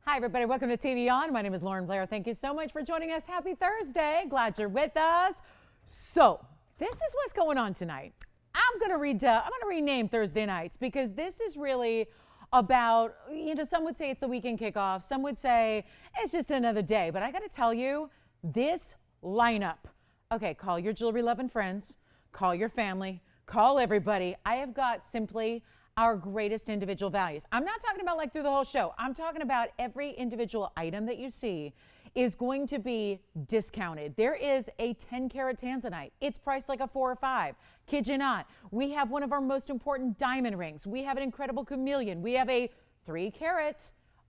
Hi, everybody. Welcome to TVON. My name is Lauren Blair. Thank you so much for joining us. Happy Thursday. Glad you're with us. So, this is what's going on tonight. I'm going to rename Thursday nights because this is really about, some would say it's the weekend kickoff. Some would say it's just another day. But I got to tell you, this lineup. Okay, call your jewelry loving friends. Call your family. Call everybody. I have got simply our greatest individual values. I'm not talking about like through the whole show. I'm talking about every individual item that you see is going to be discounted. There is a 10 karat Tanzanite. It's priced like a 4 or 5. Kid you not. We have one of our most important diamond rings. We have an incredible chameleon. We have a 3 karat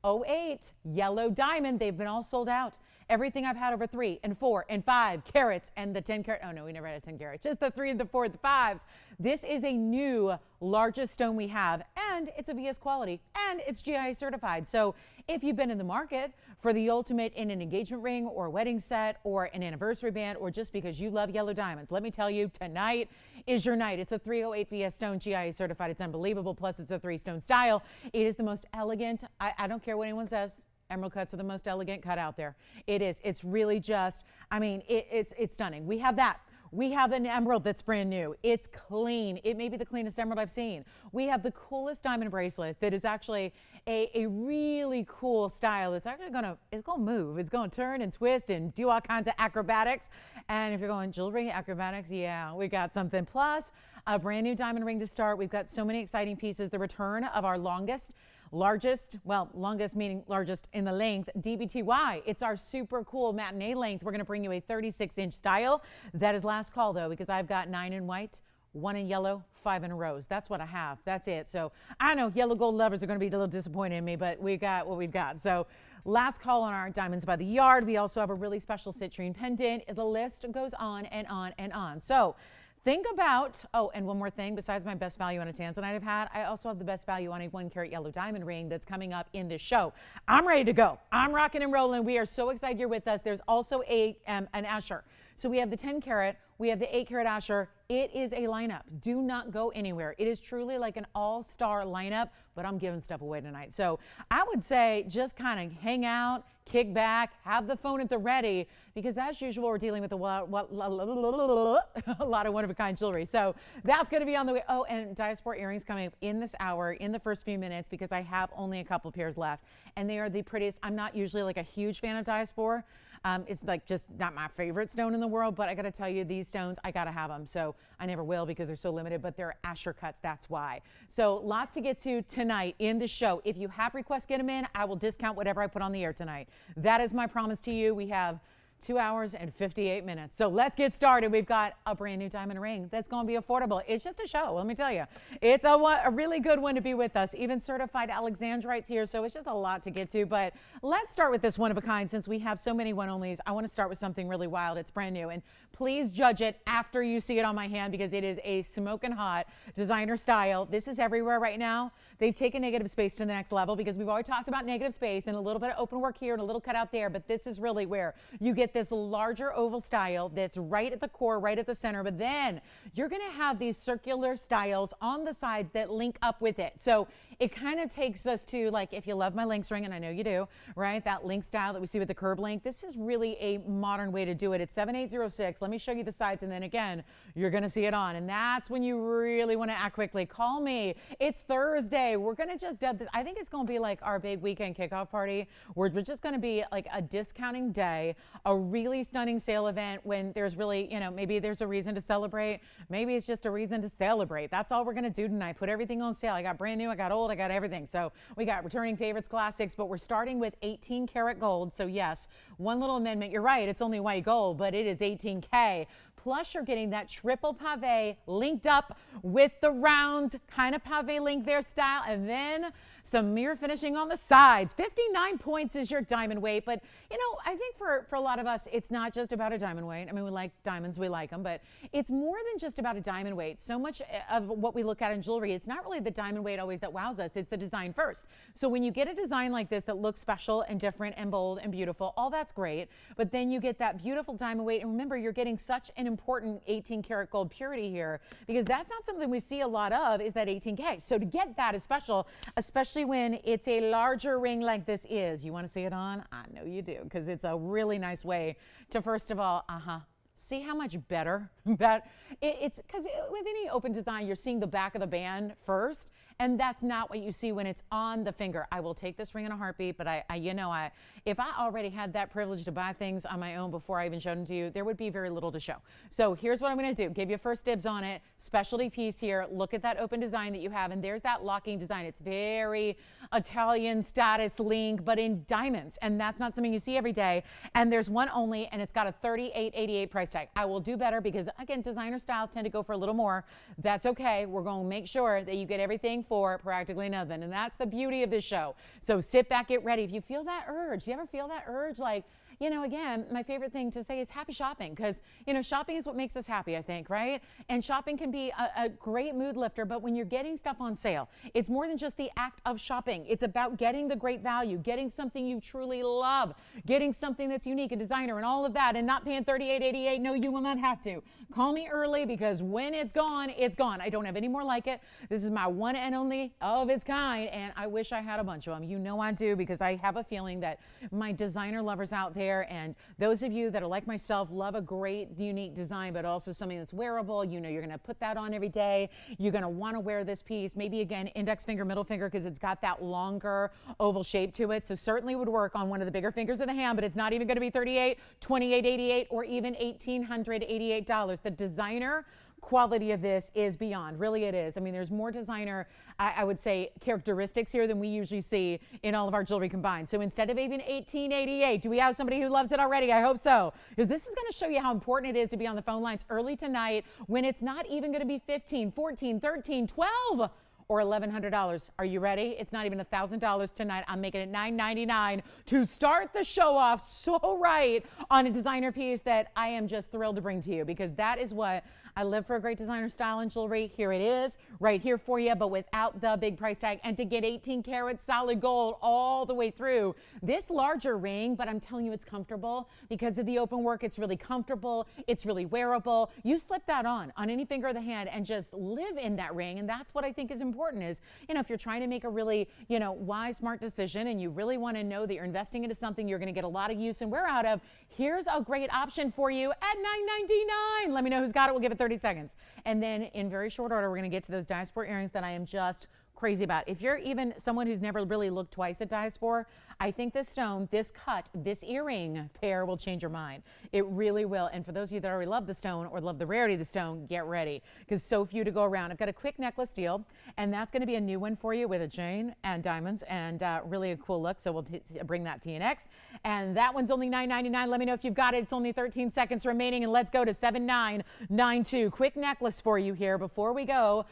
08 yellow diamond. They've been all sold out. Everything I've had over 3 and 4 and 5 carats and the 10 karat. Oh no, we never had a 10 karat. Just the 3 and the 4 and the 5s. This is a new largest stone we have, and it's a VS quality, and it's GIA certified. So if you've been in the market for the ultimate in an engagement ring or a wedding set or an anniversary band, or just because you love yellow diamonds, let me tell you, tonight is your night. It's a 308 VS stone, GIA certified. It's unbelievable. Plus it's a 3-stone style. It is the most elegant. I don't care what anyone says. Emerald cuts are the most elegant cut out there. It is. It's really just, it's stunning. We have that. We have an emerald that's brand new. It's clean. It may be the cleanest emerald I've seen. We have the coolest diamond bracelet that is actually a really cool style. It's actually going to move. It's going to turn and twist and do all kinds of acrobatics. And if you're going jewelry acrobatics, yeah, we got something. Plus a brand new diamond ring to start. We've got so many exciting pieces. The return of our longest meaning largest in the length, DBTY. It's our super cool matinee length. We're going to bring you a 36-inch style. That is last call, though, because I've got 9 in white, 1 in yellow, 5 in a rose. That's what I have. That's it. So I know yellow gold lovers are going to be a little disappointed in me, but we got what we've got. So last call on our diamonds by the yard. We also have a really special citrine pendant. The list goes on and on and on. So think about, oh, and one more thing, besides my best value on a Tanzanite I've had, I also have the best value on a 1 karat yellow diamond ring that's coming up in this show. I'm ready to go. I'm rocking and rolling. We are so excited you're with us. There's also an Asher. So we have the 10 karat, we have the 8 karat Asher. It is a lineup. Do not go anywhere. It is truly like an all-star lineup, but I'm giving stuff away tonight. So I would say just kind of hang out, kick back, have the phone at the ready, because as usual, we're dealing with a lot of one-of-a-kind jewelry. So that's going to be on the way. Oh, and Diaspore earrings coming up in this hour, in the first few minutes, because I have only a couple pairs left. And they are the prettiest. I'm not usually like a huge fan of Diaspore. It's like just not my favorite stone in the world, but I got to tell you, these stones, I got to have them. So I never will because they're so limited, but they're Asher cuts. That's why. So lots to get to tonight in the show. If you have requests, get them in. I will discount whatever I put on the air tonight. That is my promise to you. We have 2 hours and 58 minutes. So let's get started. We've got a brand new diamond ring that's going to be affordable. It's just a show, let me tell you. It's a really good one to be with us. Even certified Alexandrites here, so it's just a lot to get to. But let's start with this one of a kind. Since we have so many one-onlys, I want to start with something really wild. It's brand new. And please judge it after you see it on my hand, because it is a smoking hot designer style. This is everywhere right now. They've taken negative space to the next level, because we've already talked about negative space and a little bit of open work here and a little cutout there. But this is really where you get this larger oval style that's right at the core, right at the center, but then you're going to have these circular styles on the sides that link up with it. So it kind of takes us to, like, if you love my links ring, and I know you do, right? That link style that we see with the curb link. This is really a modern way to do it. It's 7806. Let me show you the sides, and then again, you're going to see it on. And that's when you really want to act quickly. Call me. It's Thursday. We're going to just dub this. I think it's going to be like our big weekend kickoff party, where we're just going to be like a discounting day, a really stunning sale event when there's really, maybe there's a reason to celebrate. Maybe it's just a reason to celebrate. That's all we're going to do tonight. Put everything on sale. I got brand new, I got old, I got everything. So we got returning favorites, classics, but we're starting with 18 karat gold. So yes, one little amendment. You're right. It's only white gold, but it is 18K. Plus you're getting that triple pave linked up with the round kind of pave link there style. And then some mirror finishing on the sides. 59 points is your diamond weight. But, I think for a lot of us, it's not just about a diamond weight. I mean, we like diamonds, we like them, but it's more than just about a diamond weight. So much of what we look at in jewelry, it's not really the diamond weight always that wows us. It's the design first. So when you get a design like this that looks special and different and bold and beautiful, all that's great. But then you get that beautiful diamond weight. And remember, you're getting such an an important 18 karat gold purity here, because that's not something we see a lot of, is that 18K. So to get that is special, especially when it's a larger ring like this is. You want to see it on? I know you do, because it's a really nice way to, first of all, see how much better that it's, because with any open design, you're seeing the back of the band first, and that's not what you see when it's on the finger. I will take this ring in a heartbeat, but if I already had that privilege to buy things on my own before I even showed them to you, there would be very little to show. So here's what I'm going to do. Give you first dibs on it. Specialty piece here. Look at that open design that you have, and there's that locking design. It's very Italian status link, but in diamonds, and that's not something you see every day. And there's one only, and it's got a $38.88 price tag. I will do better because, again, designer styles tend to go for a little more. That's okay. We're going to make sure that you get everything for practically nothing, and that's the beauty of this show. So sit back, get ready. If you feel that urge, do you ever feel that urge? Like, you know, again, my favorite thing to say is happy shopping, because, you know, shopping is what makes us happy, I think, right? And shopping can be a great mood lifter, but when you're getting stuff on sale, it's more than just the act of shopping. It's about getting the great value, getting something you truly love, getting something that's unique, a designer, and all of that, and not paying $38.88. No, you will not have to. Call me early, because when it's gone, it's gone. I don't have any more like it. This is my one and only of its kind, and I wish I had a bunch of them. You know I do, because I have a feeling that my designer lovers out there, and those of you that are like myself, love a great unique design, but also something that's wearable. You know, you're going to put that on every day. You're going to want to wear this piece, maybe again index finger, middle finger, because it's got that longer oval shape to it. So certainly would work on one of the bigger fingers of the hand, but it's not even going to be $38, $28.88, or even $1,888. The designer quality of this is beyond. Really, it is. I mean, there's more designer, I would say, characteristics here than we usually see in all of our jewelry combined. So instead of even $18.88, do we have somebody who loves it already? I hope so, because this is going to show you how important it is to be on the phone lines early tonight, when it's not even going to be $15, $14, $13, $12, or $1,100. Are you ready? It's not even $1,000 tonight. I'm making it $9.99 to start the show off so right on a designer piece that I am just thrilled to bring to you, because that is what I live for, a great designer style in jewelry. Here it is, right here for you, but without the big price tag, and to get 18 karat solid gold all the way through. This larger ring, but I'm telling you, it's comfortable because of the open work. It's really comfortable. It's really wearable. You slip that on any finger of the hand and just live in that ring. And that's what I think is important is, you know, if you're trying to make a really, you know, wise, smart decision, and you really want to know that you're investing into something you're going to get a lot of use and wear out of, here's a great option for you at $9.99. Let me know who's got it. We'll give it 30 seconds. And then in very short order, we're going to get to those Diaspore earrings that I am just crazy about. If you're even someone who's never really looked twice at Diaspore, I think this stone, this cut, this earring pair will change your mind. It really will. And for those of you that already love the stone or love the rarity of the stone, get ready, because so few to go around. I've got a quick necklace deal, and that's going to be a new one for you with a chain and diamonds, and really a cool look. So we'll bring that TNX. And that one's only $9.99. Let me know if you've got it. It's only 13 seconds remaining, and let's go to 7992. Quick necklace for you here before we go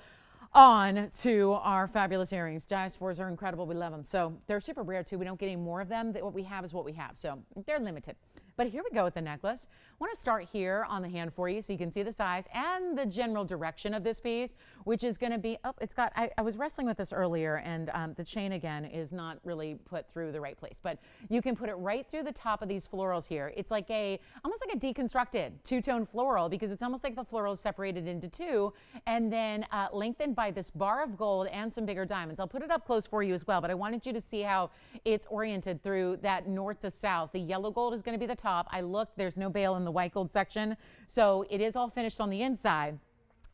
on to our fabulous earrings. Diaspores are incredible. We love them. So they're super rare too. We don't get any more of them. What we have is what we have. So they're limited. But here we go with the necklace. I want to start here on the hand for you so you can see the size and the general direction of this piece, which is going to be, oh, it's got, I was wrestling with this earlier, and the chain again is not really put through the right place, but you can put it right through the top of these florals here. It's like almost like a deconstructed two-tone floral, because it's almost like the floral is separated into two and then lengthened by this bar of gold and some bigger diamonds. I'll put it up close for you as well, but I wanted you to see how it's oriented through that north to south. The yellow gold is going to be the top. I looked, there's no bail in the white gold section, so it is all finished on the inside.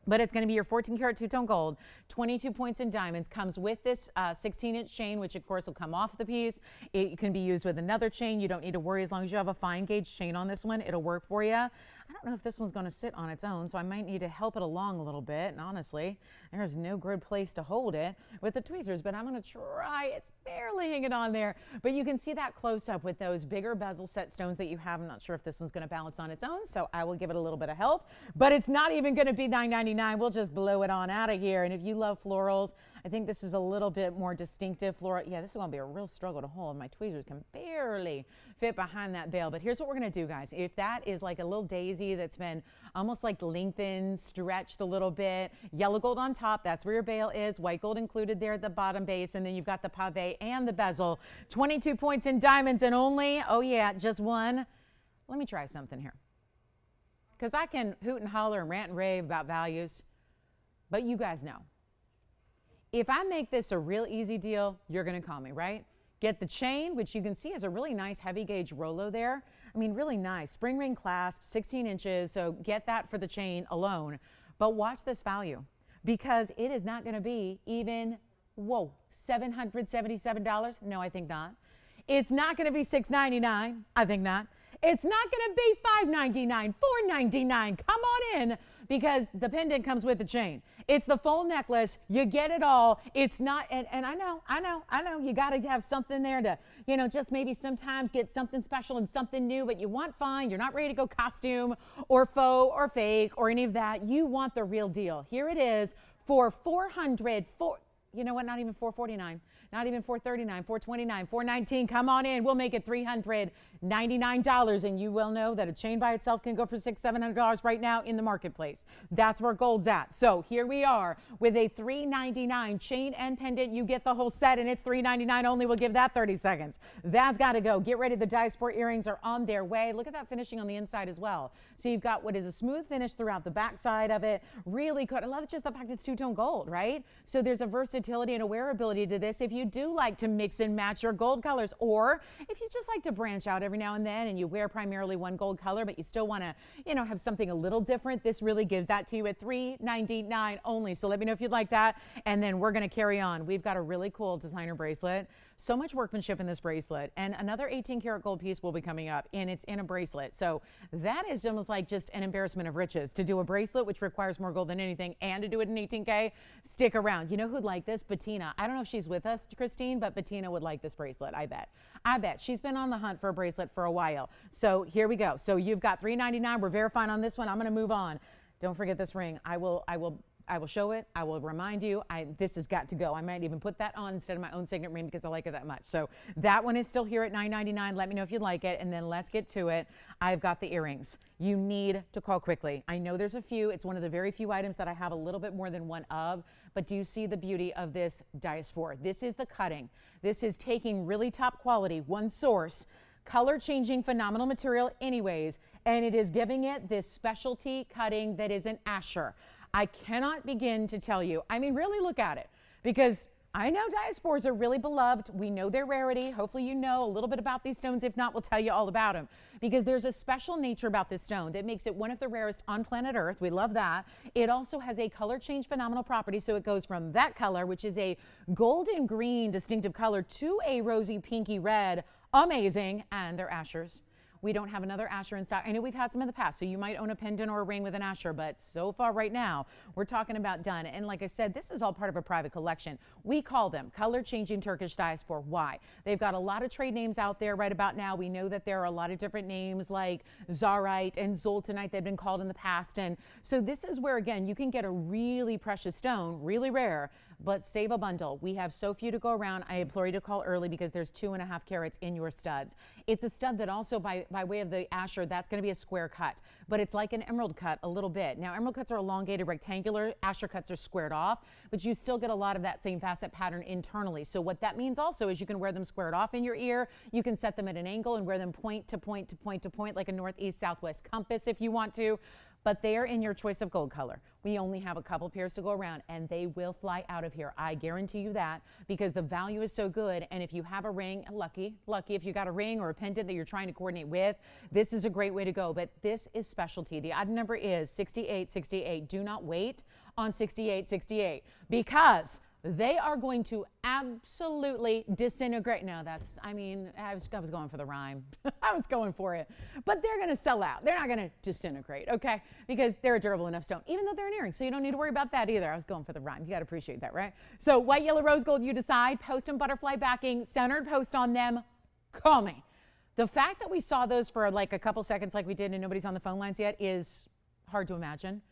But it's going to be your 14 karat two-tone gold, 22 points in diamonds, comes with this 16-inch chain, which of course will come off the piece. It can be used with another chain. You don't need to worry as long as you have a fine gauge chain on this one. It'll work for you. I don't know if this one's going to sit on its own, so I might need to help it along a little bit. And honestly, there's no good place to hold it with the tweezers, but I'm going to try. It's barely hanging on there, but you can see that close up with those bigger bezel set stones that you have. I'm not sure if this one's going to balance on its own, so I will give it a little bit of help, but it's not even going to be $9.99. We'll just blow it on out of here. And if you love florals, I think this is a little bit more distinctive floral. Yeah, this is going to be a real struggle to hold. My tweezers can barely fit behind that bail. But here's what we're going to do, guys. If that is like a little daisy that's been almost like lengthened, stretched a little bit, yellow gold on top, that's where your bail is. White gold included there at the bottom base. And then you've got the pave and the bezel. 22 points in diamonds and only, oh yeah, just one. Let me try something here. because I can hoot and holler and rant and rave about values, but you guys know. If I make this a real easy deal, you're going to call me, right? Get the chain, which you can see is a really nice heavy gauge Rolo there. I mean, really nice. Spring ring clasp, 16 inches, so get that for the chain alone. But watch this value, because it is not going to be even, whoa, $777? No, I think not. It's not going to be $699. I think not. It's not going to be $599, $499. Come on in, because the pendant comes with the chain. It's the full necklace. You get it all. It's not, and I know. You got to have something there to, just maybe sometimes get something special and something new, but you want fine. You're not ready to go costume or faux or fake or any of that. You want the real deal. Here it is for you know what? Not even $449, not even $439, $429, $419. Come on in. We'll make it $399, and you will know that a chain by itself can go for $600, $700 right now in the marketplace. That's where gold's at. So here we are with a $399 chain and pendant. You get the whole set, and it's $399 only. We'll give that 30 seconds. That's got to go. Get ready. The Diaspore earrings are on their way. Look at that finishing on the inside as well. So you've got what is a smooth finish throughout the back side of it. Really good. I love just the fact it's two-tone gold, right? So there's a versatility and a wearability to this if you do like to mix and match your gold colors, or if you just like to branch out every now and then and you wear primarily one gold color but you still want to have something a little different. This really gives that to you at $399 only. So let me know if you'd like that, and then we're going to carry on. We've got a really cool designer bracelet. So much workmanship in this bracelet, and another 18 karat gold piece will be coming up, and it's in a bracelet. So that is almost like just an embarrassment of riches to do a bracelet, which requires more gold than anything, and to do it in 18K. Stick around. You know who'd like this? Bettina. I don't know if she's with us, Christine, but Bettina would like this bracelet. I bet. She's been on the hunt for a bracelet for a while. So here we go. So you've got $399. We're verifying on this one. I'm going to move on. Don't forget this ring. I will show it. I will remind you. This has got to go. I might even put that on instead of my own signet ring because I like it that much. So that one is still here at $999. Let me know if you like it, and then let's get to it. I've got the earrings. You need to call quickly. I know there's a few. It's one of the very few items that I have a little bit more than one of, but do you see the beauty of this Diaspore? This is the cutting. This is taking really top quality, one source, color changing, phenomenal material anyways, and it is giving it this specialty cutting that is an Asher. I cannot begin to tell you. I mean, really look at it, because I know Diaspores are really beloved. We know their rarity. Hopefully you know a little bit about these stones. If not, we'll tell you all about them, because there's a special nature about this stone that makes it one of the rarest on planet Earth. We love that. It also has a color change phenomenal property. So it goes from that color, which is a golden green distinctive color, to a rosy pinky red. Amazing. And they're Ashers. We don't have another Asher in stock. I know we've had some in the past, so you might own a pendant or a ring with an Asher, but so far right now, we're talking about done. And like I said, this is all part of a private collection. We call them color-changing Turkish Diaspore. Why? They've got a lot of trade names out there right about now. We know that there are a lot of different names like Zarite and Zoltanite they've been called in the past. And so this is where, again, you can get a really precious stone, really rare, but save a bundle. We have so few to go around. I implore you to call early, because there's 2.5 carats in your studs. It's a stud that also, by way of the Asher, that's going to be a square cut, but it's like an emerald cut a little bit. Now, emerald cuts are elongated, rectangular. Asher cuts are squared off, but you still get a lot of that same facet pattern internally. So what that means also is you can wear them squared off in your ear. You can set them at an angle and wear them point to point to point to point, like a northeast southwest compass if you want to. But they are in your choice of gold color. We only have a couple pairs to go around, and they will fly out of here. I guarantee you that, because the value is so good. And if you have a ring, lucky if you got a ring or a pendant that you're trying to coordinate with, this is a great way to go. But this is specialty. The odd number is 6868. Do not wait on 6868, because they are going to absolutely disintegrate. No, I was going for the rhyme. I was going for it. But they're going to sell out. They're not going to disintegrate, okay? Because they're a durable enough stone, even though they're an earring. So you don't need to worry about that either. I was going for the rhyme. You got to appreciate that, right? So white, yellow, rose gold, you decide. Post and butterfly backing, centered post on them. Call me. The fact that we saw those for like a couple seconds like we did and nobody's on the phone lines yet is hard to imagine.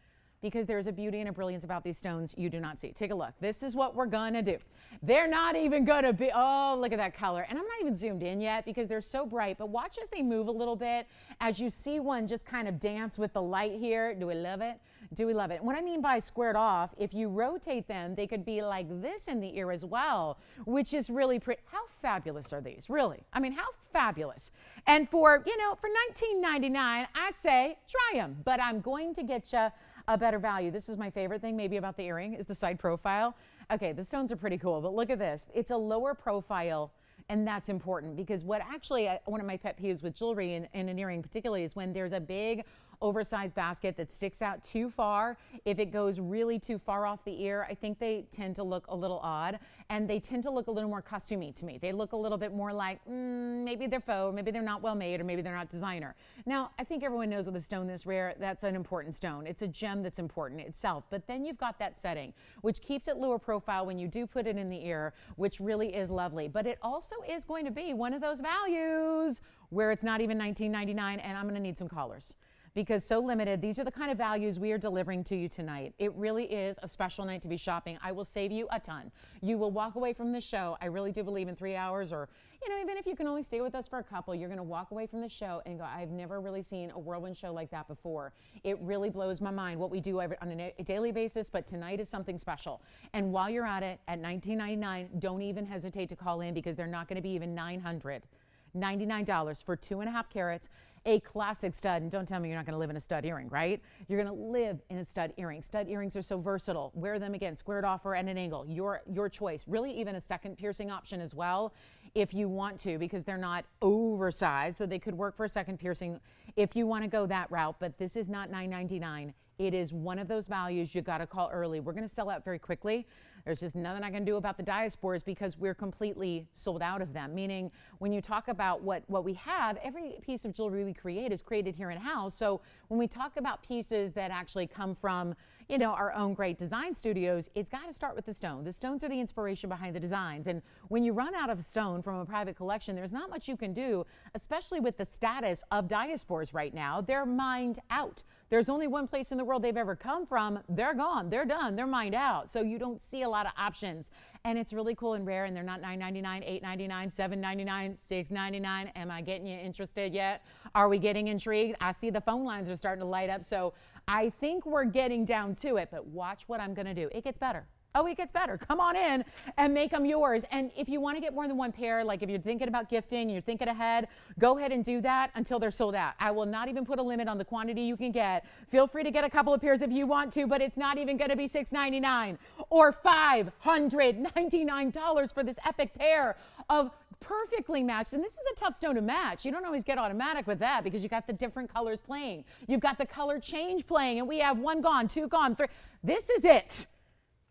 because there's a beauty and a brilliance about these stones you do not see. Take a look. This is what we're gonna do. They're not even gonna be, oh, look at that color. And I'm not even zoomed in yet because they're so bright, but watch as they move a little bit, as you see one just kind of dance with the light here. Do we love it? Do we love it? What I mean by squared off, if you rotate them, they could be like this in the ear as well, which is really pretty. How fabulous are these, really? I mean, how fabulous. And for, you know, for $19.99, I say try them, but I'm going to get you a better value. This is my favorite thing maybe about the earring is the side profile. Okay, the stones are pretty cool, but look at this. It's a lower profile, and that's important because what actually, one of my pet peeves with jewelry and an earring particularly is when there's a big oversized basket that sticks out too far. If it goes really too far off the ear, I think they tend to look a little odd, and they tend to look a little more costumey to me. They look a little bit more like, maybe they're faux, maybe they're not well made, or maybe they're not designer. Now, I think everyone knows with a stone this rare, that's an important stone. It's a gem that's important itself, but then you've got that setting, which keeps it lower profile when you do put it in the ear, which really is lovely. But it also is going to be one of those values where it's not even $19.99, and I'm gonna need some callers, because so limited. These are the kind of values we are delivering to you tonight. It really is a special night to be shopping. I will save you a ton. You will walk away from the show, I really do believe, in 3 hours, or, you know, even if you can only stay with us for a couple, you're gonna walk away from the show and go, I've never really seen a whirlwind show like that before. It really blows my mind what we do on a daily basis, but tonight is something special. And while you're at it, at $19.99, don't even hesitate to call in, because they're not gonna be even $999 for 2.5 carats. A classic stud, and don't tell me you're not going to live in a stud earring, right? You're going to live in a stud earring. Stud earrings are so versatile. Wear them again, squared off or at an angle, your choice. Really even a second piercing option as well if you want to, because they're not oversized, so they could work for a second piercing if you want to go that route, but this is not $9.99. It is one of those values you got to call early. We're going to sell out very quickly. There's just nothing I can do about the Diaspores because we're completely sold out of them. Meaning, when you talk about what we have, every piece of jewelry we create is created here in-house. So when we talk about pieces that actually come from, you know, our own great design studios, it's got to start with the stone. The stones are the inspiration behind the designs. And when you run out of stone from a private collection, there's not much you can do, especially with the status of Diaspores right now. They're mined out. There's only one place in the world they've ever come from. They're gone. They're done. They're mined out. So you don't see a lot of options. And it's really cool and rare. And they're not $9.99, $8.99, $7.99, $6.99. Am I getting you interested yet? Are we getting intrigued? I see the phone lines are starting to light up. So I think we're getting down to it. But watch what I'm going to do. It gets better. Oh, it gets better. Come on in and make them yours. And if you want to get more than one pair, like if you're thinking about gifting, you're thinking ahead, go ahead and do that until they're sold out. I will not even put a limit on the quantity you can get. Feel free to get a couple of pairs if you want to, but it's not even going to be $6.99 or $599 for this epic pair of perfectly matched. And this is a tough stone to match. You don't always get automatic with that because you got the different colors playing. You've got the color change playing, and we have one gone, two gone, three. This is it.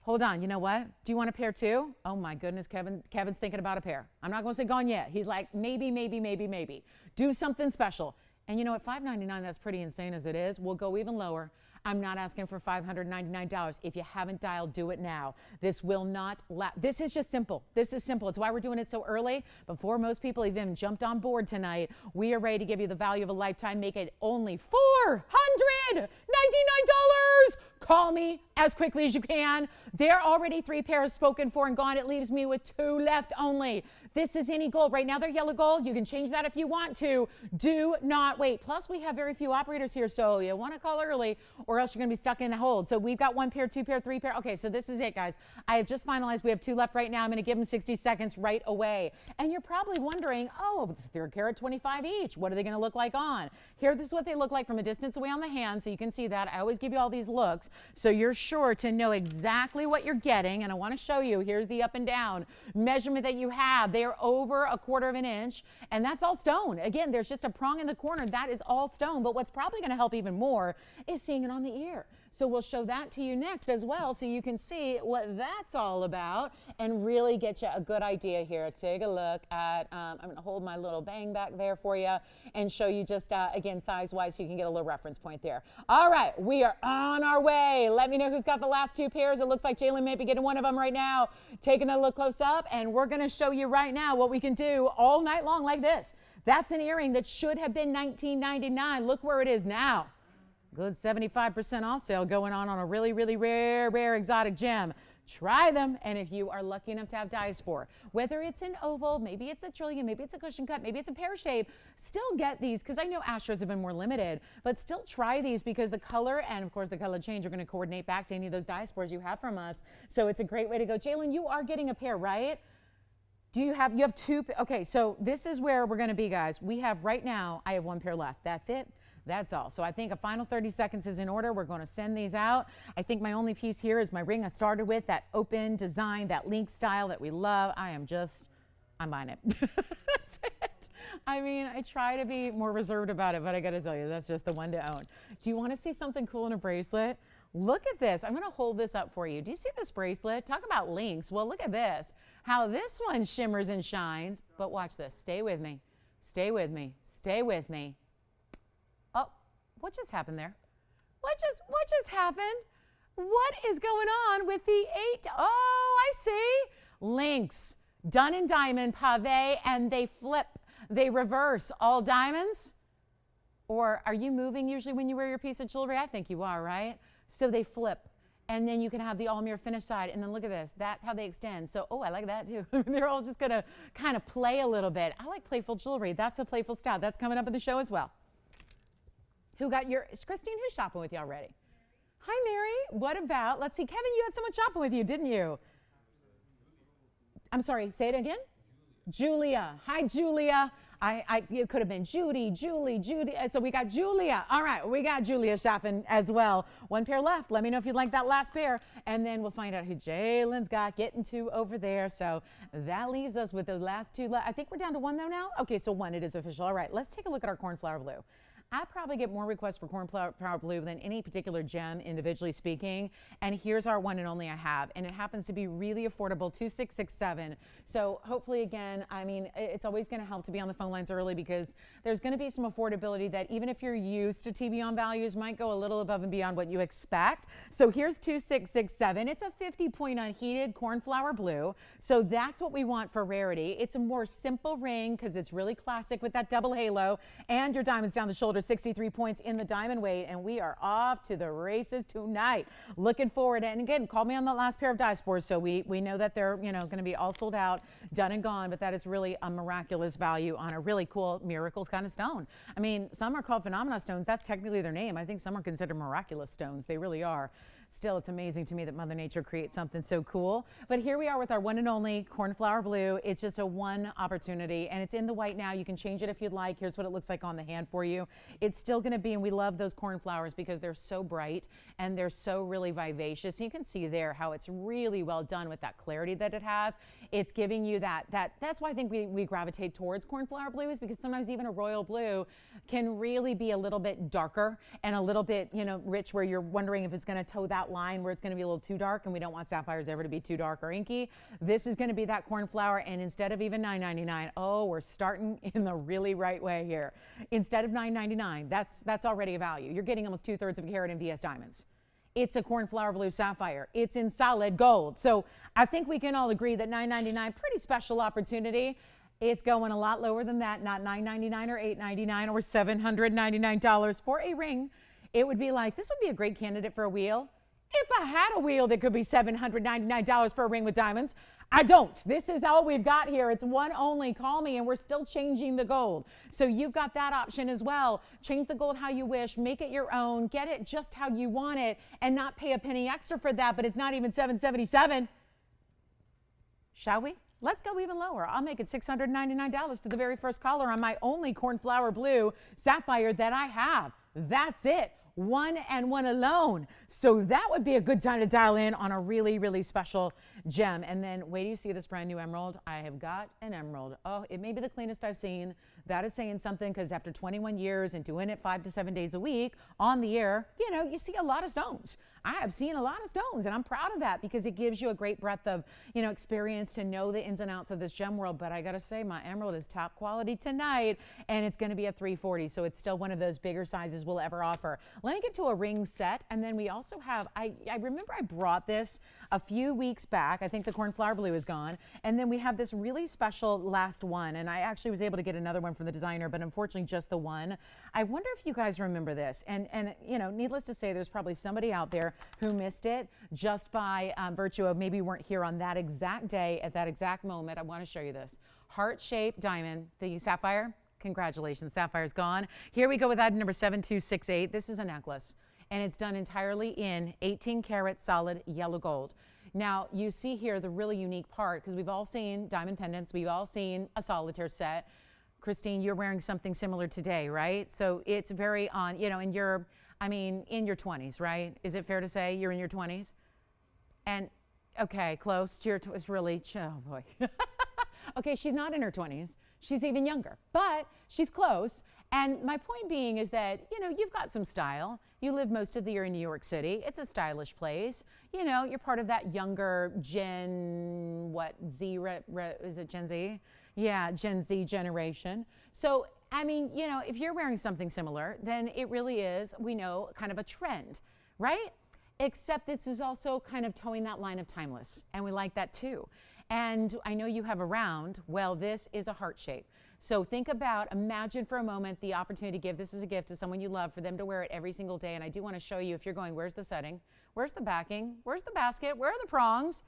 Hold on, you know what? Do you want a pair too? Oh my goodness, Kevin's thinking about a pair. I'm not going to say gone yet. He's like, maybe, maybe, maybe, maybe. Do something special. And you know what, $599, that's pretty insane as it is. We'll go even lower. I'm not asking for $599. If you haven't dialed, do it now. This will not last. This is just simple. This is simple. It's why we're doing it so early. Before most people even jumped on board tonight, we are ready to give you the value of a lifetime. Make it only $499. Call me as quickly as you can. There are already 3 pairs spoken for and gone. It leaves me with 2 left only. This is any gold. Right now they're yellow gold. You can change that if you want to. Do not wait. Plus, we have very few operators here, so you want to call early or else you're going to be stuck in the hold. So we've got 1 pair, 2 pair, 3 pair. Okay, so this is it, guys. I have just finalized. We have 2 left right now. I'm going to give them 60 seconds right away. And you're probably wondering, oh, 3 carat 25 each. What are they going to look like on? Here, this is what they look like from a distance away on the hand, so you can see that. I always give you all these looks, so you're sure to know exactly what you're getting. And I want to show you, here's the up and down measurement that you have. They are over 1/4 of an inch, and that's all stone. Again, there's just a prong in the corner. That is all stone, but what's probably going to help even more is seeing it on the ear. So we'll show that to you next as well, so you can see what that's all about and really get you a good idea here. Take a look at, I'm going to hold my little bang back there for you and show you just, again, size-wise, so you can get a little reference point there. All right, we are on our way. Let me know who's got the last 2 pairs. It looks like Jalen may be getting one of them right now. Taking a look close up, and we're going to show you right now what we can do all night long like this. That's an earring that should have been $19.99. Look where it is now. Good 75% off sale going on a really, really rare exotic gem. Try them, and if you are lucky enough to have Diaspore, whether it's an oval, maybe it's a trillion, maybe it's a cushion cut, maybe it's a pear shape, still get these, because I know Astros have been more limited, but still try these because the color and, of course, the color change are going to coordinate back to any of those Diaspores you have from us. So it's a great way to go. Jalen, you are getting a pair, right? You have two? Okay, so this is where we're going to be, guys. We have right now, I have one pair left. That's it. That's all. So I think a final 30 seconds is in order. We're going to send these out. I think my only piece here is my ring I started with, that open design, that link style that we love. I'm buying it. That's it. I mean, I try to be more reserved about it, but I got to tell you, that's just the one to own. Do you want to see something cool in a bracelet? Look at this. I'm going to hold this up for you. Do you see this bracelet? Talk about links. Well, look at this. How this one shimmers and shines. But watch this. Stay with me. Stay with me. Stay with me. Oh, what just happened there? What just happened? What is going on with the 8? Oh, I see. Links. Done in diamond, pave, and they flip. They reverse. All diamonds? Or are you moving usually when you wear your piece of jewelry? I think you are, right? So they flip, and then you can have the all mirror finish side, and then look at this. That's how they extend. So, oh, I like that too. They're all just gonna kind of play a little bit. I like playful jewelry. That's a playful style. That's coming up in the show as well. Who got your, is Christine, who's shopping with you already? Hi, Mary. What about, let's see, Kevin, you had someone shopping with you, didn't you? I'm sorry, say it again? Julia. Hi, Julia. It could have been Judy. So we got Julia. All right, we got Julia shopping as well. One pair left. Let me know if you'd like that last pair, and then we'll find out who Jalen's got getting to over there. So that leaves us with those last two. I think we're down to one though now. Okay, so one, it is official. All right, let's take a look at our cornflower blue. I probably get more requests for cornflower blue than any particular gem, individually speaking. And here's our one and only I have. And it happens to be really affordable, 2667. So hopefully, again, I mean, it's always going to help to be on the phone lines early, because there's going to be some affordability that even if you're used to TVON values, might go a little above and beyond what you expect. So here's 2667. It's a 50-point unheated cornflower blue. So that's what we want for rarity. It's a more simple ring because it's really classic with that double halo, and your diamonds down the shoulder. 63 points in the diamond weight, and we are off to the races tonight. Looking forward, and again, call me on the last pair of Diaspores, so we know that they're going to be all sold out, done and gone, but that is really a miraculous value on a really cool miracles kind of stone. I mean, some are called phenomena stones. That's technically their name. I think some are considered miraculous stones. They really are. Still, it's amazing to me that Mother Nature creates something so cool. But here we are with our one and only cornflower blue. It's just a one opportunity, and it's in the white now. You can change it if you'd like. Here's what it looks like on the hand for you. It's still going to be, and we love those cornflowers because they're so bright and they're so really vivacious. You can see there how it's really well done with that clarity that it has. It's giving you that's why I think we gravitate towards cornflower blue, is because sometimes even a royal blue can really be a little bit darker and a little bit, rich, where you're wondering if it's going to toe that line where it's going to be a little too dark, and we don't want sapphires ever to be too dark or inky. This is going to be that cornflower, and instead of even $9.99, oh, we're starting in the really right way here. Instead of $9.99, that's already a value. You're getting almost 2/3 of a carat in VS diamonds. It's a cornflower blue sapphire. It's in solid gold. So I think we can all agree that $9.99, pretty special opportunity. It's going a lot lower than that, not $9.99 or $8.99 or $799 for a ring. It would be like, this would be a great candidate for a wheel. If I had a wheel that could be $799 for a ring with diamonds, I don't. This is all we've got here. It's one only. Call me, and we're still changing the gold. So you've got that option as well. Change the gold how you wish. Make it your own. Get it just how you want it, and not pay a penny extra for that, but it's not even $777. Shall we? Let's go even lower. I'll make it $699 to the very first caller on my only cornflower blue sapphire that I have. That's it. One and one alone. So that would be a good time to dial in on a really, really special gem. And then wait till you see this brand new emerald. I have got an emerald. Oh, it may be the cleanest I've seen. That is saying something, because after 21 years and doing it 5 to 7 days a week on the air, you see a lot of stones. I have seen a lot of stones, and I'm proud of that because it gives you a great breadth of, you know, experience to know the ins and outs of this gem world. But I got to say, my emerald is top quality tonight, and it's going to be a 340, so it's still one of those bigger sizes we'll ever offer. Let me get to a ring set, and then we also have, I remember I brought this a few weeks back. I think the cornflower blue is gone, and then we have this really special last one, and I actually was able to get another one from the designer, but unfortunately just the one. I wonder if you guys remember this, and you know, needless to say, there's probably somebody out there who missed it just by virtue of maybe weren't here on that exact day at that exact moment. I want to show you this heart-shaped diamond, the sapphire. Congratulations, sapphire's gone. Here we go with item number 7268. This is a necklace, and it's done entirely in 18 karat solid yellow gold. Now, you see here the really unique part, because we've all seen diamond pendants, we've all seen a solitaire set. Christine, you're wearing something similar today, right? So it's very on, you know, in your 20s, right? Is it fair to say you're in your 20s? And, okay, close to your, it's really, oh boy. Okay, she's not in her 20s. She's even younger, but she's close. And my point being is that, you know, you've got some style. You live most of the year in New York City. It's a stylish place. You know, you're part of that younger Gen, what, Z, is it Gen Z? Yeah, Gen Z generation. So, I mean, you know, if you're wearing something similar, then it really is, we know, kind of a trend, right? Except this is also kind of towing that line of timeless, and we like that too. And I know you have a round. Well, this is a heart shape. So think about, imagine for a moment the opportunity to give this as a gift to someone you love, for them to wear it every single day. And I do want to show you, if you're going, where's the setting? Where's the backing? Where's the basket? Where are the prongs?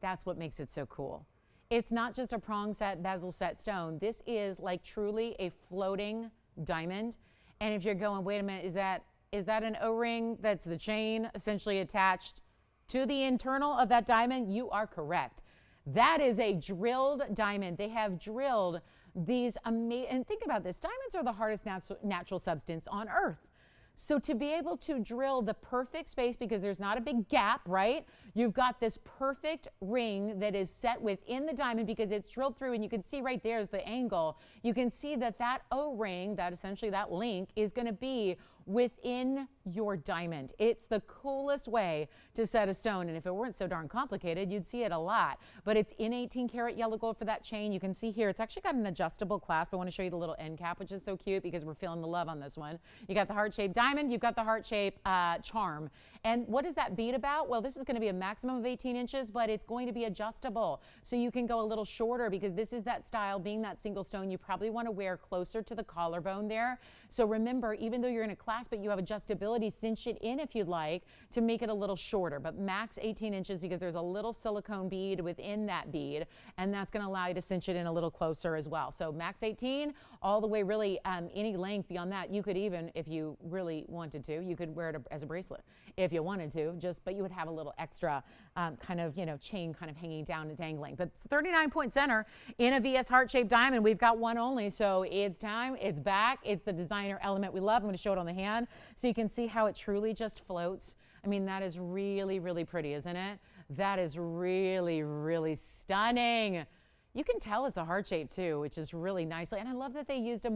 That's what makes it so cool. It's not just a prong set, bezel set stone. This is like truly a floating diamond. And if you're going, wait a minute, is that an O-ring? That's the chain essentially attached to the internal of that diamond? You are correct. That is a drilled diamond. They have drilled these amazing, and think about this, diamonds are the hardest natural substance on earth. So to be able to drill the perfect space, because there's not a big gap, right? You've got this perfect ring that is set within the diamond because it's drilled through, and you can see right there is the angle. You can see that that O-ring, that essentially that link, is going to be within your diamond. It's the coolest way to set a stone, and if it weren't so darn complicated, you'd see it a lot. But it's in 18 karat yellow gold for that chain. You can see here, it's actually got an adjustable clasp. I want to show you the little end cap, which is so cute because we're feeling the love on this one. You got the heart-shaped diamond, you've got the heart-shaped charm. And what is that bead about? Well, this is going to be a maximum of 18 inches, but it's going to be adjustable. So you can go a little shorter because this is that style, being that single stone, you probably want to wear closer to the collarbone there. So remember, even though you're in a clasp, you have adjustability, cinch it in if you'd like to make it a little shorter, but max 18 inches because there's a little silicone bead within that bead, and that's going to allow you to cinch it in a little closer as well. So max 18, all the way really any length beyond that. You could even, if you really wanted to, you could wear it as a bracelet if you wanted to, but you would have a little extra kind of, you know, chain kind of hanging down and dangling. But it's 39-point center in a VS heart-shaped diamond. We've got one only, so it's time, it's back. It's the designer element we love. I'm going to show it on the hand so you can see how it truly just floats. I mean, that is really, really pretty, isn't it? That is really, really stunning. You can tell it's a heart shape too, which is really nicely. And I love that they used a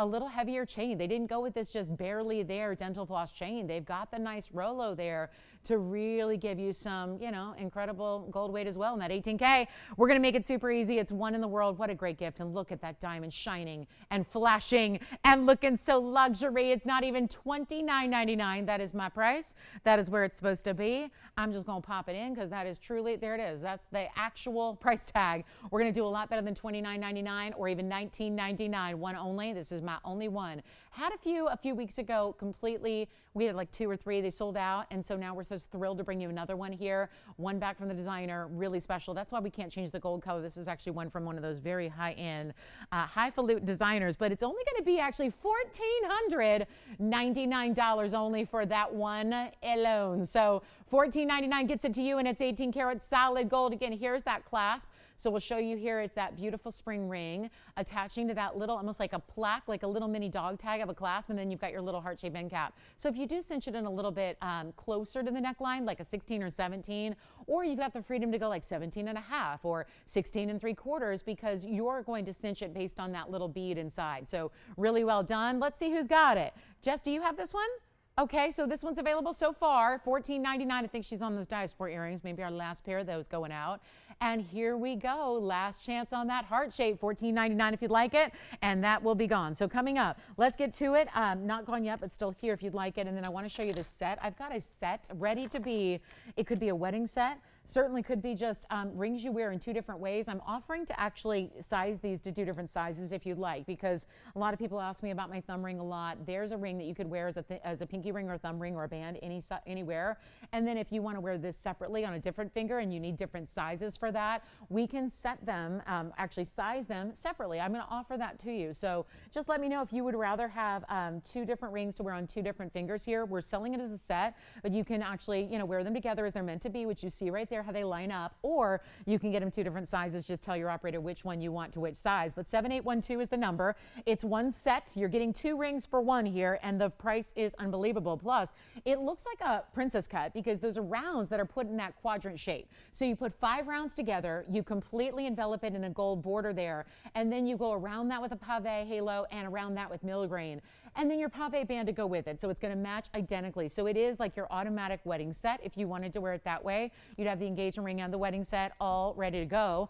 little heavier chain. They didn't go with this just barely there dental floss chain. They've got the nice Rolo there to really give you some, you know, incredible gold weight as well. And that 18K, we're going to make it super easy. It's one in the world. What a great gift. And look at that diamond shining and flashing and looking so luxury. It's not even $29.99. That is my price. That is where it's supposed to be. I'm just going to pop it in because that is truly, there it is. That's the actual price tag. We're going to do a lot better than $29.99 or even $19.99. One only. This is my only one. Had a few weeks ago completely. We had like 2 or 3. They sold out. And so now we're so thrilled to bring you another one here. One back from the designer. Really special. That's why we can't change the gold color. This is actually one from one of those very high-end, highfalutin designers. But it's only going to be actually $1,499 only for that one alone. So $14.99 gets it to you, and it's 18 karat solid gold. Again, here's that clasp. So we'll show you here, it's that beautiful spring ring attaching to that little, almost like a plaque, like a little mini dog tag of a clasp, and then you've got your little heart-shaped end cap. So if you do cinch it in a little bit closer to the neckline, like a 16 or 17, or you've got the freedom to go like 17 and a half or 16 and 3/4 because you're going to cinch it based on that little bead inside. So really well done. Let's see who's got it. Jess, do you have this one? Okay, so this one's available so far, $14.99. I think she's on those Diaspore earrings, maybe our last pair of those going out. And here we go, last chance on that heart shape, $14.99 if you'd like it, and that will be gone. So coming up, let's get to it. Not gone yet, but still here if you'd like it. And then I want to show you this set. I've got a set ready to be, it could be a wedding set. Certainly could be just rings you wear in 2 different ways. I'm offering to actually size these to 2 different sizes if you'd like, because a lot of people ask me about my thumb ring a lot. There's a ring that you could wear as a pinky ring or a thumb ring or a band anywhere. And then if you want to wear this separately on a different finger and you need different sizes for that, we can set them, actually size them separately. I'm going to offer that to you. So just let me know if you would rather have 2 different rings to wear on 2 different fingers here. We're selling it as a set, but you can actually, wear them together as they're meant to be, which you see right there how they line up, or you can get them 2 different sizes. Just tell your operator which one you want to which size. But 7812 is the number. It's 1 set. You're getting 2 rings for 1 here, and the price is unbelievable. Plus, it looks like a princess cut because those are rounds that are put in that quadrant shape. So you put 5 rounds together, you completely envelop it in a gold border there, and then you go around that with a pave halo and around that with milligrain, and then your pave band to go with it. So it's going to match identically. So it is like your automatic wedding set. If you wanted to wear it that way, you'd have the engagement ring and the wedding set all ready to go.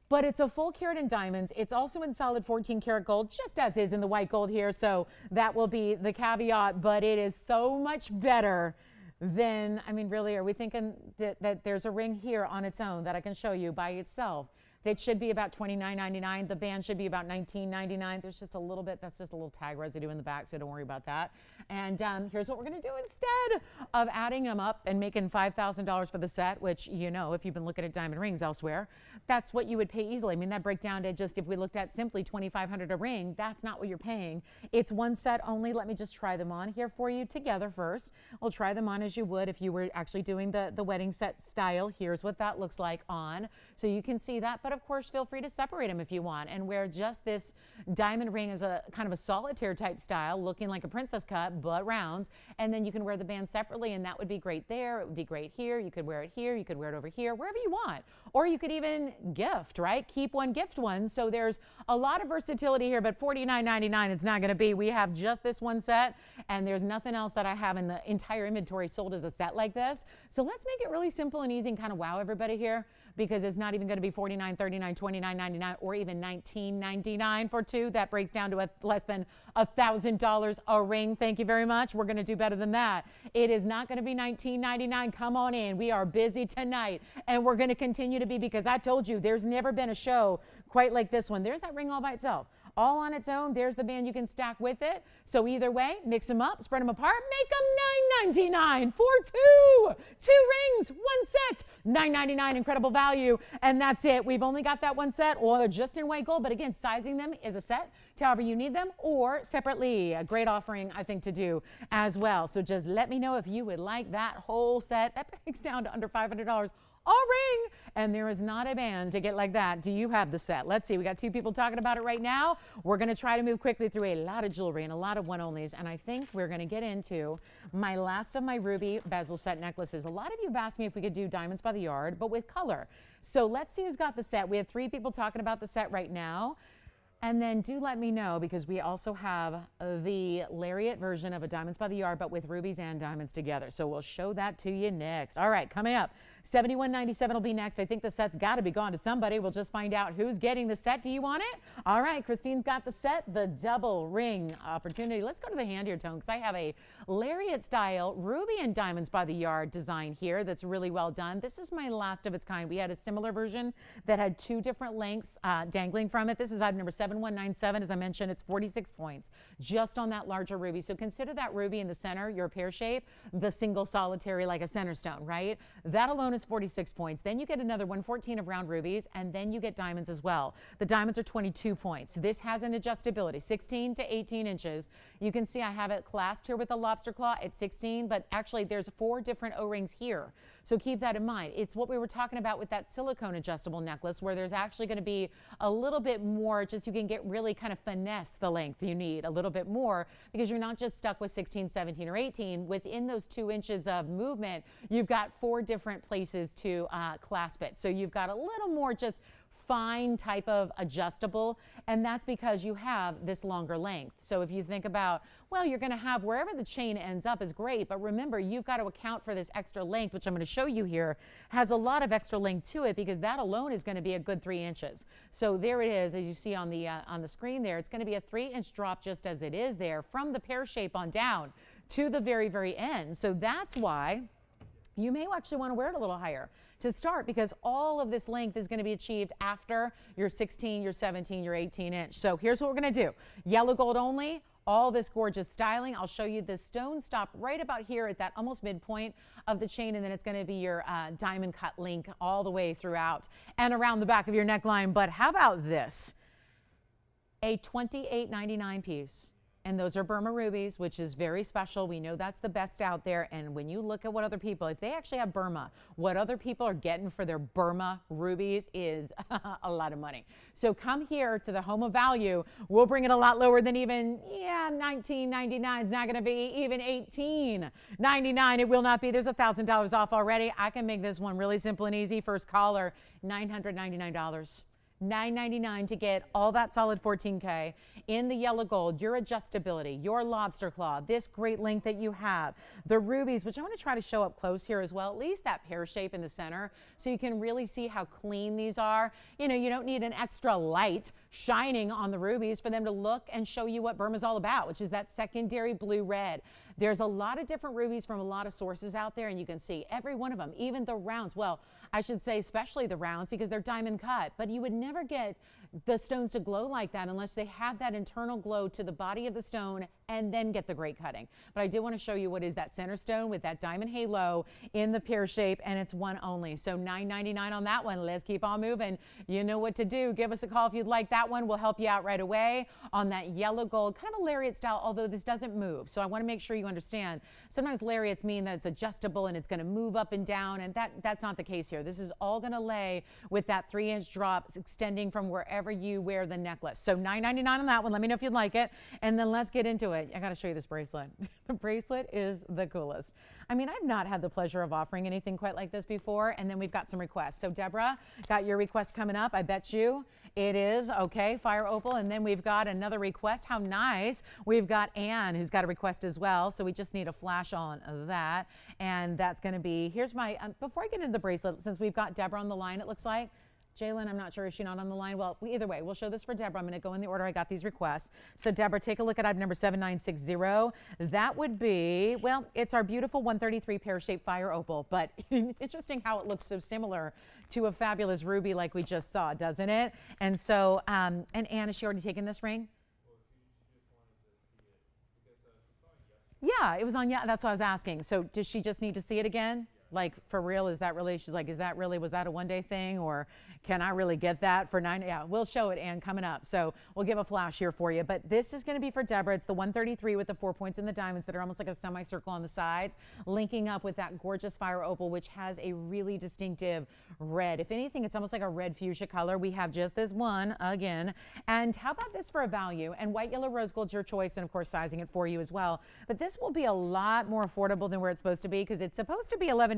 But it's a full carat in diamonds. It's also in solid 14 karat gold, just as is in the white gold here. So that will be the caveat, but it is so much better than, really, are we thinking that there's a ring here on its own that I can show you by itself? That should be about $29.99. The band should be about $19.99. There's just a little bit, that's just a little tag residue in the back, so don't worry about that. And here's what we're going to do instead of adding them up and making $5,000 for the set, which, if you've been looking at diamond rings elsewhere, that's what you would pay easily. That break down to just, if we looked at simply $2,500 a ring, that's not what you're paying. It's 1 set only. Let me just try them on here for you together first. We'll try them on as you would if you were actually doing the wedding set style. Here's what that looks like on. So you can see that, but of course, feel free to separate them if you want and wear just this diamond ring as a kind of a solitaire type style, looking like a princess cut, but rounds. And then you can wear the band separately, and that would be great there. It would be great here. You could wear it here. You could wear it over here, wherever you want. Or you could even gift, right? Keep one, gift one. So there's a lot of versatility here, but $49.99 it's not going to be. We have just this 1 set, and there's nothing else that I have in the entire inventory sold as a set like this. So let's make it really simple and easy and kind of wow everybody here, because it's not even going to be $49, $39, $29.99, or even $19.99 for 2. That breaks down to less than $1,000 a ring. Thank you very much. We're going to do better than that. It is not going to be $19.99. Come on in. We are busy tonight, and we're going to continue to be, because I told you there's never been a show quite like this one. There's that ring all by itself. All on its own. There's the band you can stack with it. So either way, mix them up, spread them apart, make them $9.99 for 2. 2 rings, 1 set, $9.99, incredible value. And that's it. We've only got that 1 set, or just in white gold. But again, sizing them is a set to however you need them, or separately. A great offering, I think, to do as well. So just let me know if you would like that whole set. That breaks down to under $500. A ring, and there is not a band to get like that. Do you have the set? Let's see. We got 2 people talking about it right now. We're going to try to move quickly through a lot of jewelry and a lot of one-onlys, and I think we're going to get into my last of my ruby bezel set necklaces. A lot of you have asked me if we could do diamonds by the yard, but with color. So let's see who's got the set. We have 3 people talking about the set right now. And then do let me know, because we also have the lariat version of a diamonds by the yard, but with rubies and diamonds together. So we'll show that to you next. All right, coming up, $71.97 will be next. I think the set's got to be gone to somebody. We'll just find out who's getting the set. Do you want it? All right, Christine's got the set, the double ring opportunity. Let's go to the hand here, Tone, because I have a lariat style ruby and diamonds by the yard design here that's really well done. This is my last of its kind. We had a similar version that had 2 different lengths dangling from it. This is item number 7197. As I mentioned, it's 46 points just on that larger ruby. So consider that ruby in the center, your pear shape, the single solitary like a center stone, right? That alone is 46 points. Then you get another 114 of round rubies, and then you get diamonds as well. The diamonds are 22 points. This has an adjustability, 16 to 18 inches. You can see I have it clasped here with a lobster claw at 16, but actually there's 4 different O-rings here. So keep that in mind. It's what we were talking about with that silicone adjustable necklace, where there's actually going to be a little bit more, just you can get really kind of finesse the length you need a little bit more, because you're not just stuck with 16, 17, or 18. Within those 2 inches of movement, you've got 4 different places to clasp it. So you've got a little more just fine type of adjustable, and that's because you have this longer length. So if you think about, well, you're going to have wherever the chain ends up is great, but remember, you've got to account for this extra length, which I'm going to show you here, has a lot of extra length to it, because that alone is going to be a good 3 inches. So there it is, as you see on the screen there. It's going to be a 3-inch drop just as it is there from the pear shape on down to the very, very end. So that's why you may actually want to wear it a little higher to start, because all of this length is going to be achieved after your 16, your 17, your 18 inch. So here's what we're going to do. Yellow gold only, all this gorgeous styling. I'll show you the stone stop right about here at that almost midpoint of the chain, and then it's going to be your diamond cut link all the way throughout and around the back of your neckline. But how about this? A $28.99 piece. And those are Burma rubies, which is very special. We know that's the best out there. And when you look at what other people, if they actually have Burma, what other people are getting for their Burma rubies is a lot of money. So come here to the home of value. We'll bring it a lot lower than even, $19.99. It's not going to be even $18.99. It will not be. There's $1,000 off already. I can make this one really simple and easy. First caller, $999. $999 to get all that solid 14K in the yellow gold, your adjustability, your lobster claw, this great length that you have, the rubies, which I want to try to show up close here as well, at least that pear shape in the center, so you can really see how clean these are. You know, you don't need an extra light shining on the rubies for them to look and show you what Burma's all about, which is that secondary blue red. There's a lot of different rubies from a lot of sources out there, and you can see every one of them, even the rounds. Well, I should say especially the rounds, because they're diamond cut, but you would never get the stones to glow like that unless they have that internal glow to the body of the stone and then get the great cutting. But I did want to show you what is that center stone with that diamond halo in the pear shape, and it's one only. So $999 on that one. Let's keep on moving. You know what to do. Give us a call if you'd like that one. We'll help you out right away on that yellow gold, kind of a lariat style, although this doesn't move. So I want to make sure you understand. Sometimes lariats mean that it's adjustable and it's going to move up and down, and that's not the case here. This is all going to lay with that 3-inch drop extending from wherever you wear the necklace. So $999 on that one. Let me know if you'd like it, and then let's get into it. I got to show you this bracelet. The bracelet is the coolest. I mean, I've not had the pleasure of offering anything quite like this before, and then we've got some requests. So Deborah, got your request coming up. I bet you it is. Okay, fire opal, and then we've got another request. How nice. We've got Anne, who's got a request as well, so we just need a flash on that, and that's going to be, here's my, before I get into the bracelet, since we've got Deborah on the line, it looks like, Jalen, I'm not sure, is she not on the line? Well, either way, we'll show this for Deborah. I'm going to go in the order I got these requests. So Deborah, take a look at item number 7960. That would be, well, it's our beautiful 133 pear-shaped fire opal, but interesting how it looks so similar to a fabulous ruby like we just saw, doesn't it? And so, and Anne, has she already taken this ring? Yeah, it was on, yeah, that's what I was asking. So does she just need to see it again? Like, for real, is that really, she's like, is that really, was that a one-day thing, or can I really get that for 9? Yeah, we'll show it, Ann, coming up. So we'll give a flash here for you. But this is going to be for Deborah. It's the 133 with the 4 points in the diamonds that are almost like a semicircle on the sides, linking up with that gorgeous fire opal, which has a really distinctive red. If anything, it's almost like a red fuchsia color. We have just this one again. And how about this for a value? And white, yellow, rose gold's your choice, and of course, sizing it for you as well. But this will be a lot more affordable than where it's supposed to be, because it's supposed to be $11.99.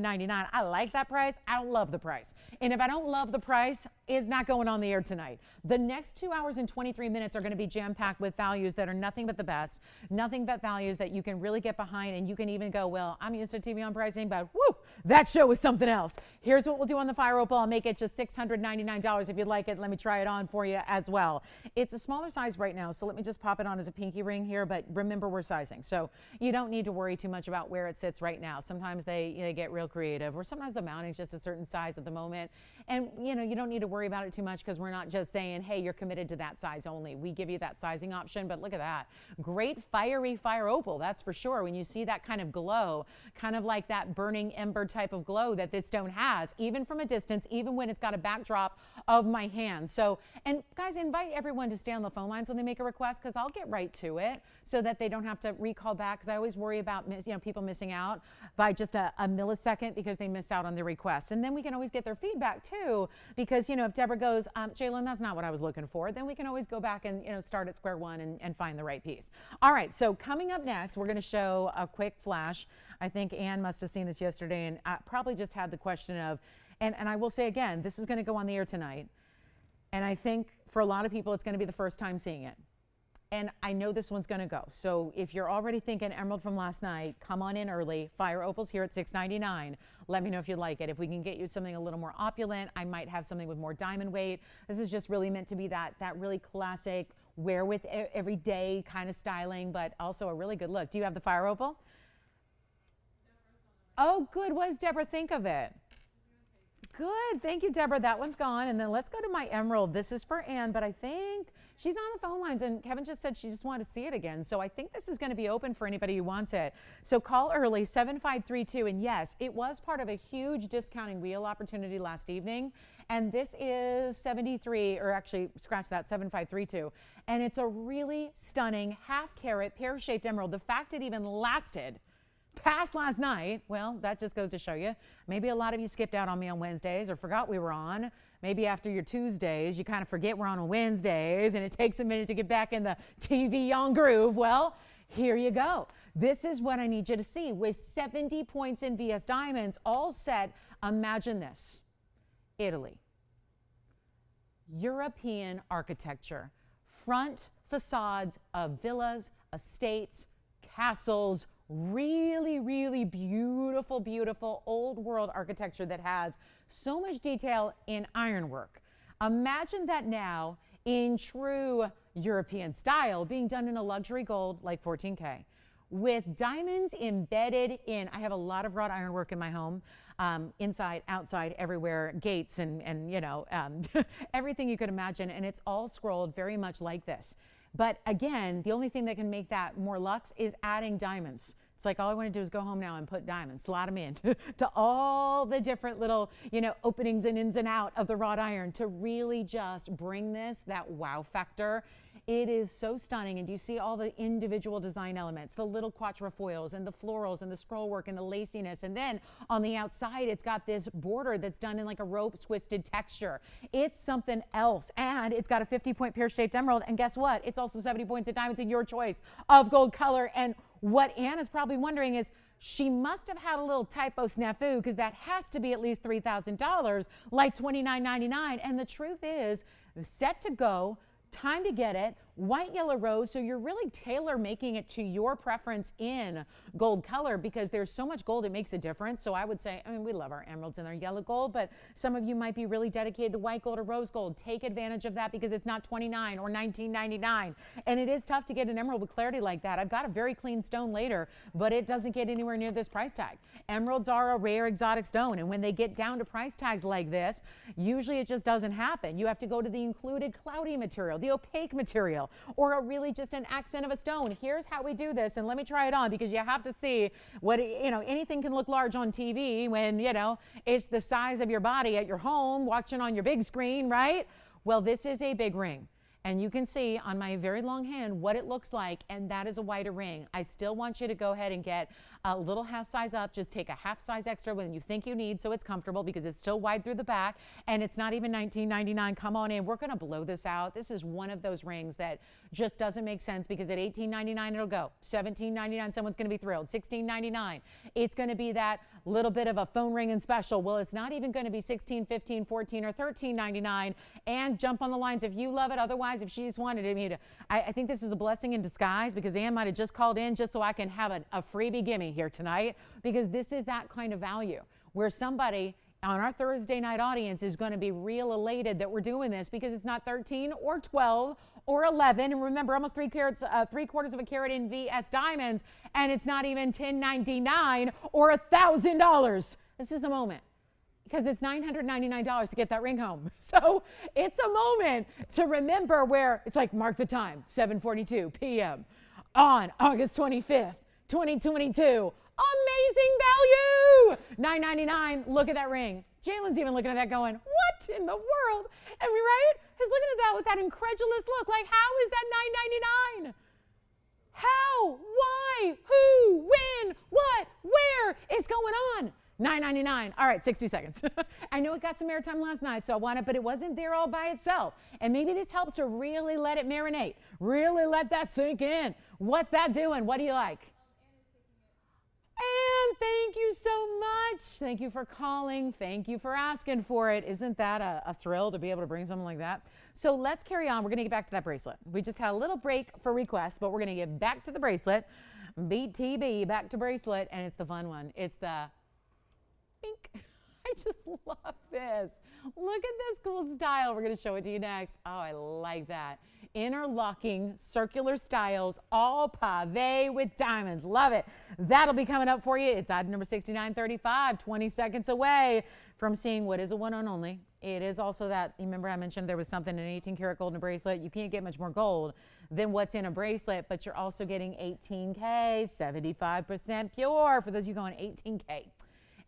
I like that price. I don't love the price. And if I don't love the price, it's not going on the air tonight. The next 2 hours and 23 minutes are going to be jam-packed with values that are nothing but the best, nothing but values that you can really get behind, and you can even go, well, I'm used to TVON pricing, but whoo, that show was something else. Here's what we'll do on the fire opal. I'll make it just $699 if you'd like it. Let me try it on for you as well. It's a smaller size right now, so let me just pop it on as a pinky ring here, but remember, we're sizing, so you don't need to worry too much about where it sits right now. Sometimes they get real creative, or sometimes the mounting is just a certain size at the moment, and you don't need to worry about it too much, because we're not just saying, hey, you're committed to that size only. We give you that sizing option. But look at that, great fiery fire opal, that's for sure. When you see that kind of glow, kind of like that burning ember type of glow that this stone has, even from a distance, even when it's got a backdrop of my hand. So, and guys, invite everyone to stay on the phone lines when they make a request, because I'll get right to it so that they don't have to recall back, because I always worry about people missing out by just a millisecond because they miss out on their request. And then we can always get their feedback too, because if Deborah goes, Jalen, that's not what I was looking for, then we can always go back and start at square one and find the right piece. All right, so coming up next, we're going to show a quick flash. I think Ann must have seen this yesterday, and probably just had the question of, and I will say again, this is going to go on the air tonight. And I think for a lot of people, it's going to be the first time seeing it. And I know this one's going to go. So if you're already thinking emerald from last night, come on in early. Fire opals here at $6.99. Let me know if you like it. If we can get you something a little more opulent, I might have something with more diamond weight. This is just really meant to be that really classic, wear with every day kind of styling, but also a really good look. Do you have the fire opal? Oh, good. What does Deborah think of it? Good. Thank you, Deborah. That one's gone. And then let's go to my emerald. This is for Anne, but I think she's not on the phone lines. And Kevin just said she just wanted to see it again. So I think this is going to be open for anybody who wants it. So call early, 7532. And yes, it was part of a huge discounting wheel opportunity last evening. And this is 73, or actually, scratch that, 7532. And it's a really stunning half carat pear-shaped emerald. The fact it even lasted past last night, well, that just goes to show you. Maybe a lot of you skipped out on me on Wednesdays or forgot we were on. Maybe after your Tuesdays, you kind of forget we're on Wednesdays and it takes a minute to get back in the TVON groove. Well, here you go. This is what I need you to see. With 70 points in VS Diamonds, all set, imagine this. Italy. European architecture. Front facades of villas, estates, castles, really, really beautiful, beautiful old world architecture that has so much detail in ironwork. Imagine that now in true European style being done in a luxury gold like 14K with diamonds embedded in. I have a lot of wrought ironwork in my home, inside, outside, everywhere, gates and you know, everything you could imagine, and it's all scrolled very much like this. But again, the only thing that can make that more luxe is adding diamonds. It's like all I want to do is go home now and put diamonds, slot them in to all the different little, you know, openings and ins and out of the wrought iron to really just bring this, that wow factor. It is so stunning. And do you see all the individual design elements, the little quatrefoils and the florals and the scroll work and the laciness. And then on the outside, it's got this border that's done in like a rope twisted texture. It's something else. And it's got a 50-point pear-shaped emerald. And guess what? It's also 70 points of diamonds in your choice of gold color. And what Anne is probably wondering is she must have had a little typo snafu because that has to be at least $3,000, like $29.99. And the truth is, set to go, time to get it, white, yellow, rose. So you're really tailor making it to your preference in gold color because there's so much gold, it makes a difference. So I would say, I mean, we love our emeralds and our yellow gold, but some of you might be really dedicated to white gold or rose gold. Take advantage of that because it's not $29 or $19.99. And it is tough to get an emerald with clarity like that. I've got a very clean stone later, but it doesn't get anywhere near this price tag. Emeralds are a rare exotic stone. And when they get down to price tags like this, usually it just doesn't happen. You have to go to the included cloudy material, the opaque material, or a really just an accent of a stone. Here's how we do this, and let me try it on because you have to see what, you know, anything can look large on TV when, you know, it's the size of your body at your home watching on your big screen, right? Well, this is a big ring. And you can see on my very long hand what it looks like, and that is a wider ring. I still want you to go ahead and get a little half size up. Just take a half size extra when you think you need so it's comfortable because it's still wide through the back, and it's not even $19.99. Come on in. We're going to blow this out. This is one of those rings that just doesn't make sense because at $18.99 it'll go. $17.99 someone's going to be thrilled. $16.99 it's going to be that little bit of a phone ring and special. Well, it's not even going to be $16, $15, $14, or $13.99. And jump on the lines if you love it. Otherwise, if she just wanted me to, I think this is a blessing in disguise because Ann might have just called in just so I can have a freebie gimme here tonight because this is that kind of value where somebody on our Thursday night audience is going to be real elated that we're doing this because it's not 13 or 12 or 11. And remember, almost 3 carats, 3/4 of a carat in VS diamonds, and it's not even $10.99 or $1,000. This is a moment. Because it's $999 to get that ring home. So it's a moment to remember where it's like, mark the time, 7:42 p.m. on August 25th, 2022. Amazing value! $9.99. Look at that ring. Jalen's even looking at that going, what in the world? I mean, right? He's looking at that with that incredulous look. Like, how is that $9.99? How? Why? Who? When? What? Where? It's going on. $9.99. All right, 60 seconds. I know it got some airtime last night, so I want it, but it wasn't there all by itself. And maybe this helps to really let it marinate, really let that sink in. What's that doing? What do you like? And thank you so much. Thank you for calling. Thank you for asking for it. Isn't that a thrill to be able to bring something like that? So let's carry on. We're going to get back to that bracelet. We just had a little break for requests, but we're going to get back to the bracelet. BTB, back to bracelet, and it's the fun one. It's the pink. I just love this. Look at this cool style. We're going to show it to you next. Oh, I like that. Interlocking circular styles, all pavé with diamonds. Love it. That'll be coming up for you. It's item number 6935, 20 seconds away from seeing what is a one and only. It is also that, remember I mentioned there was something in an 18 karat gold in a bracelet. You can't get much more gold than what's in a bracelet, but you're also getting 18K, 75% pure. For those of you going 18K.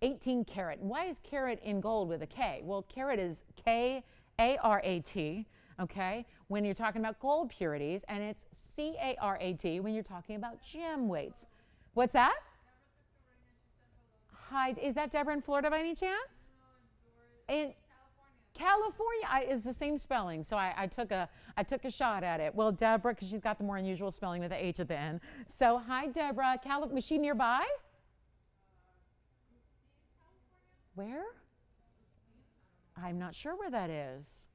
18 karat. Why is carat in gold with a K? Well, carat is K-A-R-A-T, okay, when you're talking about gold purities, and it's C-A-R-A-T when you're talking about gem weights. What's that? Hi, is that Deborah in Florida by any chance? In California is the same spelling, so I took a shot at it. Well, Deborah, because she's got the more unusual spelling with the H at the end. So, hi, Deborah. Was she nearby? Where? I'm not sure where that is.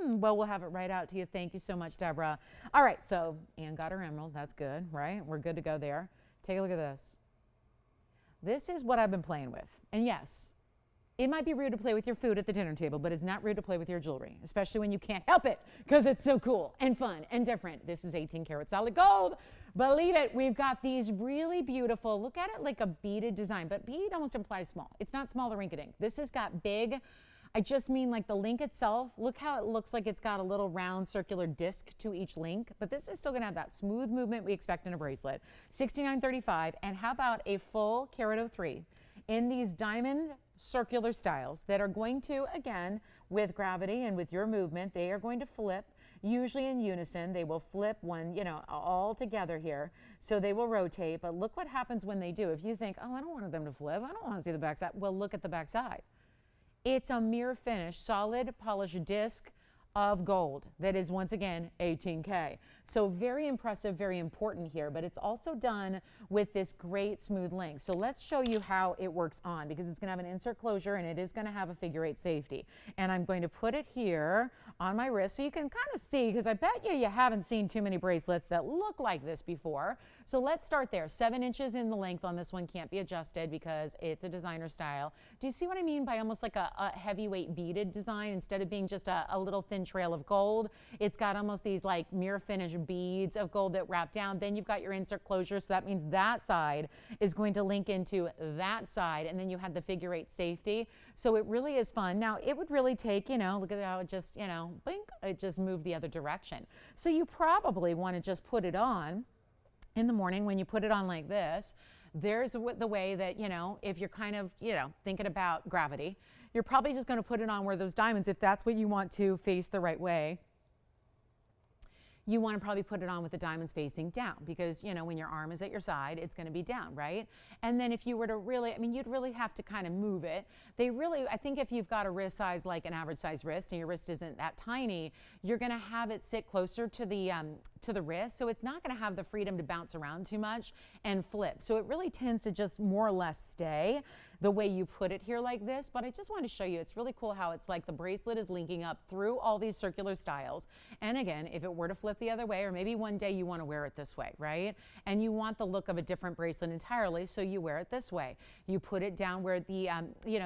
Well, we'll have it right out to you. Thank you so much, Deborah. All right, so Ann got her emerald. That's good, right? We're good to go there. Take a look at this. This is what I've been playing with. And yes, it might be rude to play with your food at the dinner table, but it's not rude to play with your jewelry, especially when you can't help it because it's so cool and fun and different. This is 18 karat solid gold. Believe it, we've got these really beautiful, look at it like a beaded design, but bead almost implies small. It's not small or rinky-dink. This has got big, I just mean like the link itself. Look how it looks like it's got a little round circular disc to each link, but this is still gonna have that smooth movement we expect in a bracelet. $69.35, and how about a full carat 03 in these diamond circular styles that are going to, again, with gravity and with your movement, they are going to flip, usually in unison. They will flip one, all together here. So they will rotate, but look what happens when they do. If you think, oh, I don't want them to flip, I don't want to see the backside. Well, look at the backside. It's a mirror finish, solid polished disc of gold that is, once again, 18K. So very impressive, very important here, but it's also done with this great smooth link. So let's show you how it works on, because it's gonna have an insert closure and it is gonna have a figure 8 safety. And I'm going to put it here on my wrist so you can kind of see, because I bet you haven't seen too many bracelets that look like this before. So let's start there. 7 inches in the length on this one, can't be adjusted because it's a designer style. Do you see what I mean by almost like a heavyweight beaded design instead of being just a little thin trail of gold? It's got almost these like mirror finish beads of gold that wrap down. Then you've got your insert closure, so that means that side is going to link into that side, and then you had the figure 8 safety. So it really is fun. Now it would really take, look at how it just, blink, it just moved the other direction. So you probably want to just put it on in the morning when you put it on like this. There's the way that, if you're kind of, thinking about gravity, you're probably just going to put it on where those diamonds, if that's what you want to face the right way, you want to probably put it on with the diamonds facing down, because, when your arm is at your side, it's going to be down, right? And then if you were to really, you'd really have to kind of move it. I think if you've got a wrist size like an average size wrist and your wrist isn't that tiny, you're going to have it sit closer to the wrist. So it's not going to have the freedom to bounce around too much and flip. So it really tends to just more or less stay the way you put it here like this. But I just wanted to show you, it's really cool how it's like the bracelet is linking up through all these circular styles. And again, if it were to flip the other way, or maybe one day you want to wear it this way, right? And you want the look of a different bracelet entirely, so you wear it this way. You put it down where the,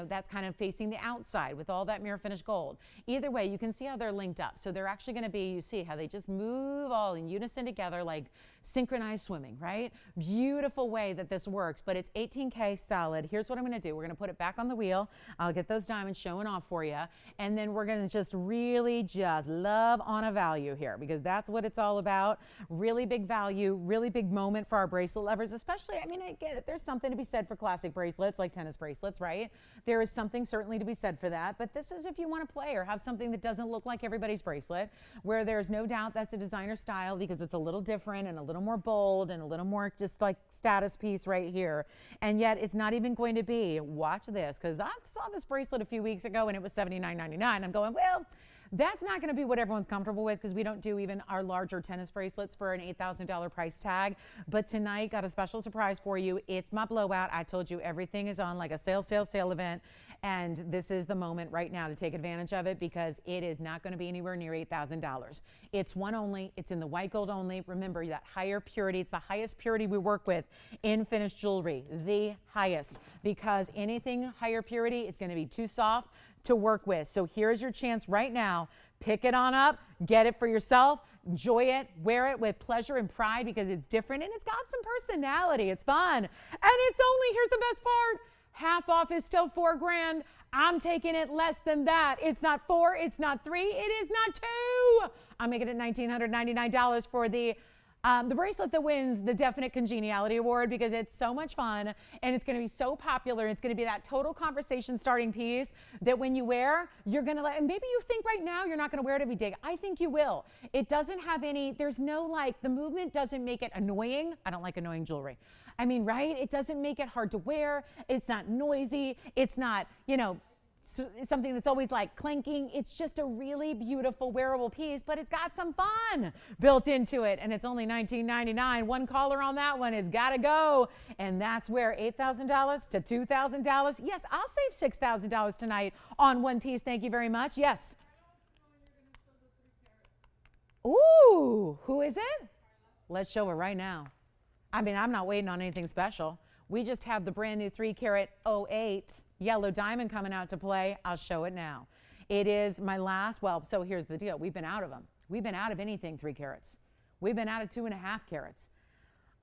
that's kind of facing the outside with all that mirror finish gold. Either way, you can see how they're linked up. So they're actually going to be, you see how they just move all in unison together like synchronized swimming, right? Beautiful way that this works, but it's 18K solid. Here's what I'm going to do. We're going to put it back on the wheel. I'll get those diamonds showing off for you. And then we're going to just really just love on a value here, because that's what it's all about. Really big value, really big moment for our bracelet lovers, especially, I get it. There's something to be said for classic bracelets like tennis bracelets, right? There is something certainly to be said for that, but this is if you want to play or have something that doesn't look like everybody's bracelet, where there's no doubt that's a designer style because it's a little different and a little more bold and a little more just like status piece right here. And yet it's not even going to be, watch this, because I saw this bracelet a few weeks ago and it was $79.99. I'm going, well, That's not going to be what everyone's comfortable with because we don't do even our larger tennis bracelets for an $8,000 price tag. But tonight, got a special surprise for you. It's my blowout. I told you everything is on like a sale event. And this is the moment right now to take advantage of it because it is not going to be anywhere near $8,000. It's one only. It's in the white gold only. Remember that higher purity. It's the highest purity we work with in finished jewelry, the highest, because anything higher purity, it's going to be too soft to work with. So here's your chance right now. Pick it on up, get it for yourself, enjoy it, wear it with pleasure and pride because it's different and it's got some personality. It's fun. And it's only, here's the best part, half off is still $4,000. I'm taking it less than that. It's not 4, it's not 3, it is not 2. I'm making it $1,999 for the bracelet that wins the Definite Congeniality Award because it's so much fun and it's going to be so popular. It's going to be that total conversation starting piece that when you wear, you're going to and maybe you think right now you're not going to wear it every day. I think you will. It doesn't have any, there's no like, the movement doesn't make it annoying. I don't like annoying jewelry. I mean, right? It doesn't make it hard to wear. It's not noisy. It's not, you know, something that's always like clinking. It's just a really beautiful wearable piece, but it's got some fun built into it. And it's only $19.99. One caller on that one has got to go. And that's where $8,000 to $2,000. Yes, I'll save $6,000 tonight on one piece. Thank you very much. Yes. Ooh, who is it? Let's show her right now. I mean, I'm not waiting on anything special. We just have the brand new 3-carat 08 yellow diamond coming out to play. I'll show it now. It is my last, well, so here's the deal. We've been out of them. We've been out of anything 3 carats. We've been out of 2.5 carats.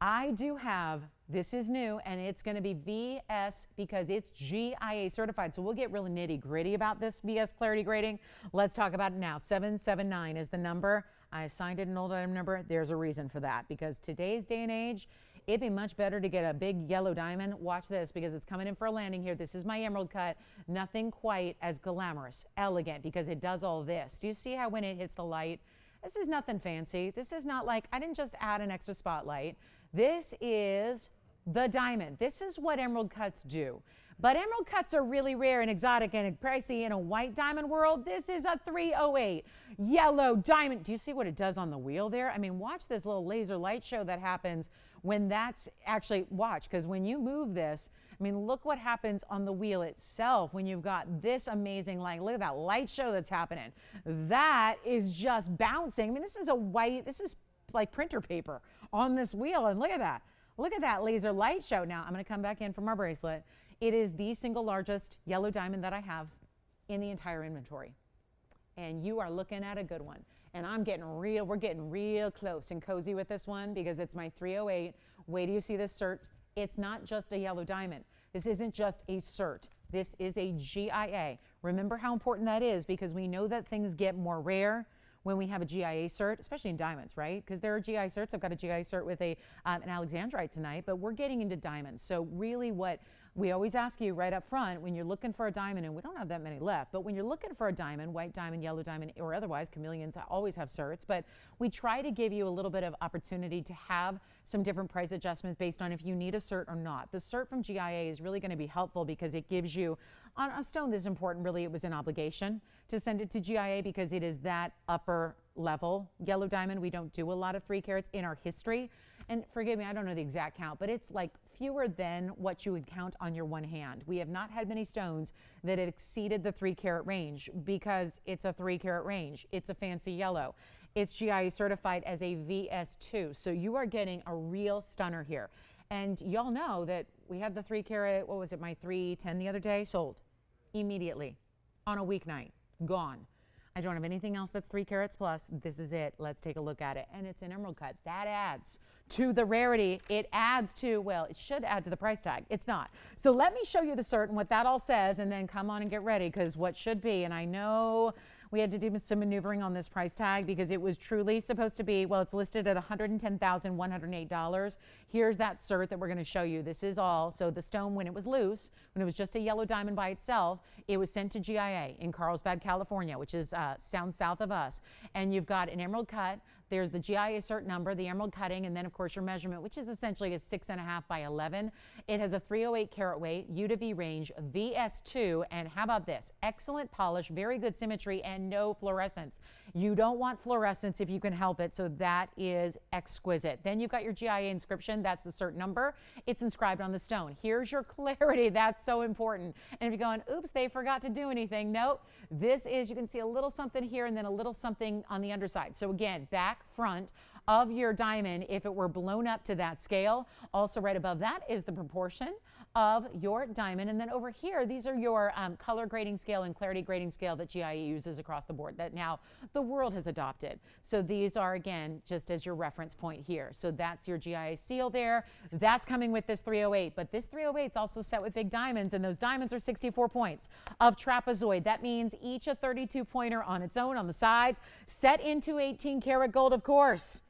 I do have, this is new, and it's going to be VS because it's GIA certified. So we'll get really nitty gritty about this VS clarity grading. Let's talk about it now. 779 is the number. I assigned it an old item number. There's a reason for that because today's day and age, it'd be much better to get a big yellow diamond. Watch this because it's coming in for a landing here. This is my emerald cut. Nothing quite as glamorous, elegant because it does all this. Do you see how when it hits the light, this is nothing fancy. This is not like, I didn't just add an extra spotlight. This is the diamond. This is what emerald cuts do. But emerald cuts are really rare and exotic and pricey in a white diamond world. This is a 308 yellow diamond. Do you see what it does on the wheel there? I mean, watch this little laser light show that happens when that's actually, watch, because when you move this, I mean, look what happens on the wheel itself when you've got this amazing light. Look at that light show that's happening. That is just bouncing. I mean, this is a white, this is like printer paper on this wheel. And look at that. Look at that laser light show. Now, I'm going to come back in from our bracelet. It is the single largest yellow diamond that I have in the entire inventory. And you are looking at a good one. And we're getting real close and cozy with this one because it's my 308. Wait till you see this cert. It's not just a yellow diamond. This isn't just a cert. This is a GIA. Remember how important that is because we know that things get more rare when we have a GIA cert, especially in diamonds, right? Because there are GI certs. I've got a GI cert with an Alexandrite tonight, but we're getting into diamonds. So really what we always ask you right up front when you're looking for a diamond, and we don't have that many left, but when you're looking for a diamond, white diamond, yellow diamond, or otherwise, chameleons always have certs, but we try to give you a little bit of opportunity to have some different price adjustments based on if you need a cert or not. The cert from GIA is really going to be helpful because it gives you, on a stone this important, really it was an obligation to send it to GIA because it is that upper level yellow diamond. We don't do a lot of 3 carats in our history. And forgive me, I don't know the exact count, but it's like fewer than what you would count on your one hand. We have not had many stones that have exceeded the 3 carat range because it's a 3 carat range. It's a fancy yellow. It's GIA certified as a VS2. So you are getting a real stunner here. And y'all know that we had the 3 carat, what was it, my 310 the other day, sold immediately on a weeknight, gone. I don't have anything else that's 3 carats plus. This is it. Let's take a look at it. And it's an emerald cut. That adds to the rarity. It adds to, well, it should add to the price tag. It's not. So let me show you the cert and what that all says, and then come on and get ready, because what should be, and I know we had to do some maneuvering on this price tag because it was truly supposed to be, well, it's listed at $110,108. Here's that cert that we're going to show you. This is all. So the stone, when it was loose, when it was just a yellow diamond by itself, it was sent to GIA in Carlsbad, California, which is down south of us. And you've got an emerald cut. There's the GIA cert number, the emerald cutting, and then of course your measurement, which is essentially a 6.5 by 11. It has a 308 carat weight, U to V range, VS2, and how about this? Excellent polish, very good symmetry, and no fluorescence. You don't want fluorescence if you can help it, so that is exquisite. Then you've got your GIA inscription. That's the cert number. It's inscribed on the stone. Here's your clarity. That's so important. And if you're going, oops, they forgot to do anything. Nope. This is, you can see a little something here and then a little something on the underside. So again, back, front of your diamond, if it were blown up to that scale. Also right above that is the proportion of your diamond. And then over here, these are your color grading scale and clarity grading scale that GIA uses across the board that now the world has adopted. So these are, again, just as your reference point here. So that's your GIA seal there. That's coming with this 308. But this 308 is also set with big diamonds, and those diamonds are 64 points of trapezoid. That means each a 32 pointer on its own on the sides, set into 18 karat gold, of course.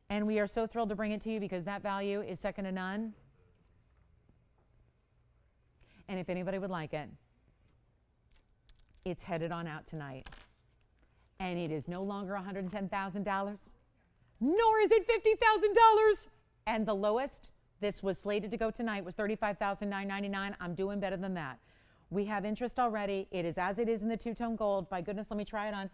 And we are so thrilled to bring it to you because that value is second to none. And if anybody would like it, it's headed on out tonight. And it is no longer $110,000, nor is it $50,000. And the lowest, this was slated to go tonight, was $35,999. I'm doing better than that. We have interest already. It is as it is in the two-tone gold. By goodness, let me try it on,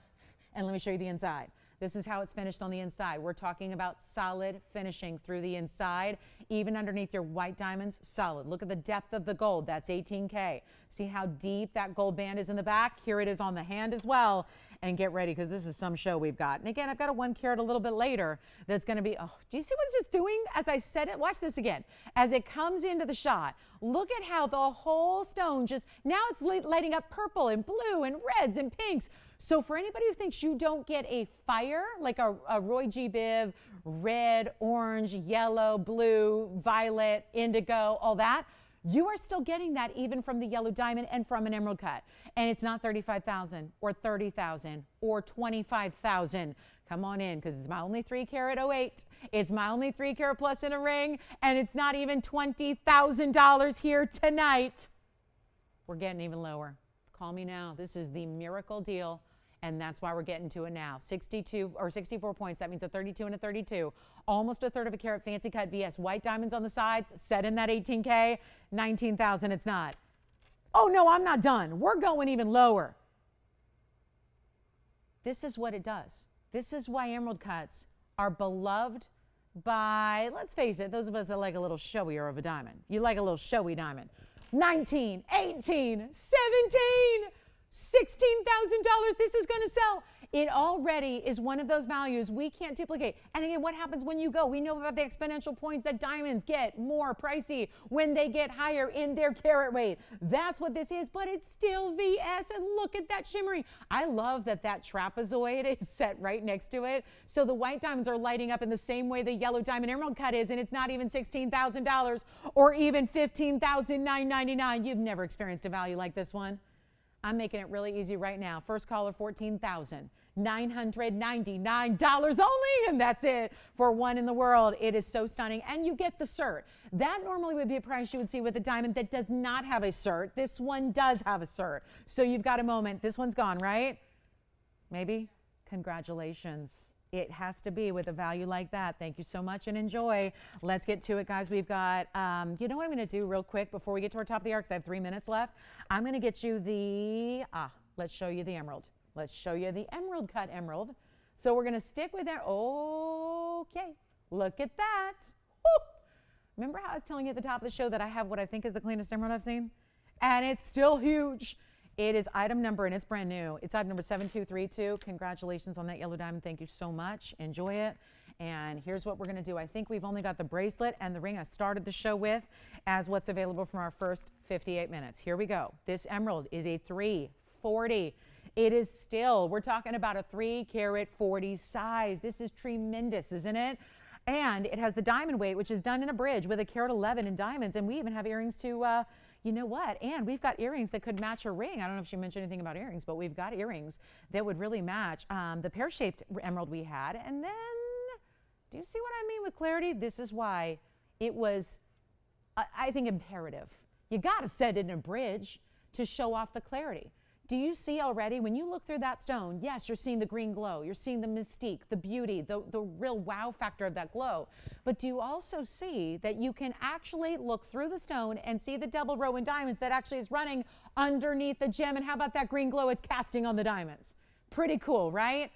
and let me show you the inside. This is how it's finished on the inside. We're talking about solid finishing through the inside, even underneath your white diamonds, solid. Look at the depth of the gold. That's 18K. See how deep that gold band is in the back? Here it is on the hand as well. And get ready, because this is some show we've got. And again, I've got a 1 carat a little bit later that's going to be, oh, do you see what it's just doing as I said it? Watch this again. As it comes into the shot, look at how the whole stone just, now it's lighting up purple and blue and reds and pinks. So for anybody who thinks you don't get a fire, like a Roy G. Biv, red, orange, yellow, blue, violet, indigo, all that, you are still getting that even from the yellow diamond and from an emerald cut. And it's not 35,000 or 30,000 or 25,000. Come on in, because it's my only 3 carat 08. It's my only 3 carat plus in a ring, and it's not even $20,000 here tonight. We're getting even lower. Call me now. This is the miracle deal, and that's why we're getting to it now. 62 or 64 points. That means a 32 and a 32. Almost a third of a carat fancy cut VS white diamonds on the sides, set in that 18K, 19,000 it's not. Oh no, I'm not done. We're going even lower. This is what it does. This is why emerald cuts are beloved by, let's face it, those of us that like a little showier of a diamond. You like a little showy diamond. 19, 18, 17, $16,000. This is going to sell. It already is one of those values we can't duplicate. And again, what happens when you go? We know about the exponential points that diamonds get more pricey when they get higher in their carat weight. That's what this is, but it's still VS. And look at that shimmering. I love that that trapezoid is set right next to it. So the white diamonds are lighting up in the same way the yellow diamond emerald cut is, and it's not even $16,000 or even $15,999. You've never experienced a value like this one. I'm making it really easy right now. First caller, $14,999 only, and that's it for one in the world. It is so stunning, and you get the cert. That normally would be a price you would see with a diamond that does not have a cert. This one does have a cert, so you've got a moment. This one's gone, right? Maybe? Congratulations. It has to be with a value like that. Thank you so much and enjoy. Let's get to it, guys. We've got, you know what I'm going to do real quick before we get to our top of the hour, because I have 3 minutes left. I'm going to get you the, let's show you the emerald. Let's show you the emerald cut emerald. So we're going to stick with that. Okay, look at that. Woo. Remember how I was telling you at the top of the show that I have what I think is the cleanest emerald I've seen? And it's still huge. It is item number, and it's brand new. It's item number 7232. Congratulations on that yellow diamond. Thank you so much. Enjoy it. And here's what we're going to do. I think we've only got the bracelet and the ring I started the show with as what's available from our first 58 minutes. Here we go. This emerald is a 340. It is still, we're talking about a 3 carat 40 size. This is tremendous, isn't it? And it has the diamond weight, which is done in a bridge with a carat 11 in diamonds. And we even have earrings to, you know what? And we've got earrings that could match her ring. I don't know if she mentioned anything about earrings, but we've got earrings that would really match the pear-shaped emerald we had. And then, do you see what I mean with clarity? This is why it was, I think, imperative. You got to set it in a bridge to show off the clarity. Do you see already, when you look through that stone, yes, you're seeing the green glow, you're seeing the mystique, the beauty, the real wow factor of that glow. But do you also see that you can actually look through the stone and see the double row in diamonds that actually is running underneath the gem? And how about that green glow it's casting on the diamonds? Pretty cool, right?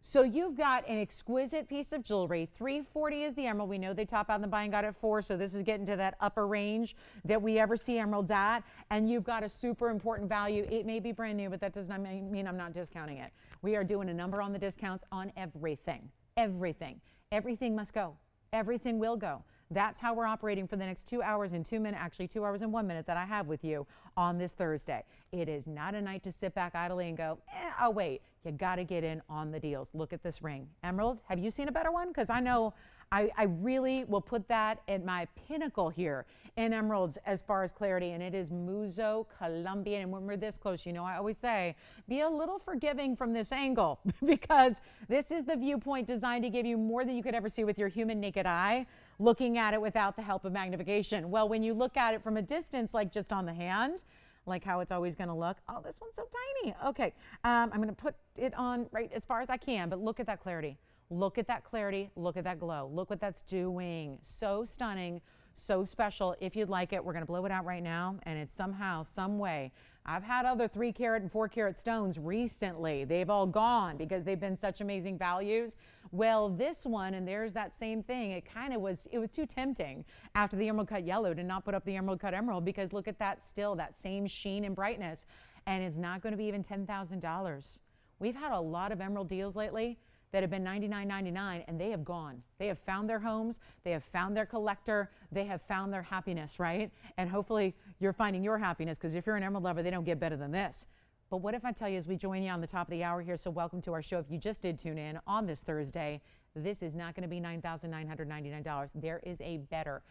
So you've got an exquisite piece of jewelry. $340 is the emerald. We know they top out in the buying guide at $4, so this is getting to that upper range that we ever see emeralds at. And you've got a super important value. It may be brand new, but that does not mean I'm not discounting it. We are doing a number on the discounts on everything. Everything. Everything must go. Everything will go. That's how we're operating for the next 2 hours and 2 minutes, actually 2 hours and 1 minute that I have with you on this Thursday. It is not a night to sit back idly and go, I'll wait. You got to get in on the deals. Look at this ring. Emerald, have you seen a better one? Because I know I really will put that at my pinnacle here in emeralds as far as clarity, and it is Muzo Colombian. And when we're this close, you know, I always say, be a little forgiving from this angle because this is the viewpoint designed to give you more than you could ever see with your human naked eye, looking at it without the help of magnification. Well, when you look at it from a distance, like just on the hand, like how it's always going to look. Oh, this one's so tiny. Okay, I'm going to put it on right as far as I can, but look at that clarity. Look at that clarity. Look at that glow. Look what that's doing. So stunning, so special. If you'd like it, we're going to blow it out right now, and it's somehow, some way. I've had other 3 carat and 4 carat stones recently. They've all gone because they've been such amazing values. Well, this one, and there's that same thing. It was too tempting after the emerald cut yellow to not put up the emerald cut emerald because look at that still, that same sheen and brightness. And it's not going to be even $10,000. We've had a lot of emerald deals lately that have been $99.99 and they have gone. They have found their homes, they have found their collector, they have found their happiness, right? And hopefully you're finding your happiness because if you're an emerald lover, they don't get better than this. But what if I tell you as we join you on the top of the hour here, so welcome to our show. If you just did tune in on this Thursday, this is not going to be $9,999. There is a better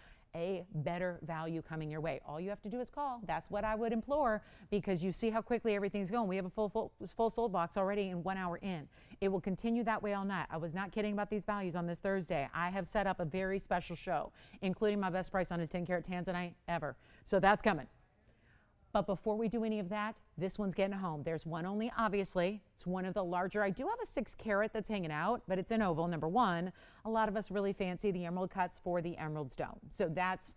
value coming your way. All you have to do is call. That's what I would implore because you see how quickly everything's going. We have a full sold box already in 1 hour in. It will continue that way all night. I was not kidding about these values on this Thursday. I have set up a very special show, including my best price on a 10 carat Tanzanite ever. So that's coming. But before we do any of that, this one's getting home. There's one only, obviously. It's one of the larger. I do have a 6 carat that's hanging out, but it's an oval, number one. A lot of us really fancy the emerald cuts for the emerald stone. So that's,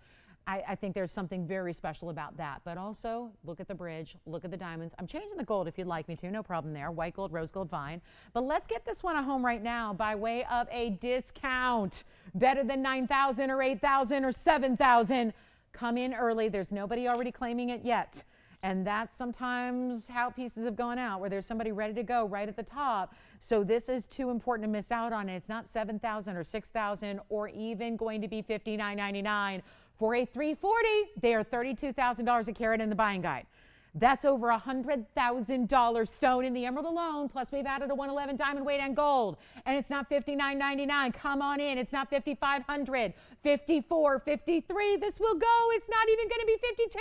I think there's something very special about that. But also, look at the bridge, look at the diamonds. I'm changing the gold if you'd like me to, no problem there. White gold, rose gold, fine. But let's get this one at home right now by way of a discount. Better than $9,000 or $8,000 or $7,000. Come in early. There's nobody already claiming it yet. And that's sometimes how pieces have gone out, where there's somebody ready to go right at the top. So this is too important to miss out on it. It's not $7,000 or $6,000 or even going to be $59.99 for a 340. They are $32,000 a carat in the buying guide. That's over $100,000 stone in the emerald alone, plus we've added a 111 diamond weight and gold. And it's not $59.99. Come on in. It's not $5,500, $54, $53. This will go. It's not even going to be $52, $51.